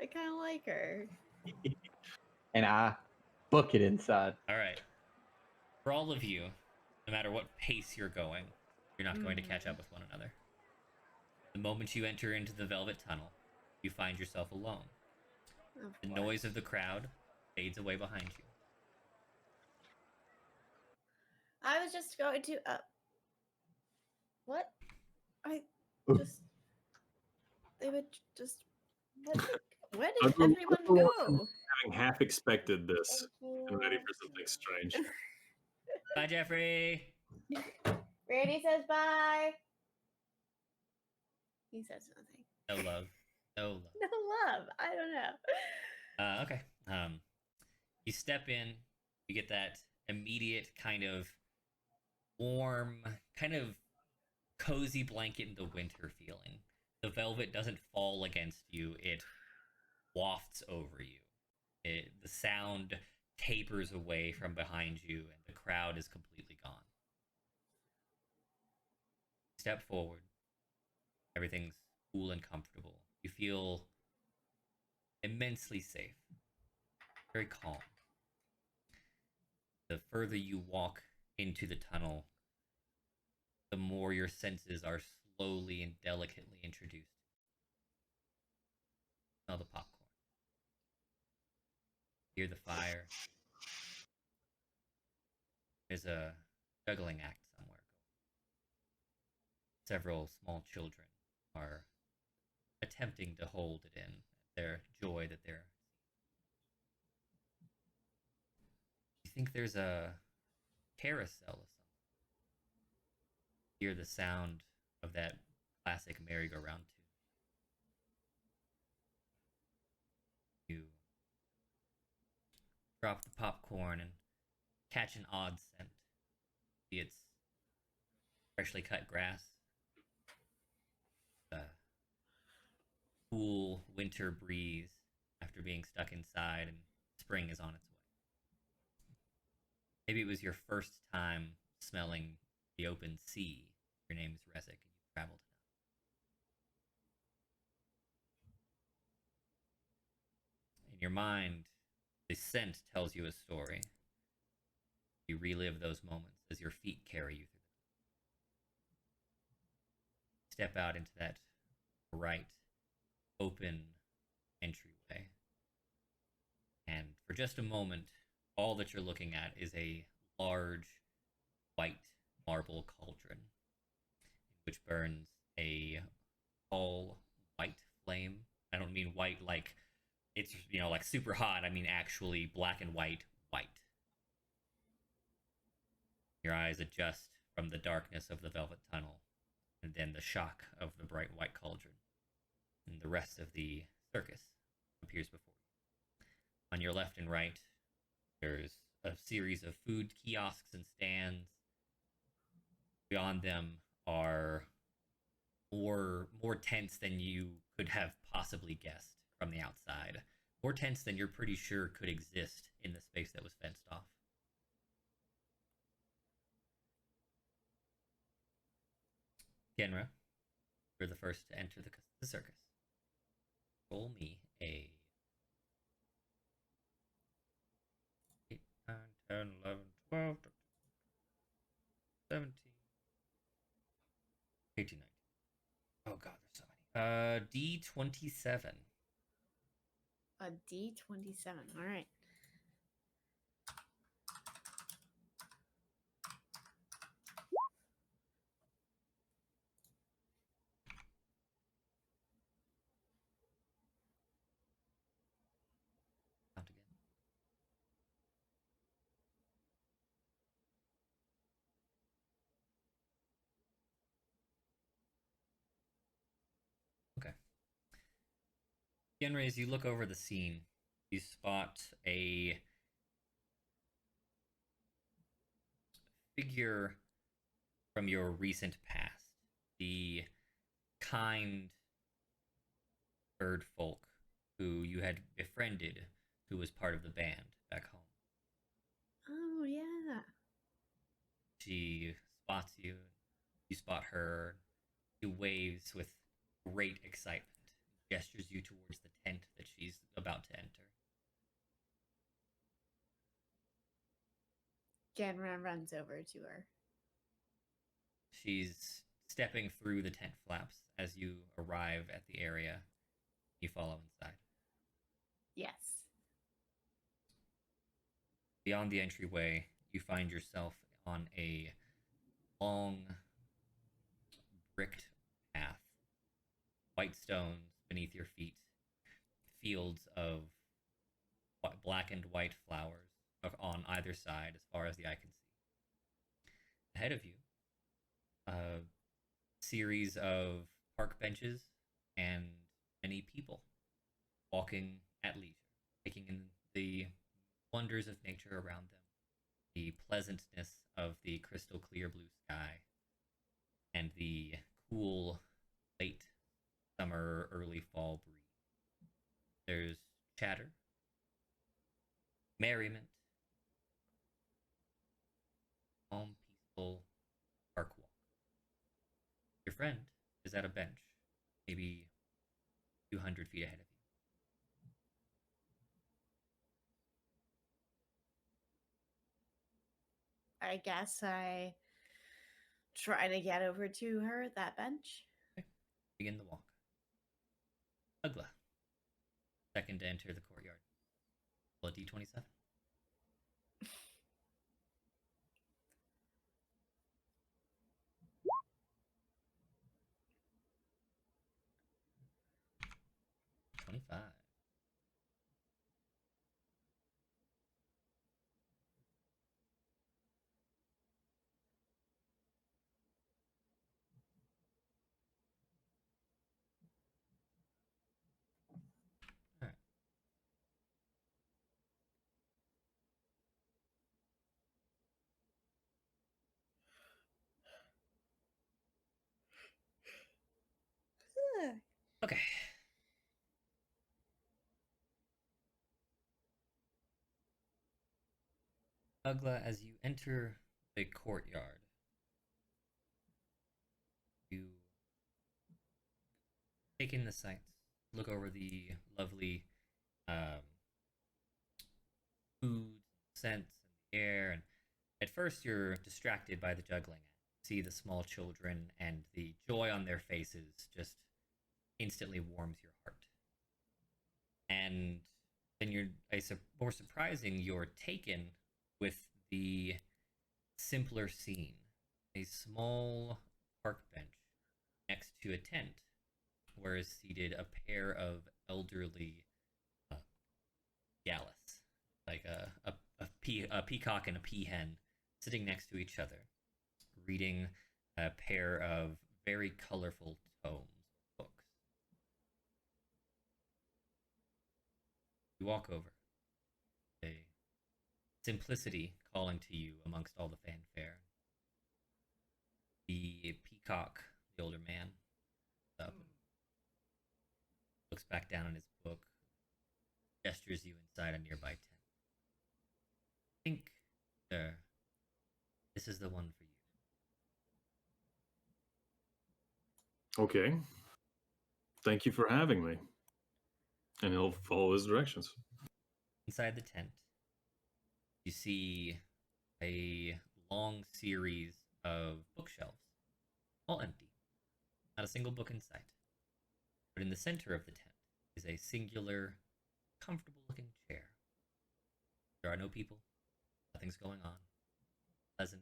I kind of like her. And I book it inside. All right. For all of you, no matter what pace you're going, you're not going to catch up with one another. The moment you enter into the velvet tunnel, you find yourself alone. The noise of the crowd fades away behind you. I was just going to. What? I just. They would just. Where did everyone go? Having half expected this and ready for something strange. Bye, Jeffrey. Randy says bye. He says nothing. No love. No love. No love. I don't know. Okay. You step in, you get that immediate kind of warm, kind of cozy blanket in the winter feeling. The velvet doesn't fall against you, it wafts over you. The sound tapers away from behind you, and the crowd is completely gone. Step forward. Everything's cool and comfortable. You feel immensely safe. Very calm. The further you walk into the tunnel, the more your senses are slowly and delicately introduced. Smell the popcorn. Hear the fire. There's a juggling act somewhere. Several small children are attempting to hold it in, their joy that they're. You think there's a carousel or something? Hear the sound of that classic merry-go-round tune. You drop the popcorn and catch an odd scent. Maybe it's freshly cut grass. The cool winter breeze after being stuck inside, and spring is on its way. Maybe it was your first time smelling the open sea. Your name is Rezik, and you've traveled enough. in your mind, the scent tells you a story. You relive those moments as your feet carry you through. Step out into that bright, open entryway. And for just a moment, all that you're looking at is a large, white marble cauldron in which burns a tall, white flame. I don't mean white like it's, like super hot. I mean actually black and white, white. Your eyes adjust from the darkness of the velvet tunnel, and then the shock of the bright white cauldron. And the rest of the circus appears before you. On your left and right, there's a series of food kiosks and stands. Beyond them are more tents than you could have possibly guessed from the outside. More tents than you're pretty sure could exist in the space that was fenced off. Genra, you're the first to enter the circus. Roll me a 8, 9, 10, 11, 12, 17, 18, 19. Oh god, there's so many. D27. A D27. All right. Count again. Okay. Genra, as you look over the scene, you spot a figure from your recent past. The kind bird folk who you had befriended, who was part of the band back home. Oh, yeah. She spots you, you spot her, she waves with great excitement, gestures you towards the tent that she's about to enter. Genra runs over to her. She's stepping through the tent flaps as you arrive at the area. You follow inside. Yes. Beyond the entryway, you find yourself on a long, bricked path. White stones beneath your feet. Fields of black and white flowers on either side as far as the eye can see. Ahead of you, a series of park benches and many people walking at leisure, taking in the wonders of nature around them, the pleasantness of the crystal clear blue sky, and the cool late summer, early fall breeze. There's chatter, merriment, calm, peaceful park walk. Your friend is at a bench, maybe 200 feet ahead of you. I guess I try to get over to her at that bench. Okay. Begin the walk. Ugla, second to enter the courtyard. Roll a D27. $25. All right. Okay. Ugla, as you enter the courtyard, you take in the sights, look over the lovely foods, scents in the air, and at first you're distracted by the juggling. See the small children, and the joy on their faces just instantly warms your heart. And then more surprising, you're taken with the simpler scene. A small park bench next to a tent where is seated a pair of elderly uh, gallus, like a peacock and a peahen, sitting next to each other, reading a pair of very colorful tomes, books. You walk over, a simplicity calling to you amongst all the fanfare. The peacock, the older man, up and looks back down on his book, gestures you inside a nearby tent. I think, sir, this is the one for you. Okay. Thank you for having me. And he'll follow his directions. Inside the tent, you see a long series of bookshelves, all empty. Not a single book in sight. But in the center of the tent is a singular, comfortable looking chair. There are no people, nothing's going on. Pleasant,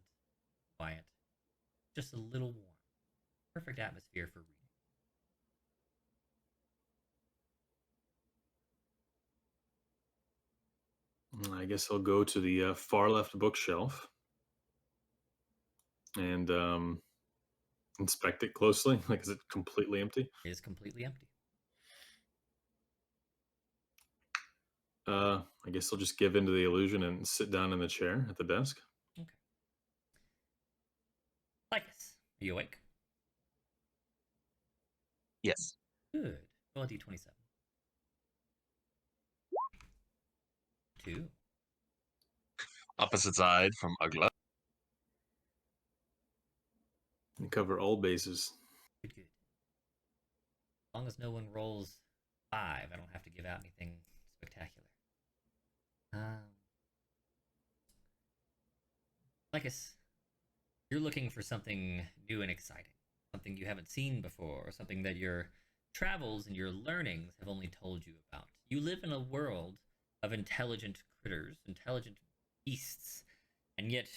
quiet, just a little warm. Perfect atmosphere for reading. I guess I'll go to the far left bookshelf and inspect it closely. Like, is it completely empty? It is completely empty. I guess I'll just give in to the illusion and sit down in the chair at the desk. Okay. Lycus, are you awake? Yes. Good. Roll a d27. 2. Opposite side from Ugla. And cover all bases. Good, good. As long as no one rolls 5, I don't have to give out anything spectacular. Lycus, you're looking for something new and exciting. Something you haven't seen before, something that your travels and your learnings have only told you about. You live in a world of intelligent critters, intelligent beasts, and yet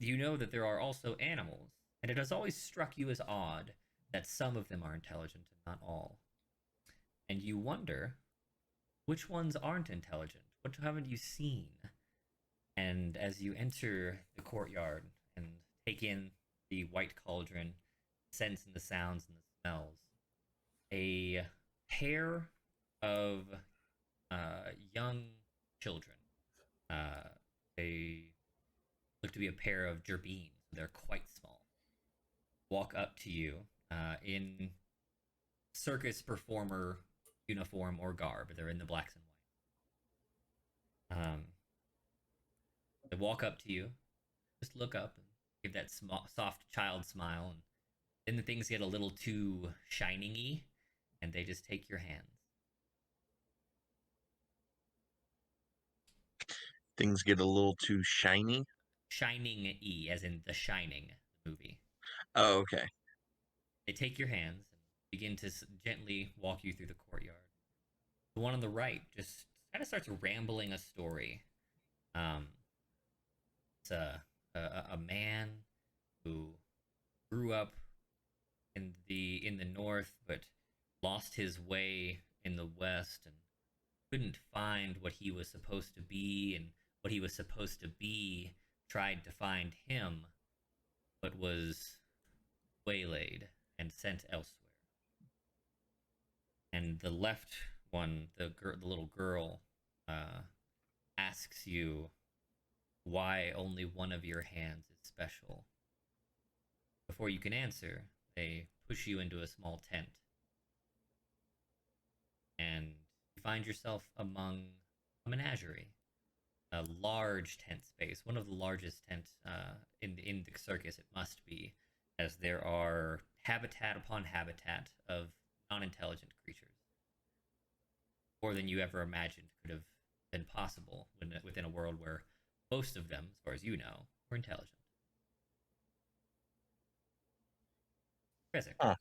you know that there are also animals, and it has always struck you as odd that some of them are intelligent and not all. And you wonder, which ones aren't intelligent? What haven't you seen? And as you enter the courtyard and take in the white cauldron, sense and the sounds and the smells, a pair of young children, they look to be a pair of gerbines. They're quite small. Walk up to you in circus performer uniform or garb. They're in the blacks and white. They walk up to you, just look up and give that soft child smile, and then the things get a little too shining-y, and they just take your hands. Things get a little too shiny. Shining-y, as in The Shining movie. Oh, okay. They take your hands and begin to gently walk you through the courtyard. The one on the right just kind of starts rambling a story. It's a man who grew up in the north, but lost his way in the west and couldn't find what he was supposed to be, and what he was supposed to be tried to find him, but was waylaid and sent elsewhere. And the left one, the little girl, asks you why only one of your hands is special. Before you can answer, they push you into a small tent, and you find yourself among a menagerie, a large tent space, one of the largest tents in the circus. It must be, as there are habitat upon habitat of non-intelligent creatures, more than you ever imagined could have than possible within a world where most of them, as far as you know, were intelligent. Rezek, Huh.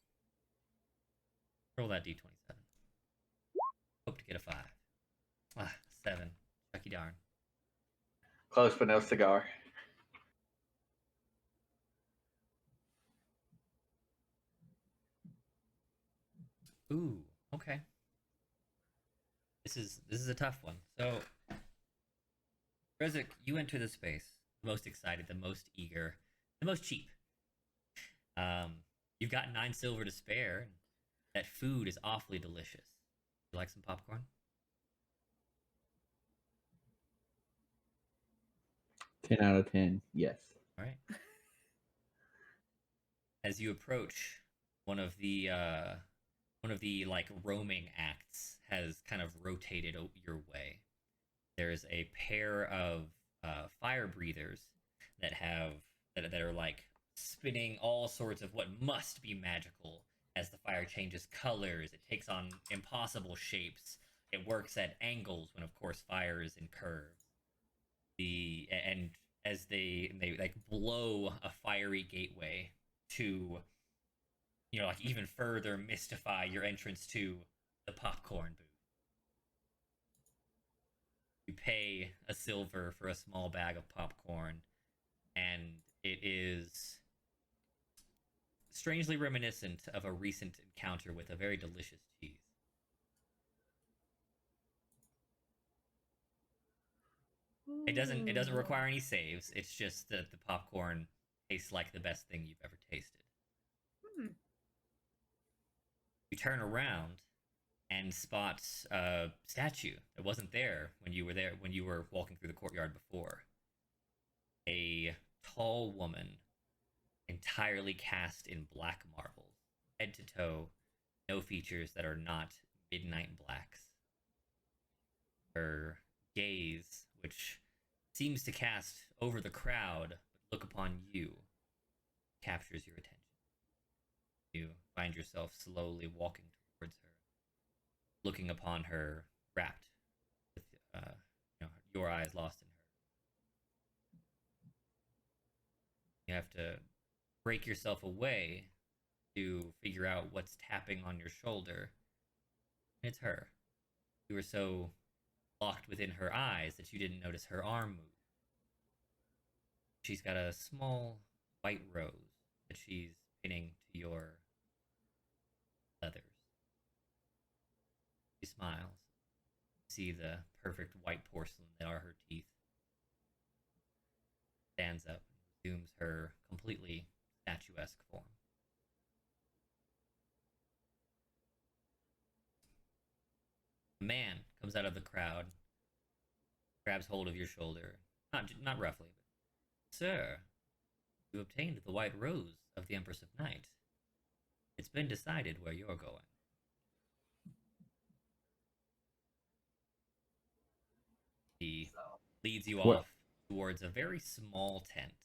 roll that d27. Hope to get a 5. 7. Chucky darn. Close but no cigar. Ooh, okay. This is a tough one. So, Rezek, you enter the space the most excited, the most eager, the most cheap. You've got 9 silver to spare. That food is awfully delicious. You like some popcorn? 10 out of 10. Yes. All right. As you approach, one of the like roaming acts has kind of rotated your way. There's a pair of fire breathers that are like spinning all sorts of what must be magical as the fire changes colors. It takes on impossible shapes. It works at angles when, of course, fire is in curves. And as they like blow a fiery gateway to, like even further mystify your entrance to the popcorn booth. You pay a silver for a small bag of popcorn, and it is strangely reminiscent of a recent encounter with a very delicious cheese. It doesn't require any saves. It's just that the popcorn tastes like the best thing you've ever tasted. You turn around and spot a statue that wasn't there when you were walking through the courtyard before. A tall woman, entirely cast in black marble, head to toe, no features that are not midnight blacks. Her gaze, which seems to cast over the crowd, but look upon you, captures your attention. You find yourself slowly walking towards her, looking upon her, wrapped with your eyes lost in her. You have to break yourself away to figure out what's tapping on your shoulder. It's her. You were so locked within her eyes that you didn't notice her arm move. She's got a small white rose that she's pinning to your leathers. She smiles. See the perfect white porcelain that are her teeth. Stands up and resumes her completely statuesque form. A man comes out of the crowd, grabs hold of your shoulder, not roughly, but, "Sir, you obtained the white rose of the Empress of Night. It's been decided where you're going." He leads you What? off towards a very small tent.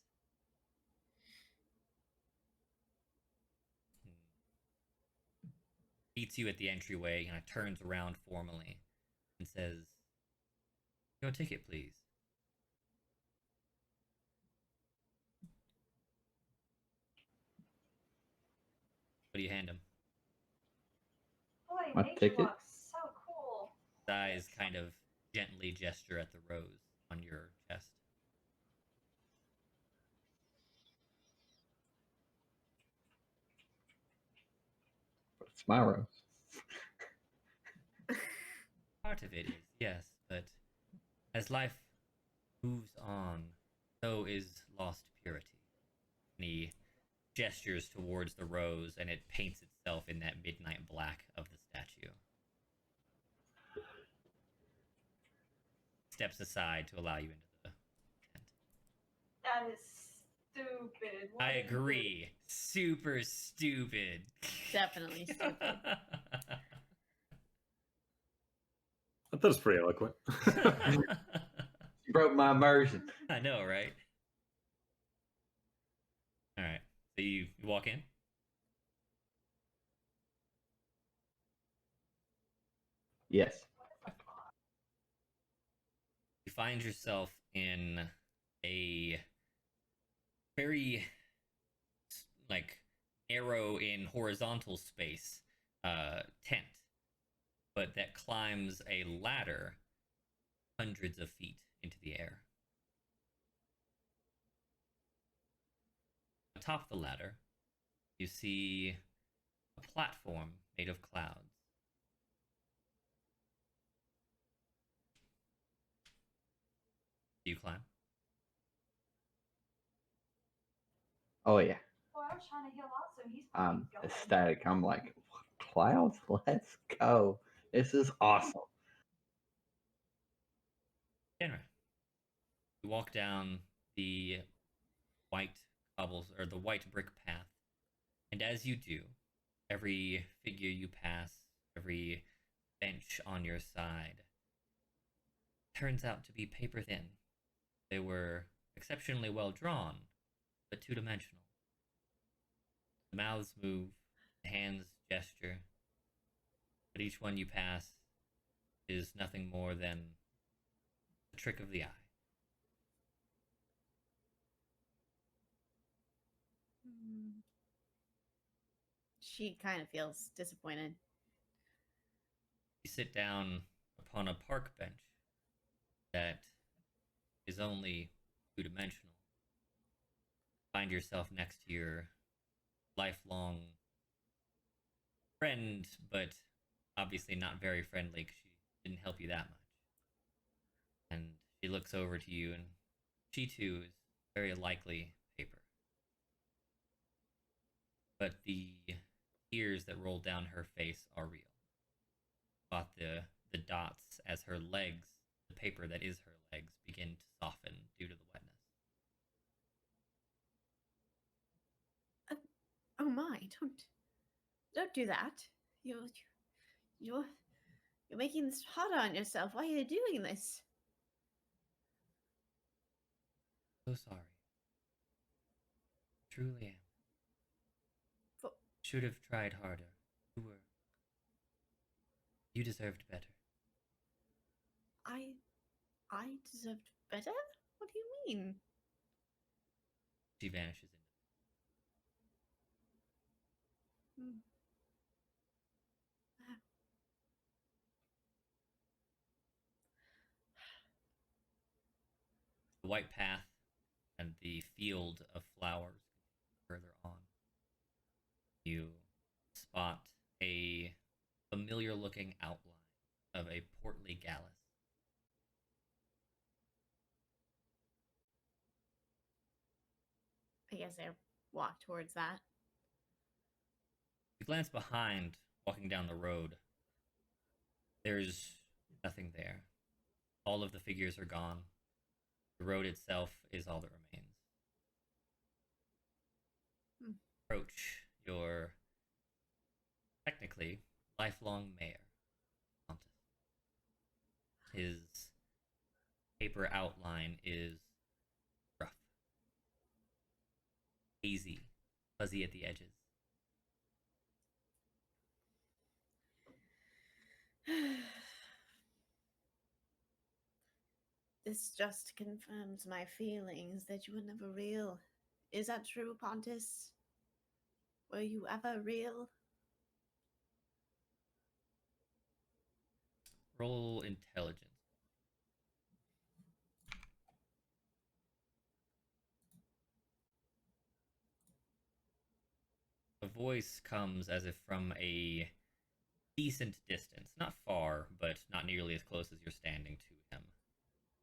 Meets you at the entryway, and turns around formally and says, "Your ticket, please." What do you hand him? Boy, My nature ticket? walk's so cool. His eyes kind of gently gesture at the rose on your chest. It's my rose. Part of it is, yes, but as life moves on, so is lost purity. And he gestures towards the rose, and it paints itself in that midnight black of the statue. Steps aside to allow you into the tent. That is stupid. What I is agree. Super stupid. Definitely stupid. I thought it was pretty eloquent. You broke my immersion. I know, right? All right. So you walk in? Yes. find yourself in a very like narrow in horizontal space tent, but that climbs a ladder hundreds of feet into the air. Atop the ladder, you see a platform made of clouds. Do you climb? Oh yeah, Well, I was trying to heal also. He's I'm probably going. ecstatic. I'm like, clouds, let's go. This is awesome. Anyway, you walk down the white cobbles or the white brick path, and as you do, every figure you pass, every bench on your side, turns out to be paper thin. They were exceptionally well drawn, but two-dimensional. The mouths move, the hands gesture, but each one you pass is nothing more than a trick of the eye. She kind of feels disappointed. You sit down upon a park bench that is only two-dimensional. Find yourself next to your lifelong friend, but obviously not very friendly because she didn't help you that much. And she looks over to you, and she too is very likely paper. But the tears that roll down her face are real. Spot the dots as her legs, the paper that is her legs, begin to soften due to the wetness. Oh my! Don't do that. You're you're making this harder on yourself. Why are you doing this? So sorry. Truly am. But Should have tried harder. You deserved better. I deserved better. What do you mean? She vanishes into Hmm. the white path and the field of flowers further on. You spot a familiar looking outline of a portly Gallus. I guess I walk towards that. You glance behind, walking down the road. There's nothing there. All of the figures are gone. The road itself is all that remains. Hmm. Approach your technically lifelong mayor, Pontus. His paper outline is rough, hazy, fuzzy at the edges. This just confirms my feelings that you were never real. Is that true, Pontus? Were you ever real? Roll intelligence. A voice comes as if from a decent distance, not far, but not nearly as close as you're standing to him,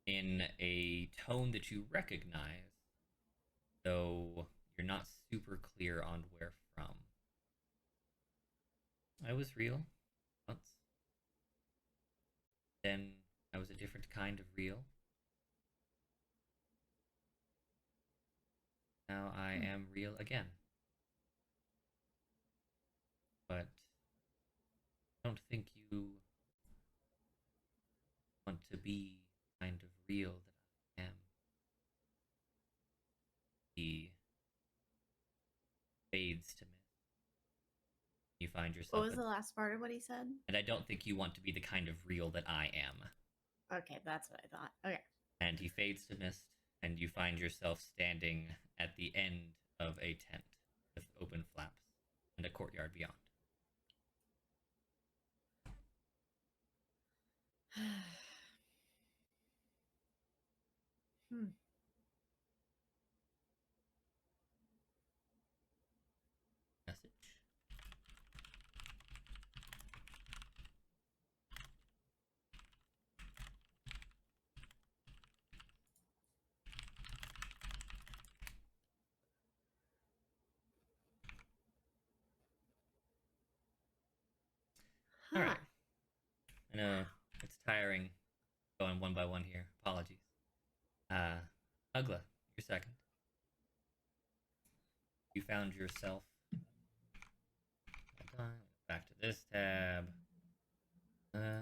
in a tone that you recognize, though you're not super clear on where from. I was real once. Then I was a different kind of real. Now I am real again. But I don't think you want to be kind of real that I am. He fades to mist. You find yourself. What was the last part of what he said? And I don't think you want to be the kind of real that I am. Okay, that's what I thought. Okay. and he fades to mist, and you find yourself standing at the end of a tent with open flaps and a courtyard beyond. Hmm. Message. All Huh. right. I know it's tiring going one by one here. Apologies. Ugla, you're second. You found yourself. Hold on. Back to this tab. Yeah.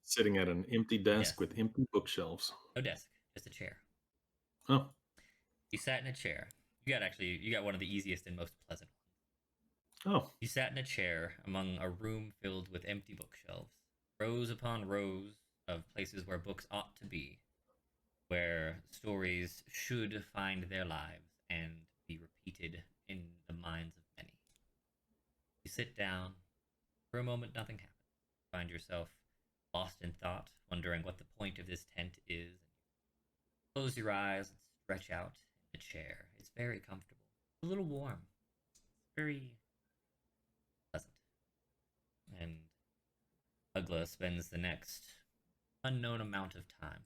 Sitting at an empty desk Yes. with empty bookshelves. No desk, just a chair. Oh, You sat in a chair. You got one of the easiest and most pleasant oh, You sat in a chair among a room filled with empty bookshelves, rows upon rows of places where books ought to be, where stories should find their lives and be repeated in the minds of many. You sit down. For a moment, nothing happens. You find yourself lost in thought, wondering what the point of this tent is. Close your eyes and stretch out in the chair. It's very comfortable. A little warm. Very pleasant. And Ugla spends the next unknown amount of time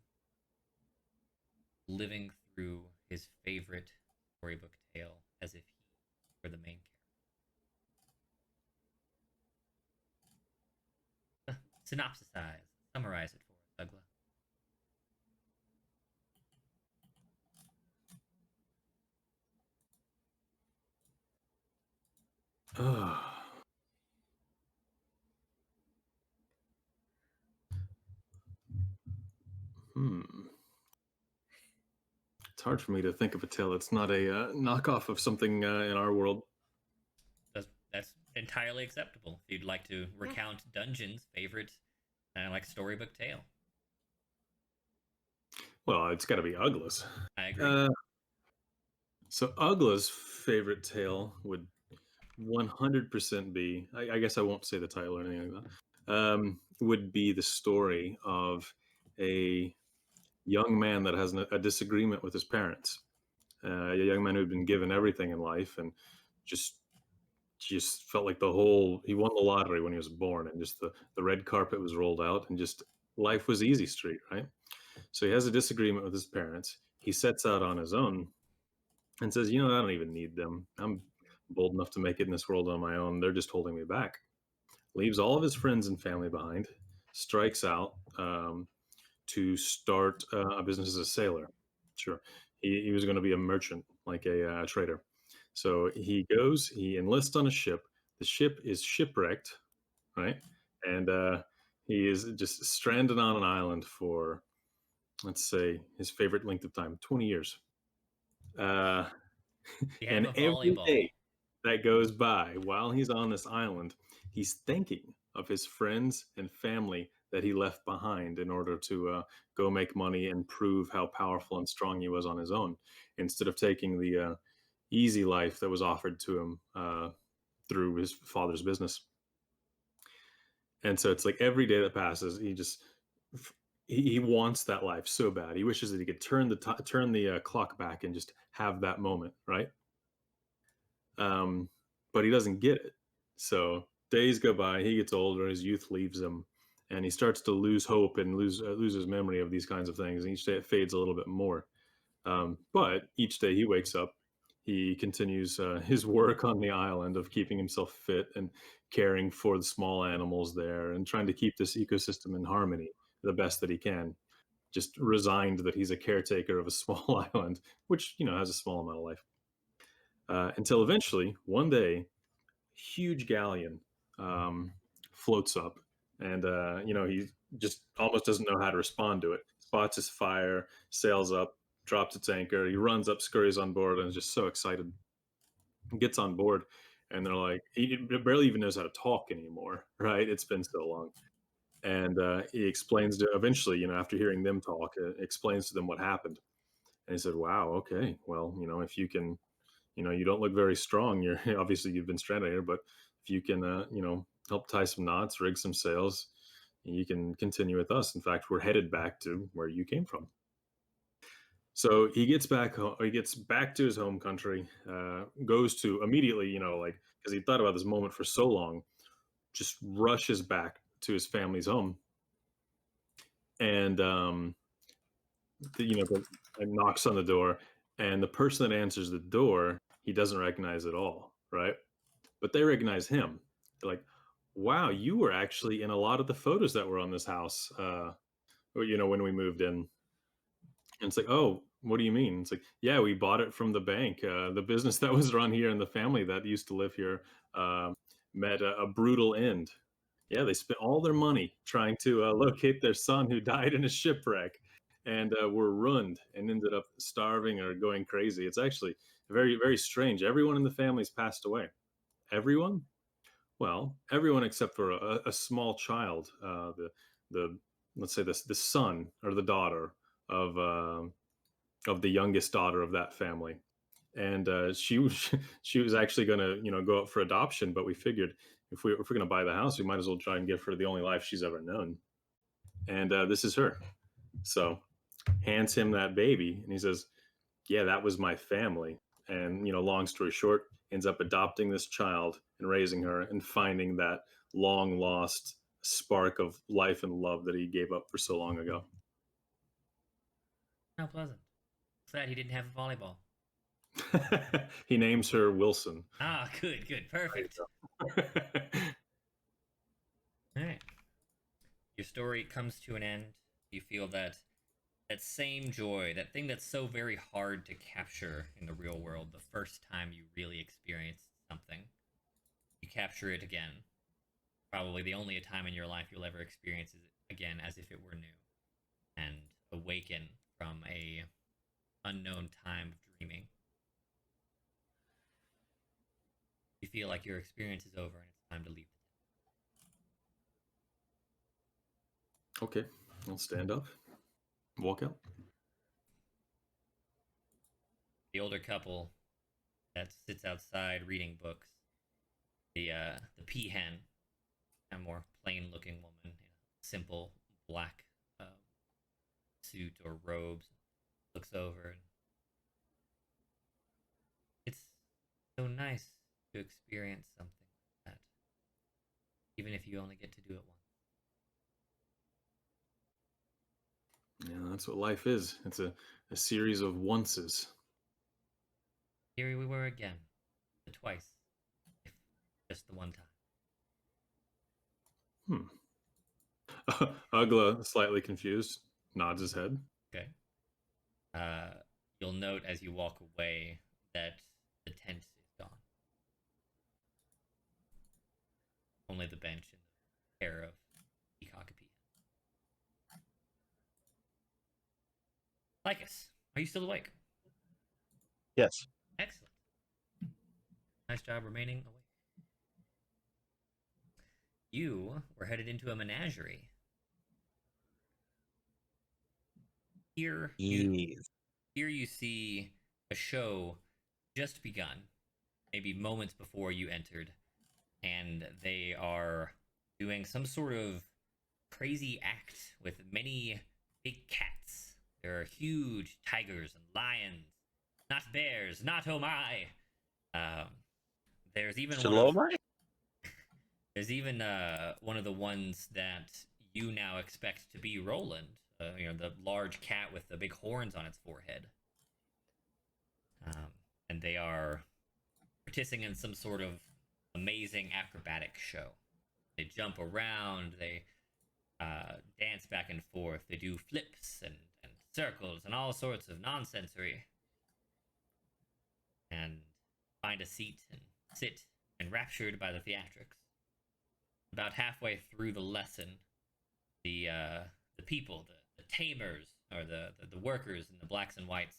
living through his favorite storybook tale as if he were the main character. Synopsisize, summarize it for us, Ugla. hmm. It's hard for me to think of a tale that's not a knockoff of something in our world. That's entirely acceptable. If you'd like to recount Dungeon's favorite like storybook tale. Well, it's got to be Ugla's. I agree. So Ugla's favorite tale would 100% be, I guess I won't say the title or anything like that, would be the story of a young man that has a disagreement with his parents. A young man who'd been given everything in life and just felt like he won the lottery when he was born, and just the red carpet was rolled out and just life was easy street, right? So he has a disagreement with his parents. He sets out on his own and says, I don't even need them. I'm bold enough to make it in this world on my own. They're just holding me back. Leaves all of his friends and family behind, strikes out to start a business as a sailor. Sure. He was going to be a merchant, like a trader. So he goes, he enlists on a ship. The ship is shipwrecked, right? And he is just stranded on an island for, let's say, his favorite length of time, 20 years. You have And a every volleyball. day that goes by while he's on this island, he's thinking of his friends and family that he left behind in order to go make money and prove how powerful and strong he was on his own, instead of taking the easy life that was offered to him through his father's business. And so it's like every day that passes, he wants that life so bad. He wishes that he could turn the clock back and just have that moment, right? But he doesn't get it. So days go by, he gets older, his youth leaves him, and he starts to lose hope and loses memory of these kinds of things. And each day it fades a little bit more. But each day he wakes up, he continues his work on the island of keeping himself fit and caring for the small animals there and trying to keep this ecosystem in harmony the best that he can. Just resigned that he's a caretaker of a small island, which has a small amount of life. Until eventually, one day, huge galleon floats up, and he just almost doesn't know how to respond to it. Spots his fire, sails up, drops its anchor. He runs up, scurries on board, and is just so excited. He gets on board, and they're like, he barely even knows how to talk anymore, right? It's been so long. And he explains to eventually, after hearing them talk, explains to them what happened. And he said, "Wow, okay, well, if you can, you don't look very strong. You're obviously you've been stranded here, but if you can, help tie some knots, rig some sails, you can continue with us. In fact, we're headed back to where you came from." So he gets back. He gets back to his home country. Goes to immediately, like because he thought about this moment for so long, just rushes back to his family's home, and and knocks on the door, and the person that answers the door he doesn't recognize at all, right? But they recognize him. They're like, "Wow, you were actually in a lot of the photos that were on this house, when we moved in." And it's like, "Oh, what do you mean?" It's like, "Yeah, we bought it from the bank. The business that was run here and the family that used to live here uh, met a brutal end. Yeah, they spent all their money trying to locate their son who died in a shipwreck and were ruined and ended up starving or going crazy. It's actually very, very strange. Everyone in the family's passed away. Everyone? Well, everyone except for a small child, the let's say the son or the daughter of of the youngest daughter of that family, and she was actually going to go up for adoption, but we figured if we're going to buy the house, we might as well try and give her the only life she's ever known, and this is her. So hands him that baby, and he says, "Yeah, that was my family." And long story short, ends up adopting this child and raising her and finding that long lost spark of life and love that he gave up for so long ago. How pleasant. Sad he didn't have a volleyball. He names her Wilson. Ah, good, perfect. All right. Your story comes to an end. You feel that same joy, that thing that's so very hard to capture in the real world, the first time you really experienced something. You capture it again. Probably the only time in your life you'll ever experience it again as if it were new. And awaken from a unknown time of dreaming. You feel like your experience is over and it's time to leave. Okay, I'll stand up, walk out. The older couple that sits outside reading books, the peahen, a more plain looking woman in a simple black suit or robes, looks over and it's so nice to experience something like that, even if you only get to do it once. Yeah, that's what life is. It's a series of onces. Here we were again, twice, if just the one time. Ugla, slightly confused, nods his head. Okay. You'll note as you walk away that the tent is gone. Only the bench and the pair of peacock and peahen. Lycus, are you still awake? Yes. Excellent. Nice job remaining awake. You were headed into a menagerie. Here you see a show just begun, maybe moments before you entered, and they are doing some sort of crazy act with many big cats. There are huge tigers and lions, not bears, not oh my. There's even one of the ones that you now expect to be Roland. The large cat with the big horns on its forehead. And they are participating in some sort of amazing acrobatic show. They jump around, they dance back and forth, they do flips and circles and all sorts of nonsensory. And find a seat and sit, enraptured by the theatrics. About halfway through the lesson, the people, the tamers, or the workers in the blacks and whites,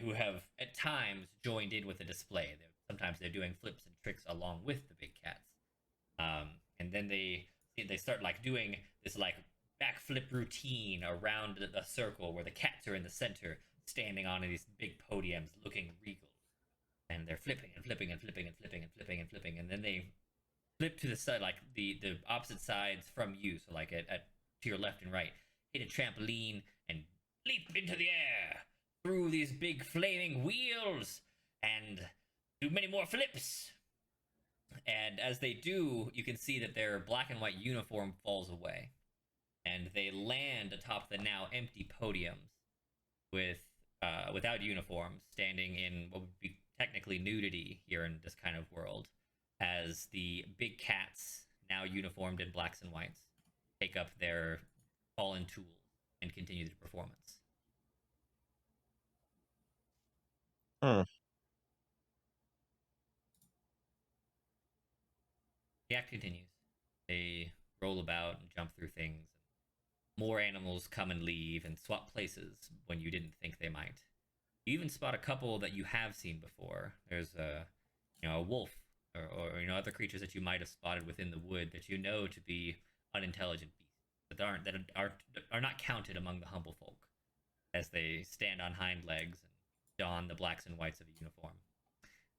who have at times joined in with the display. Sometimes they're doing flips and tricks along with the big cats. and then they start like doing this like backflip routine around the circle where the cats are in the center, standing on these big podiums, looking regal, and they're flipping and flipping and flipping and flipping and flipping and flipping, and then they flip to the side, like the opposite sides from you, so like at to your left and right, hit a trampoline and leap into the air through these big flaming wheels and do many more flips. And as they do, you can see that their black and white uniform falls away, and they land atop the now empty podiums with without uniforms, standing in what would be technically nudity here in this kind of world, as the big cats, now uniformed in blacks and whites, take up their fallen tools and continue the performance. Huh. The act continues. They roll about and jump through things. More animals come and leave and swap places when you didn't think they might. You even spot a couple that you have seen before. There's a wolf or other creatures that you might have spotted within the wood that you know to be unintelligent beasts that are not counted among the humble folk, as they stand on hind legs and don the blacks and whites of a uniform,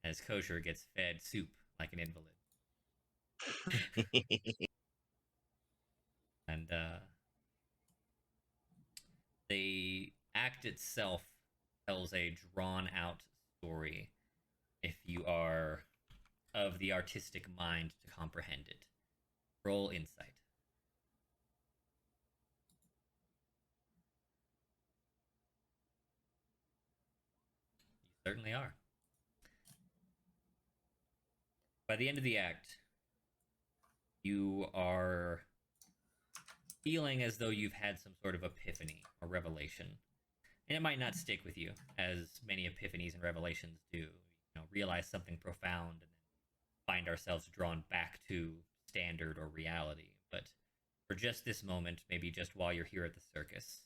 as Kosher gets fed soup like an invalid. And the act itself tells a drawn out story if you are of the artistic mind to comprehend it. Roll insight. You certainly are. By the end of the act, you are feeling as though you've had some sort of epiphany or revelation. And it might not stick with you, as many epiphanies and revelations do. Realize something profound and then find ourselves drawn back to standard or reality. But for just this moment, maybe just while you're here at the circus,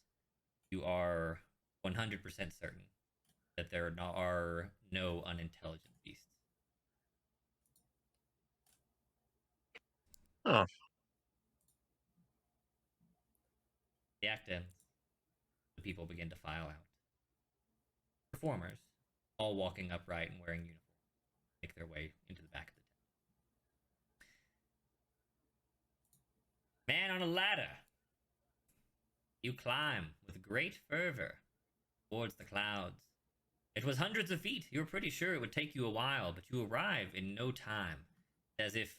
you are 100% certain that there are no unintelligent beasts. Huh. The act ends. The people begin to file out. Performers, all walking upright and wearing uniforms, make their way into the back of the tent. Man on a ladder. You climb with great fervor towards the clouds. It was hundreds of feet. You were pretty sure it would take you a while, but you arrive in no time, as if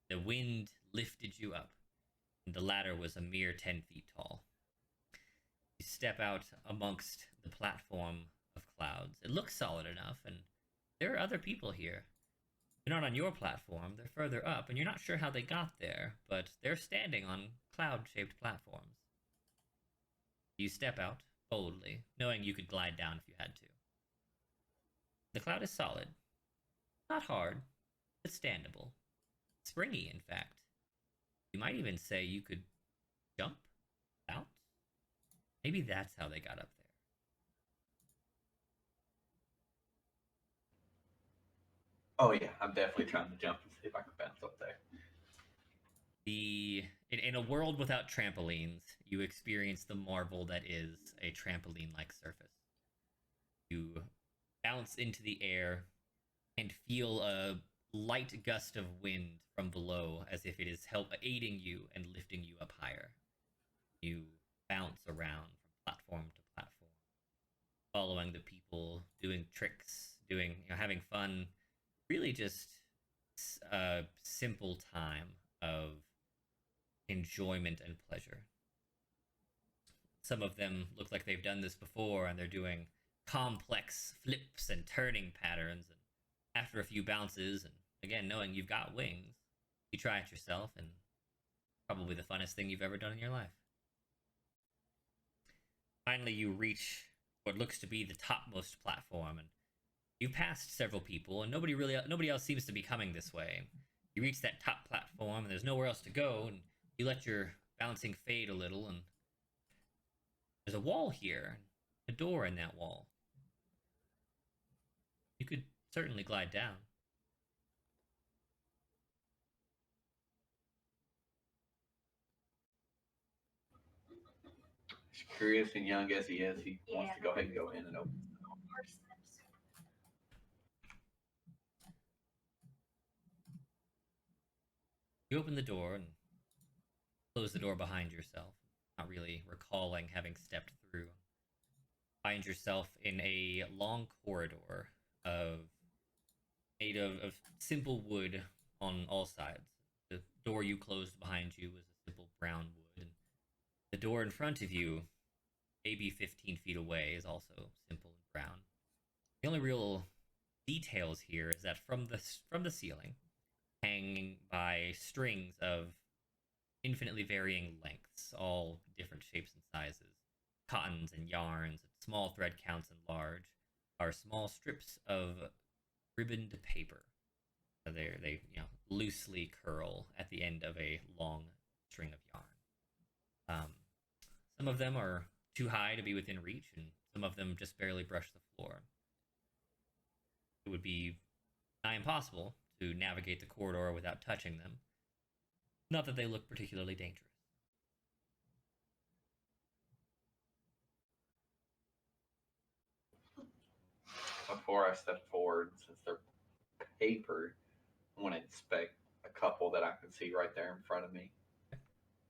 the wind lifted you up, and the ladder was a mere 10 feet tall. You step out amongst the platform of clouds. It looks solid enough, and there are other people here. They're not on your platform, they're further up, and you're not sure how they got there, but they're standing on cloud-shaped platforms. You step out boldly, knowing you could glide down if you had to. The cloud is solid. Not hard, but standable. Springy, in fact. You might even say you could jump out. Maybe that's how they got up there. Oh yeah, I'm definitely trying to jump and see if I can bounce up there. In a world without trampolines, you experience the marvel that is a trampoline-like surface. You bounce into the air and feel a light gust of wind from below, as if it is aiding you and lifting you up higher. You bounce around from platform to platform, following the people, doing tricks, having fun. Really just a simple time of enjoyment and pleasure. Some of them look like they've done this before, and they're doing complex flips and turning patterns. And after a few bounces, and again, knowing you've got wings, you try it yourself, and probably the funnest thing you've ever done in your life. Finally, you reach what looks to be the topmost platform, and you've passed several people, and nobody else seems to be coming this way. You reach that top platform, and there's nowhere else to go, and you let your bouncing fade a little, and there's a wall here, a door in that wall. You could certainly glide down. curious and young as he is, he wants to go ahead and go in and open. Parsnips. You open the door and close the door behind yourself, not really recalling having stepped through. Find yourself in a long corridor of made of simple wood on all sides. The door you closed behind you was a simple brown wood, and the door in front of you, maybe 15 feet away, is also simple and brown. The only real details here is that from the ceiling, hanging by strings of infinitely varying lengths, all different shapes and sizes, cottons and yarns, small thread counts and large, are small strips of ribboned paper. They loosely curl at the end of a long string of yarn. Some of them are too high to be within reach, and some of them just barely brush the floor. It would be nigh impossible to navigate the corridor without touching them. Not that they look particularly dangerous. Before I step forward, since they're paper, I want to inspect a couple that I can see right there in front of me.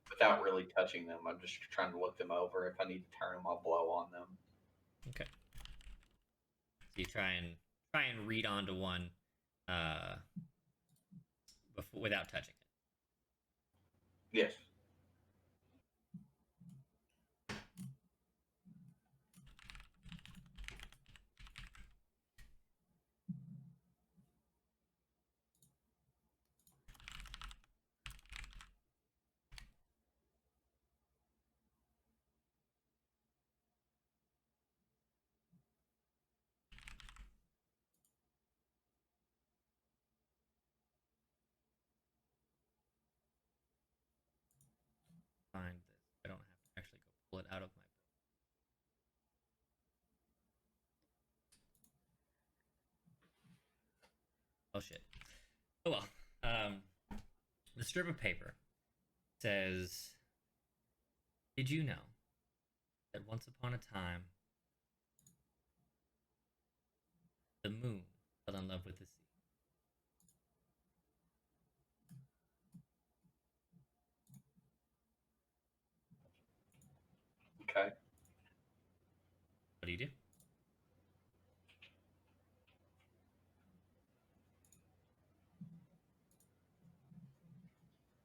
Without really touching them, I'm just trying to look them over. If I need to turn them, I'll blow on them. Okay. So you try and read onto one without touching it. Yes. Find this. I don't have to actually go pull it out of my book. Oh shit. Oh well. The strip of paper says, "Did you know that once upon a time, the moon fell in love with the sea?" Okay. What do you do?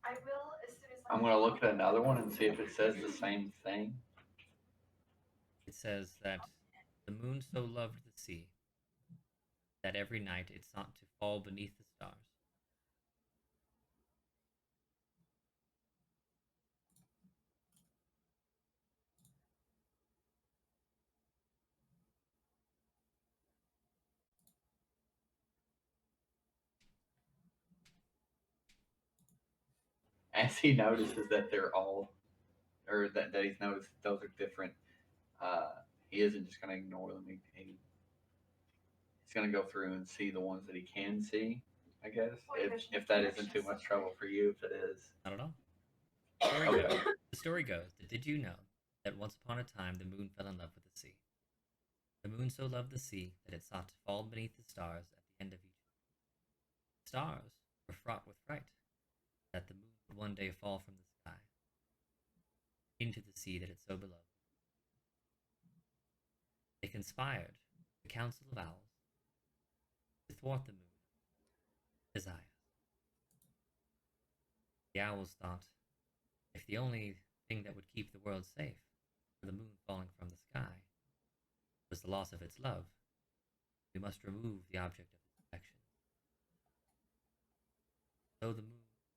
I will as soon as I'm going to look at another one and see if it says the same thing. It says that the moon so loved the sea that every night it sought to fall beneath the stars. As he notices that they're all, or that he's noticed those are different, he isn't just going to ignore them. He's going to go through and see the ones that he can see, I guess. If that isn't too much trouble for you, if it is. Not at all. The story goes that did you know that once upon a time the moon fell in love with the sea? The moon so loved the sea that it sought to fall beneath the stars at the end of each night. The stars were fraught with fright that the moon would one day fall from the sky into the sea that it so beloved. They conspired, the council of owls, to thwart the moon, desire. The owls thought, if the only thing that would keep the world safe for the moon falling from the sky was the loss of its love, we must remove the object of its affection.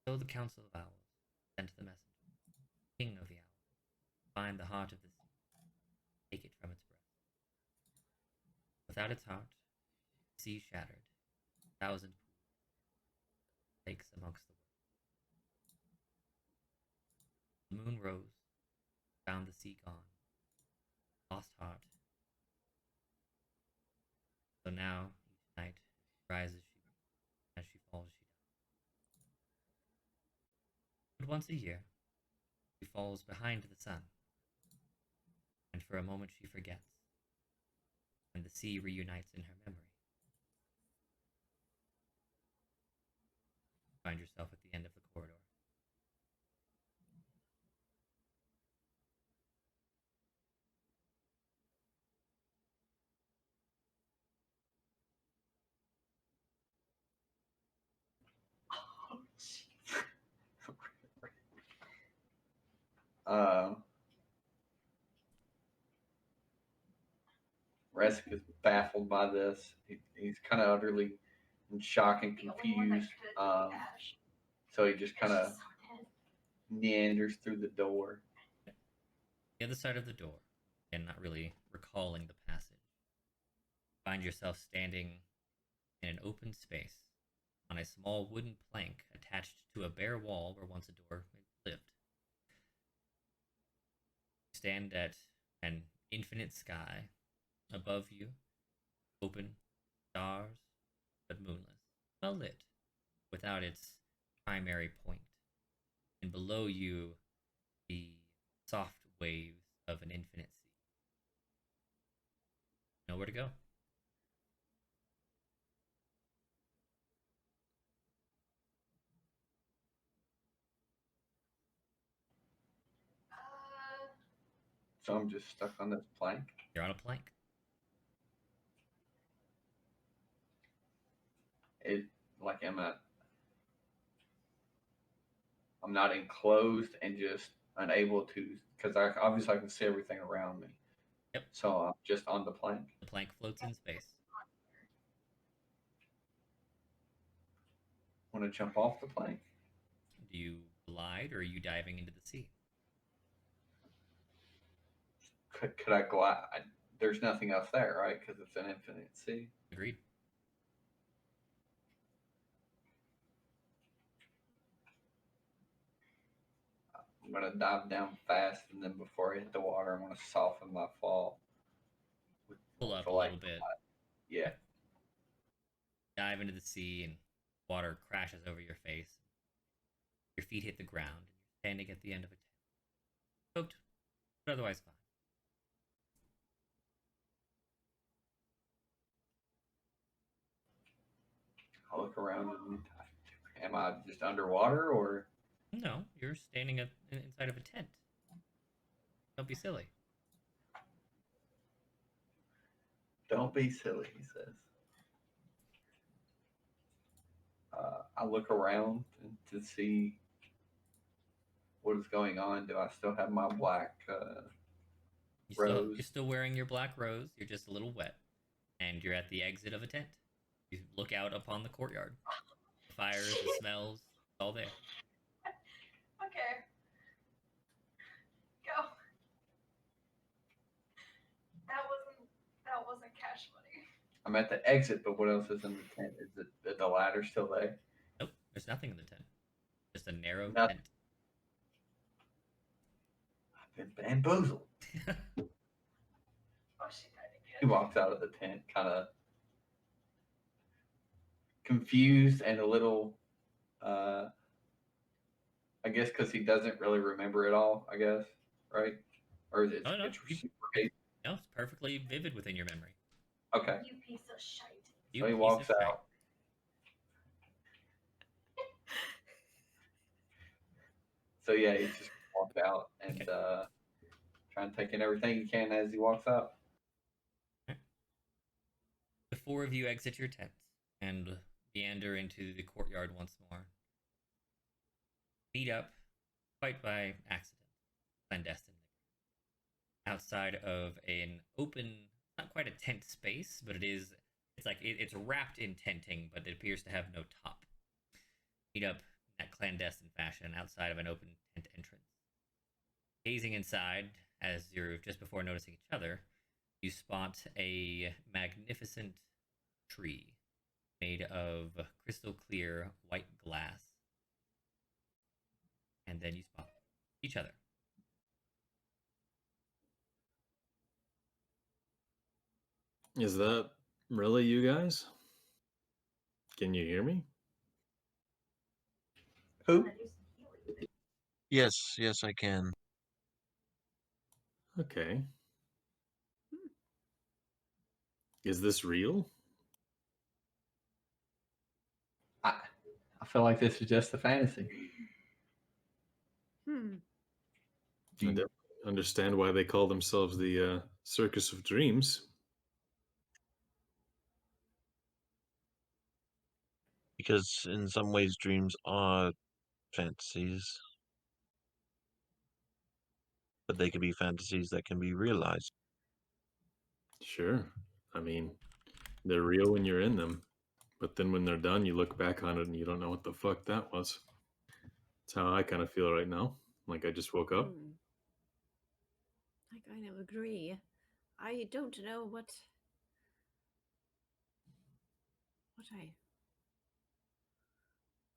So the council of owls sent the messenger, king of the owls, to find the heart of the sea, take it from its breast. Without its heart, the sea shattered, 1,000 lakes amongst the world. The moon rose, found the sea gone, lost heart. So now, each night, rises she, as she falls she dies. But once a year, she falls behind the sun, and for a moment she forgets, and the sea reunites in her memory. Find yourself at the end of the corridor. Oh, jeez. Resk is baffled by this. He's kind of utterly in shock and The only one that confused. could be Ash. So he just kind of She's so dead. meanders through the door. The other side of the door, and not really recalling the passage, find yourself standing in an open space on a small wooden plank attached to a bare wall where once a door lived. You stand at an infinite sky above you, open, stars, but moonless, well lit, without its primary point, and below you, the soft waves of an infinite sea. Nowhere to go. So I'm just stuck on this plank. You're on a plank. It like I'm not enclosed and just unable to because I obviously I can see everything around me. Yep. So I'm just on the plank. The plank floats in space. Want to jump off the plank? Do you glide or are you diving into the sea? Could I glide? There's nothing else there, right? Because it's an infinite sea. Agreed. I'm gonna dive down fast, and then before I hit the water, I'm gonna soften my fall. Pull up So, a like, little bit. Yeah. Dive into the sea and water crashes over your face. Your feet hit the ground and you're standing at the end of a tent. Soaked, but otherwise fine. I look around and am I just underwater or? No, you're standing inside of a tent. Don't be silly. Don't be silly, he says. I look around to see what is going on. Do I still have my black rose? You're still wearing your black rose. You're just a little wet. And you're at the exit of a tent. You look out upon the courtyard. The fires, the smells, it's all there. Okay. Go. That wasn't cash money. I'm at the exit, but what else is in the tent? Is the ladder still there? Nope, there's nothing in the tent. Just a narrow Nothing. tent. I've been bamboozled. Oh, she died again. He walks out of the tent, kind of confused and a little, I guess, because he doesn't really remember it all. I guess, right? Or is it? Oh, no, It's you- super hazy? No, it's perfectly vivid within your memory. Okay. You piece of shite. You So he piece walks of shite. out. So yeah, he just walked out and trying to take in everything he can as he walks out. The four of you exit your tents and meander into the courtyard once more. Meet up, quite by accident, clandestinely, outside of an open, not quite a tent space, but it's wrapped in tenting, but it appears to have no top. Meet up in that clandestine fashion outside of an open tent entrance. Gazing inside, as you're just before noticing each other, you spot a magnificent tree made of crystal clear white glass. And then you spot each other. Is that really you guys? Can you hear me? Who? Yes, I can. Okay. Is this real? I feel like this is just a fantasy. Hmm. I Do you, don't understand why they call themselves the Circus of Dreams. Because in some ways, dreams are fantasies, but they can be fantasies that can be realized. Sure. I mean, they're real when you're in them, but then when they're done, you look back on it and you don't know what the fuck that was. That's how I kind of feel right now. Like I just woke up. Hmm. I kind of agree. I don't know what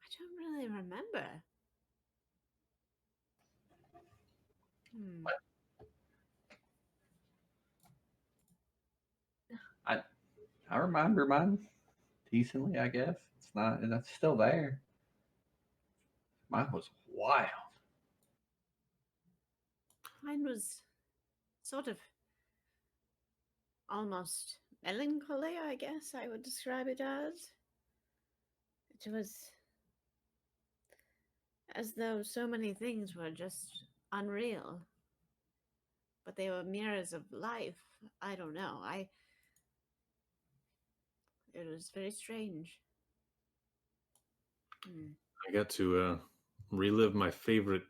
I don't really remember. Hmm. I remember mine decently, I guess. It's not, and it's still there. Mine was wild. Mine was sort of almost melancholy, I guess I would describe it as. It was as though so many things were just unreal, but they were mirrors of life. I don't know. It was very strange. Hmm. I got to relive my favorite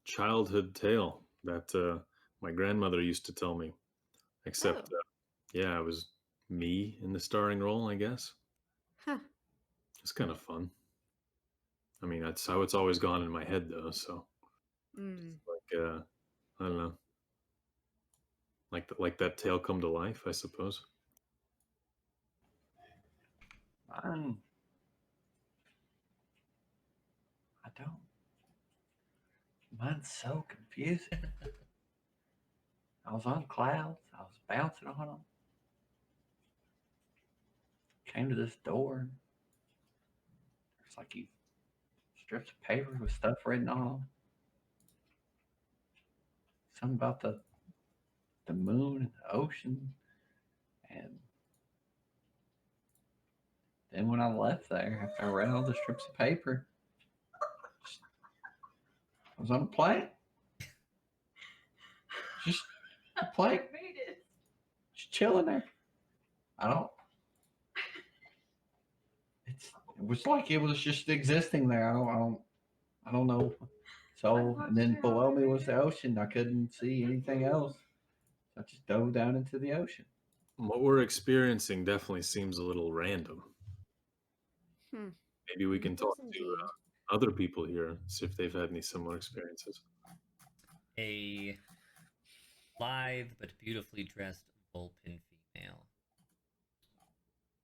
childhood tale that my grandmother used to tell me. Oh, Except, yeah, it was me in the starring role, I guess. huh. It's kind of fun. I mean, that's how it's always gone in my head, though. So, Hmm. like, I don't know, like that tale come to life, I suppose. Mine, I don't. Mine's so confusing. I was on clouds. I was bouncing on them. Came to this door. There's like these strips of paper with stuff written on them. Something about the moon and the ocean. And then when I left there, after I read all the strips of paper, I was on a plane. Just a plane. Made it. Just chilling there. I don't. It was like it was just existing there. I don't know. So and then below me was the ocean. I couldn't see anything else. So I just dove down into the ocean. What we're experiencing definitely seems a little random. Hmm. Maybe we It can does talk to indeed. other people here, see if they've had any similar experiences. A lithe but beautifully dressed Vulpin female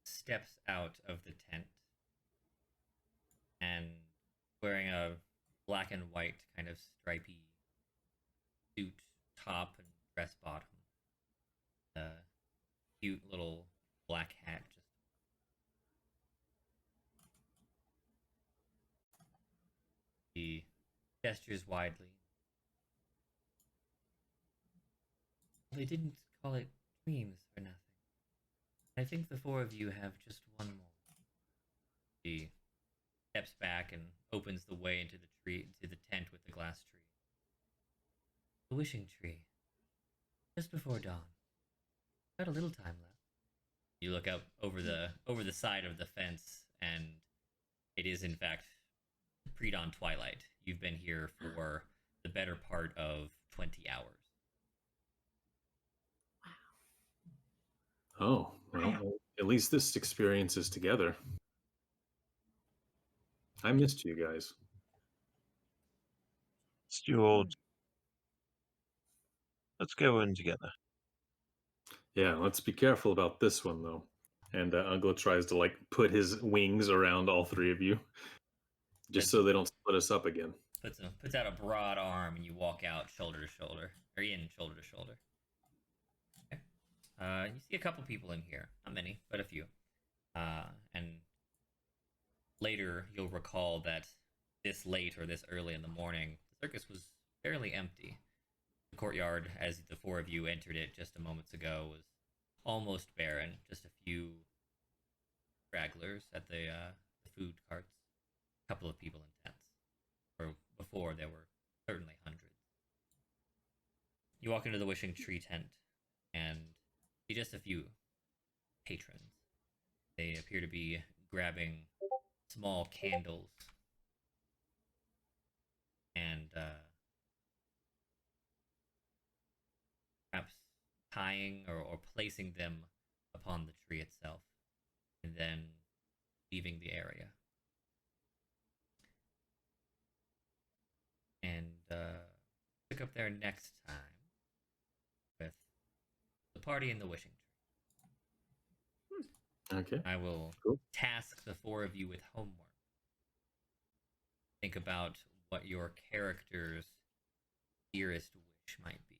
steps out of the tent and wearing a black and white kind of stripy suit top and dress bottom. A cute little black hat. Just he gestures widely. They didn't call it dreams for nothing. I think the four of you have just one more. He steps back and opens the way into the tent with the glass tree. The wishing tree. Just before dawn. Got a little time left. You look out over the side of the fence, and it is in fact pre-dawn twilight. You've been here for the better part of 20 hours. Oh, well, at least this experience is together. I missed you guys. Stuart, let's go in together. Yeah, let's be careful about this one, though. And Ugla tries to, like, put his wings around all three of you, just so they don't split us up again. Puts out a broad arm, and you walk out shoulder to shoulder, or in shoulder to shoulder. Okay. You see a couple people in here, not many, but a few. And later, you'll recall that this late or this early in the morning, the circus was fairly empty. The courtyard, as the four of you entered it just a moments ago, was almost barren. Just a few stragglers at the food carts. A couple of people in tents. Or before there were certainly hundreds. You walk into the Wishing Tree tent and see just a few patrons. They appear to be grabbing small candles and perhaps tying or placing them upon the tree itself and then leaving the area. And pick up there next time with the party in the Wishing Tree. Okay. I will Cool. task the four of you with homework. Think about what your character's dearest wish might be.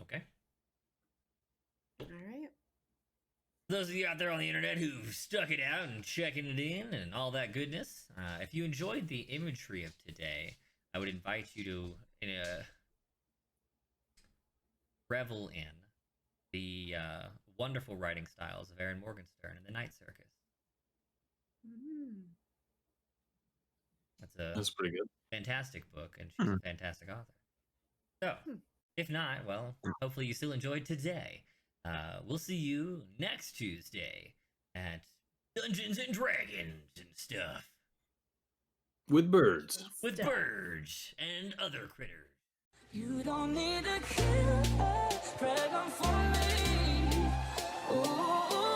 Okay? All right. Those of you out there on the internet who've stuck it out and checking it in and all that goodness, if you enjoyed the imagery of today, I would invite you to revel in the wonderful writing styles of Aaron Morgenstern and the Night Circus. That's pretty good. Fantastic book, and she's a fantastic author. So, if not, well, hopefully you still enjoyed today. We'll see you next Tuesday at Dungeons and Dragons and stuff. With birds. With birds and other critters. You don't need a killer dragon for me. Ooh.